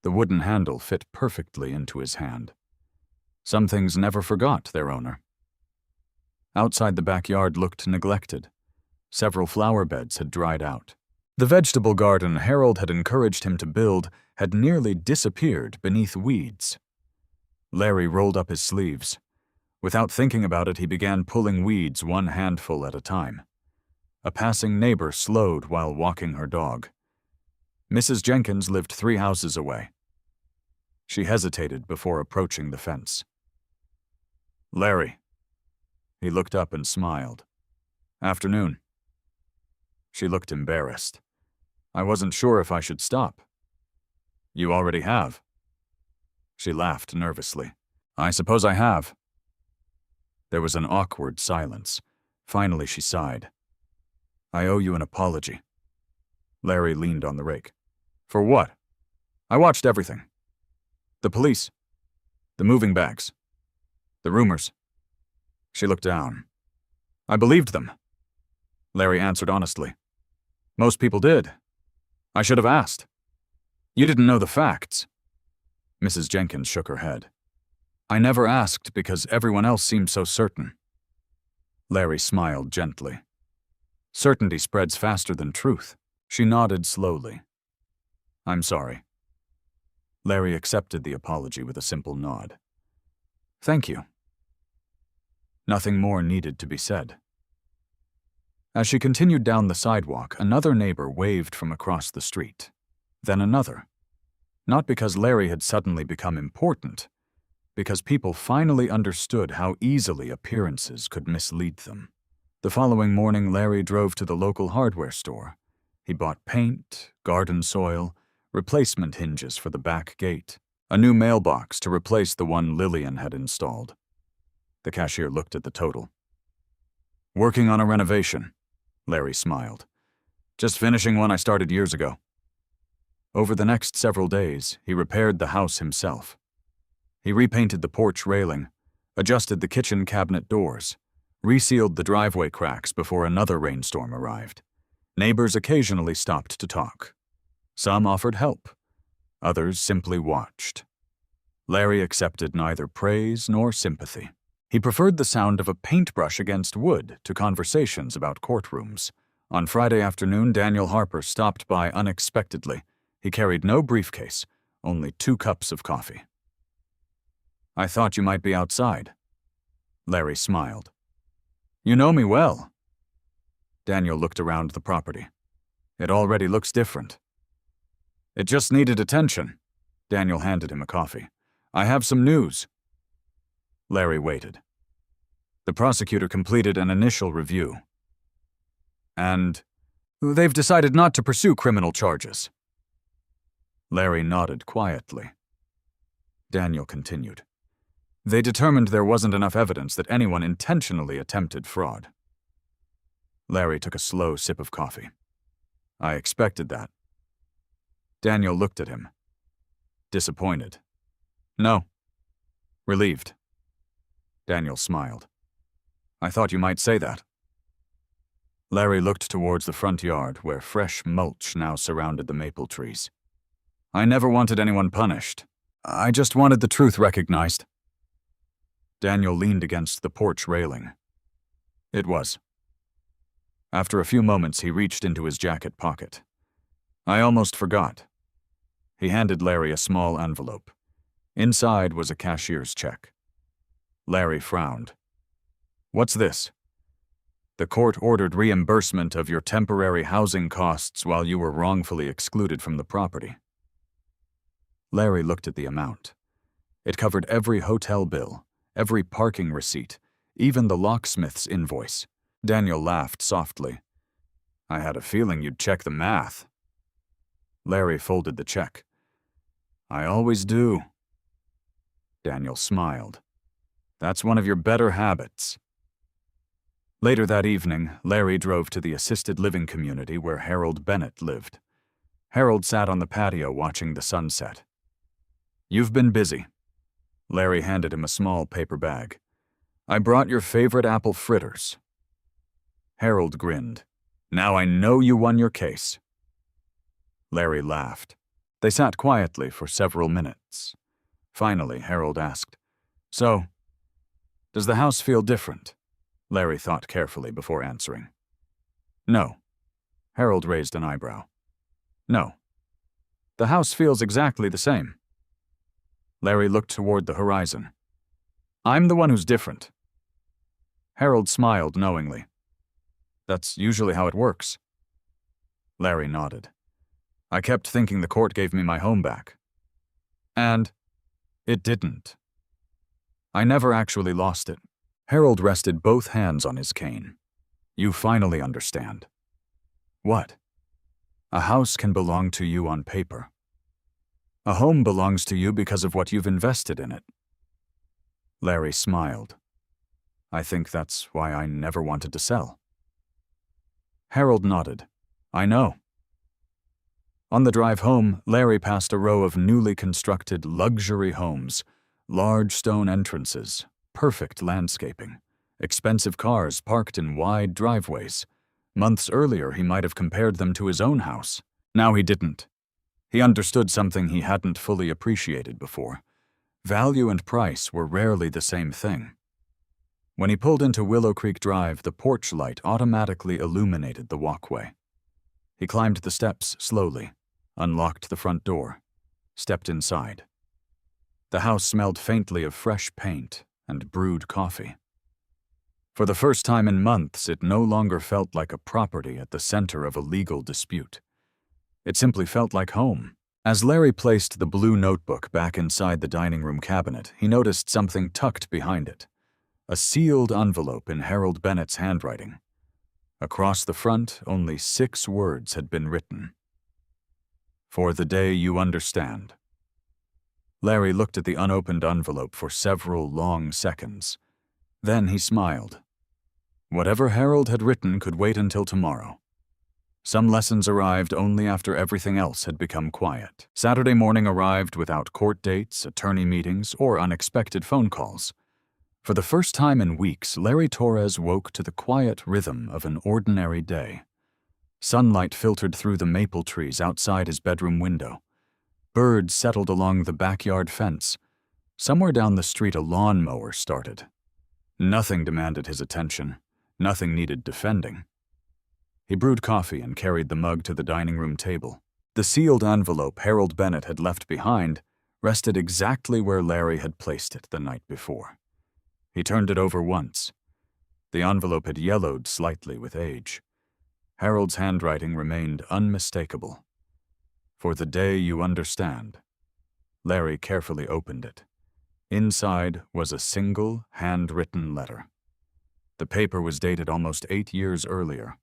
Speaker 3: The wooden handle fit perfectly into his hand. Some things never forgot their owner. Outside the backyard looked neglected. Several flower beds had dried out. The vegetable garden Harold had encouraged him to build had nearly disappeared beneath weeds. Larry rolled up his sleeves. Without thinking about it, he began pulling weeds one handful at a time. A passing neighbor slowed while walking her dog. Mrs. Jenkins lived 3 houses away. She hesitated before approaching the fence. "Larry." He looked up and smiled. "Afternoon." She looked embarrassed. "I wasn't sure if I should stop." "You already have." She laughed nervously. "I suppose I have." There was an awkward silence. Finally, she sighed. "I owe you an apology." Larry leaned on the rake. "For what?" "I watched everything. The police. The moving bags. The rumors." She looked down. "I believed them." Larry answered honestly. "Most people did. I should have asked. You didn't know the facts." Mrs. Jenkins shook her head. "I never asked because everyone else seemed so certain." Larry smiled gently. "Certainty spreads faster than truth." She nodded slowly. "I'm sorry." Larry accepted the apology with a simple nod. "Thank you." Nothing more needed to be said. As she continued down the sidewalk, another neighbor waved from across the street. Then another. Not because Larry had suddenly become important, because people finally understood how easily appearances could mislead them. The following morning, Larry drove to the local hardware store. He bought paint, garden soil, replacement hinges for the back gate, a new mailbox to replace the one Lillian had installed. The cashier looked at the total. "Working on a renovation," Larry smiled. "Just finishing one I started years ago." Over the next several days, he repaired the house himself. He repainted the porch railing, adjusted the kitchen cabinet doors, resealed the driveway cracks before another rainstorm arrived. Neighbors occasionally stopped to talk. Some offered help. Others simply watched. Larry accepted neither praise nor sympathy. He preferred the sound of a paintbrush against wood to conversations about courtrooms. On Friday afternoon, Daniel Harper stopped by unexpectedly. He carried no briefcase, only 2 cups of coffee. "I thought you might be outside." Larry smiled. "You know me well." Daniel looked around the property. "It already looks different." "It just needed attention." Daniel handed him a coffee. "I have some news." Larry waited. The prosecutor completed an initial review. "And they've decided not to pursue criminal charges." Larry nodded quietly. Daniel continued. "They determined there wasn't enough evidence that anyone intentionally attempted fraud." Larry took a slow sip of coffee. "I expected that." Daniel looked at him. Disappointed. "No." Relieved. Daniel smiled. "I thought you might say that." Larry looked towards the front yard where fresh mulch now surrounded the maple trees. "I never wanted anyone punished. I just wanted the truth recognized." Daniel leaned against the porch railing. "It was." After a few moments, he reached into his jacket pocket. "I almost forgot." He handed Larry a small envelope. Inside was a cashier's check. Larry frowned. "What's this?" "The court ordered reimbursement of your temporary housing costs while you were wrongfully excluded from the property." Larry looked at the amount. It covered every hotel bill, every parking receipt, even the locksmith's invoice. Daniel laughed softly. "I had a feeling you'd check the math." Larry folded the check. "I always do." Daniel smiled. "That's one of your better habits." Later that evening, Larry drove to the assisted living community where Harold Bennett lived. Harold sat on the patio watching the sunset. "You've been busy." Larry handed him a small paper bag. "I brought your favorite apple fritters." Harold grinned. "Now I know you won your case." Larry laughed. They sat quietly for several minutes. Finally, Harold asked, "So, does the house feel different?" Larry thought carefully before answering. "No." Harold raised an eyebrow. "No. The house feels exactly the same." Larry looked toward the horizon. "I'm the one who's different." Harold smiled knowingly. "That's usually how it works." Larry nodded. "I kept thinking the court gave me my home back. And it didn't. I never actually lost it." Harold rested both hands on his cane. "You finally understand." "What?" "A house can belong to you on paper. A home belongs to you because of what you've invested in it." Larry smiled. "I think that's why I never wanted to sell." Harold nodded. "I know." On the drive home, Larry passed a row of newly constructed luxury homes, large stone entrances, perfect landscaping, expensive cars parked in wide driveways. Months earlier, he might have compared them to his own house. Now he didn't. He understood something he hadn't fully appreciated before. Value and price were rarely the same thing. When he pulled into Willow Creek Drive, the porch light automatically illuminated the walkway. He climbed the steps slowly, unlocked the front door, stepped inside. The house smelled faintly of fresh paint and brewed coffee. For the first time in months, it no longer felt like a property at the center of a legal dispute. It simply felt like home. As Larry placed the blue notebook back inside the dining room cabinet, he noticed something tucked behind it. A sealed envelope in Harold Bennett's handwriting. Across the front, only 6 words had been written. "For the day you understand." Larry looked at the unopened envelope for several long seconds. Then he smiled. Whatever Harold had written could wait until tomorrow. Some lessons arrived only after everything else had become quiet. Saturday morning arrived without court dates, attorney meetings, or unexpected phone calls. For the first time in weeks, Larry Torres woke to the quiet rhythm of an ordinary day. Sunlight filtered through the maple trees outside his bedroom window. Birds settled along the backyard fence. Somewhere down the street, a lawnmower started. Nothing demanded his attention. Nothing needed defending. He brewed coffee and carried the mug to the dining room table. The sealed envelope Harold Bennett had left behind rested exactly where Larry had placed it the night before. He turned it over once. The envelope had yellowed slightly with age. Harold's handwriting remained unmistakable. "For the day you understand." Larry carefully opened it. Inside was a single, handwritten letter. The paper was dated almost 8 years earlier.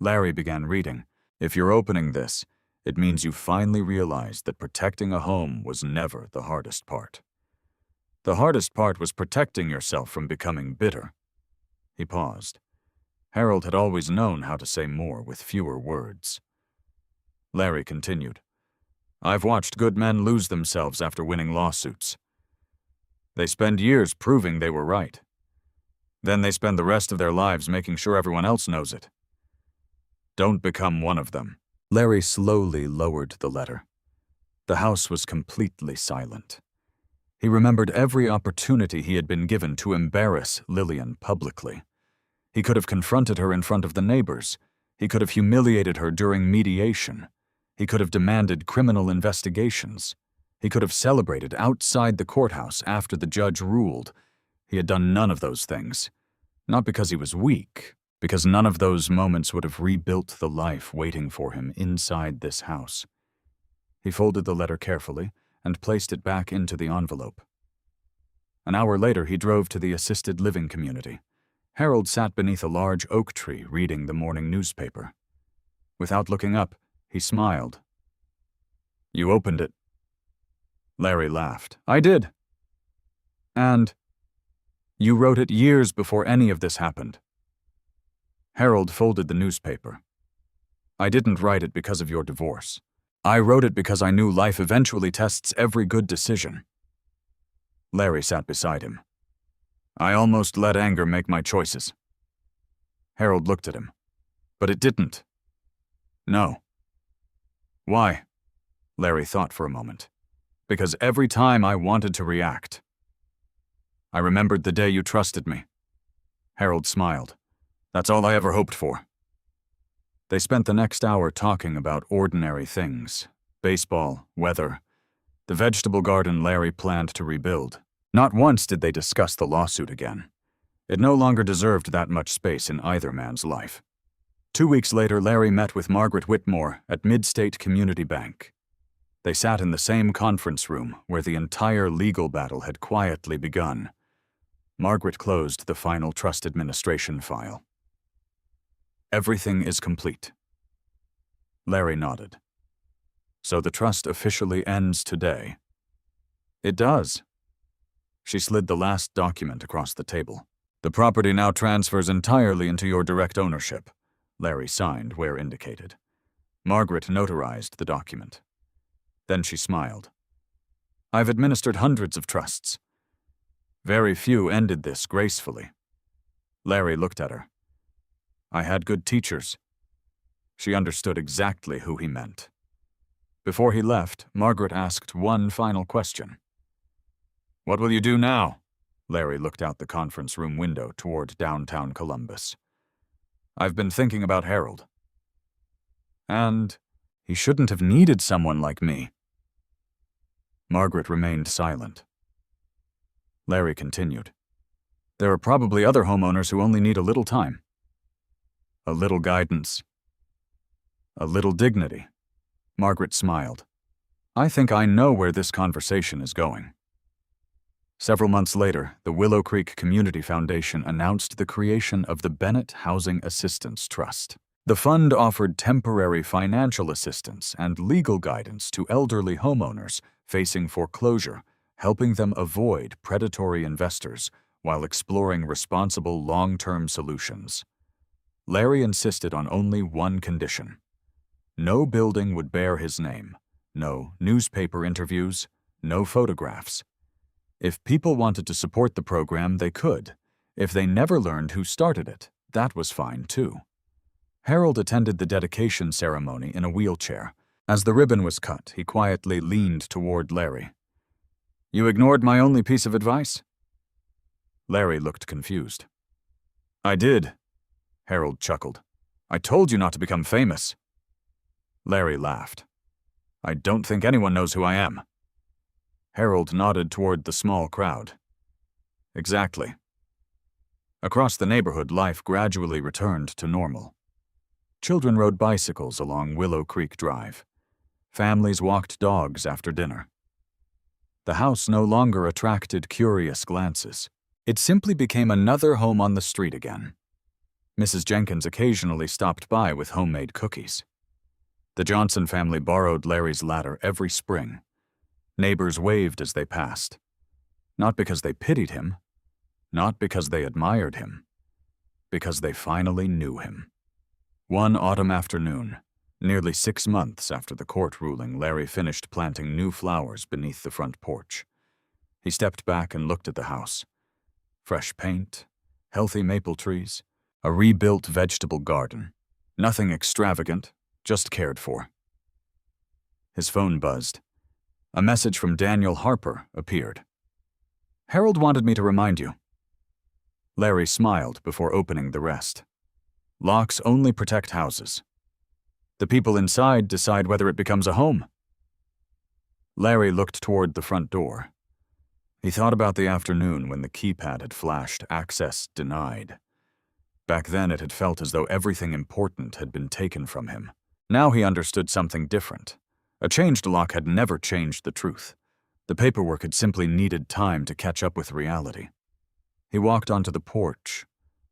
Speaker 3: Larry began reading. "If you're opening this, it means you finally realized that protecting a home was never the hardest part. The hardest part was protecting yourself from becoming bitter." He paused. Harold had always known how to say more with fewer words. Larry continued, "I've watched good men lose themselves after winning lawsuits. They spend years proving they were right. Then they spend the rest of their lives making sure everyone else knows it. Don't become one of them." Larry slowly lowered the letter. The house was completely silent. He remembered every opportunity he had been given to embarrass Lillian publicly. He could have confronted her in front of the neighbors. He could have humiliated her during mediation. He could have demanded criminal investigations. He could have celebrated outside the courthouse after the judge ruled. He had done none of those things. Not because he was weak, because none of those moments would have rebuilt the life waiting for him inside this house. He folded the letter carefully and placed it back into the envelope. An hour later, he drove to the assisted living community. Harold sat beneath a large oak tree reading the morning newspaper. Without looking up, he smiled. "You opened it." Larry laughed. "I did." "And you wrote it years before any of this happened." Harold folded the newspaper. "I didn't write it because of your divorce. I wrote it because I knew life eventually tests every good decision." Larry sat beside him. "I almost let anger make my choices." Harold looked at him. "But it didn't." "No." "Why?" Larry thought for a moment. "Because every time I wanted to react." "I remembered the day you trusted me." Harold smiled. "That's all I ever hoped for." They spent the next hour talking about ordinary things: baseball, weather, the vegetable garden Larry planned to rebuild. Not once did they discuss the lawsuit again. It no longer deserved that much space in either man's life. 2 weeks later, Larry met with Margaret Whitmore at Midstate Community Bank. They sat in the same conference room where the entire legal battle had quietly begun. Margaret closed the final trust administration file. "Everything is complete." Larry nodded. "So the trust officially ends today?" "It does." She slid the last document across the table. "The property now transfers entirely into your direct ownership." Larry signed where indicated. Margaret notarized the document. Then she smiled. "I've administered hundreds of trusts. Very few ended this gracefully." Larry looked at her. "I had good teachers." She understood exactly who he meant. Before he left, Margaret asked one final question. "What will you do now?" Larry looked out the conference room window toward downtown Columbus. "I've been thinking about Harold. And he shouldn't have needed someone like me." Margaret remained silent. Larry continued. "There are probably other homeowners who only need a little time. A little guidance. A little dignity." Margaret smiled. "I think I know where this conversation is going." Several months later, the Willow Creek Community Foundation announced the creation of the Bennett Housing Assistance Trust. The fund offered temporary financial assistance and legal guidance to elderly homeowners facing foreclosure, helping them avoid predatory investors while exploring responsible long-term solutions. Larry insisted on only one condition. No building would bear his name, no newspaper interviews, no photographs. If people wanted to support the program, they could. If they never learned who started it, that was fine too. Harold attended the dedication ceremony in a wheelchair. As the ribbon was cut, he quietly leaned toward Larry. "You ignored my only piece of advice?" Larry looked confused. "I did," Harold chuckled. "I told you not to become famous." Larry laughed. "I don't think anyone knows who I am." Harold nodded toward the small crowd. "Exactly." Across the neighborhood, life gradually returned to normal. Children rode bicycles along Willow Creek Drive. Families walked dogs after dinner. The house no longer attracted curious glances. It simply became another home on the street again. Mrs. Jenkins occasionally stopped by with homemade cookies. The Johnson family borrowed Larry's ladder every spring. Neighbors waved as they passed. Not because they pitied him, not because they admired him, because they finally knew him. One autumn afternoon, nearly 6 months after the court ruling, Larry finished planting new flowers beneath the front porch. He stepped back and looked at the house. Fresh paint, healthy maple trees, a rebuilt vegetable garden. Nothing extravagant, just cared for. His phone buzzed. A message from Daniel Harper appeared. "Harold wanted me to remind you." Larry smiled before opening the rest. Locks only protect houses. The people inside decide whether it becomes a home. Larry looked toward the front door. He thought about the afternoon when the keypad had flashed "access denied." Back then it had felt as though everything important had been taken from him. Now he understood something different. A changed lock had never changed the truth. The paperwork had simply needed time to catch up with reality. He walked onto the porch,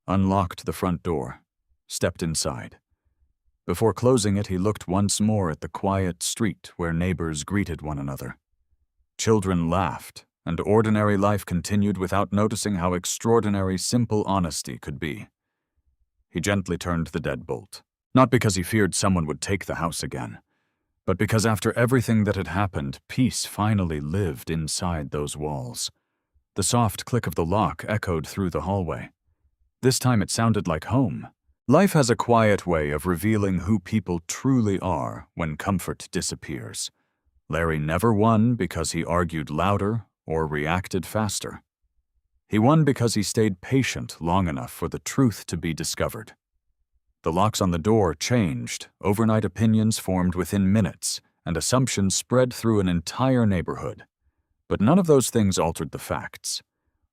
Speaker 3: unlocked the front door, stepped inside. Before closing it, he looked once more at the quiet street where neighbors greeted one another. Children laughed, and ordinary life continued without noticing how extraordinary simple honesty could be. He gently turned the deadbolt, not because he feared someone would take the house again, but because after everything that had happened, peace finally lived inside those walls. The soft click of the lock echoed through the hallway. This time it sounded like home. Life has a quiet way of revealing who people truly are when comfort disappears. Larry never won because he argued louder or reacted faster. He won because he stayed patient long enough for the truth to be discovered. The locks on the door changed, overnight opinions formed within minutes, and assumptions spread through an entire neighborhood. But none of those things altered the facts.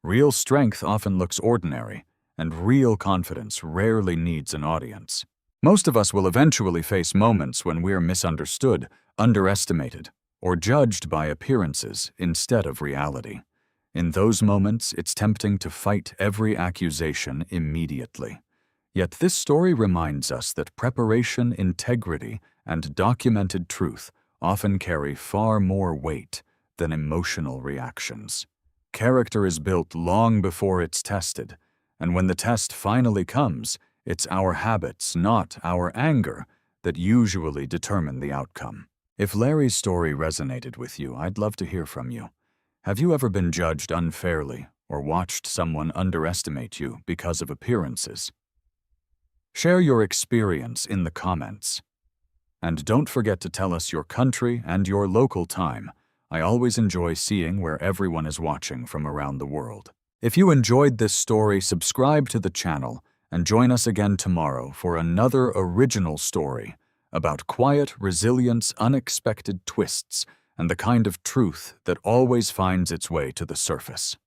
Speaker 3: Real strength often looks ordinary, and real confidence rarely needs an audience. Most of us will eventually face moments when we're misunderstood, underestimated, or judged by appearances instead of reality. In those moments, it's tempting to fight every accusation immediately. Yet this story reminds us that preparation, integrity, and documented truth often carry far more weight than emotional reactions. Character is built long before it's tested, and when the test finally comes, it's our habits, not our anger, that usually determine the outcome. If Larry's story resonated with you, I'd love to hear from you. Have you ever been judged unfairly or watched someone underestimate you because of appearances? Share your experience in the comments. And don't forget to tell us your country and your local time. I always enjoy seeing where everyone is watching from around the world. If you enjoyed this story, subscribe to the channel and join us again tomorrow for another original story about quiet resilience, unexpected twists, and the kind of truth that always finds its way to the surface.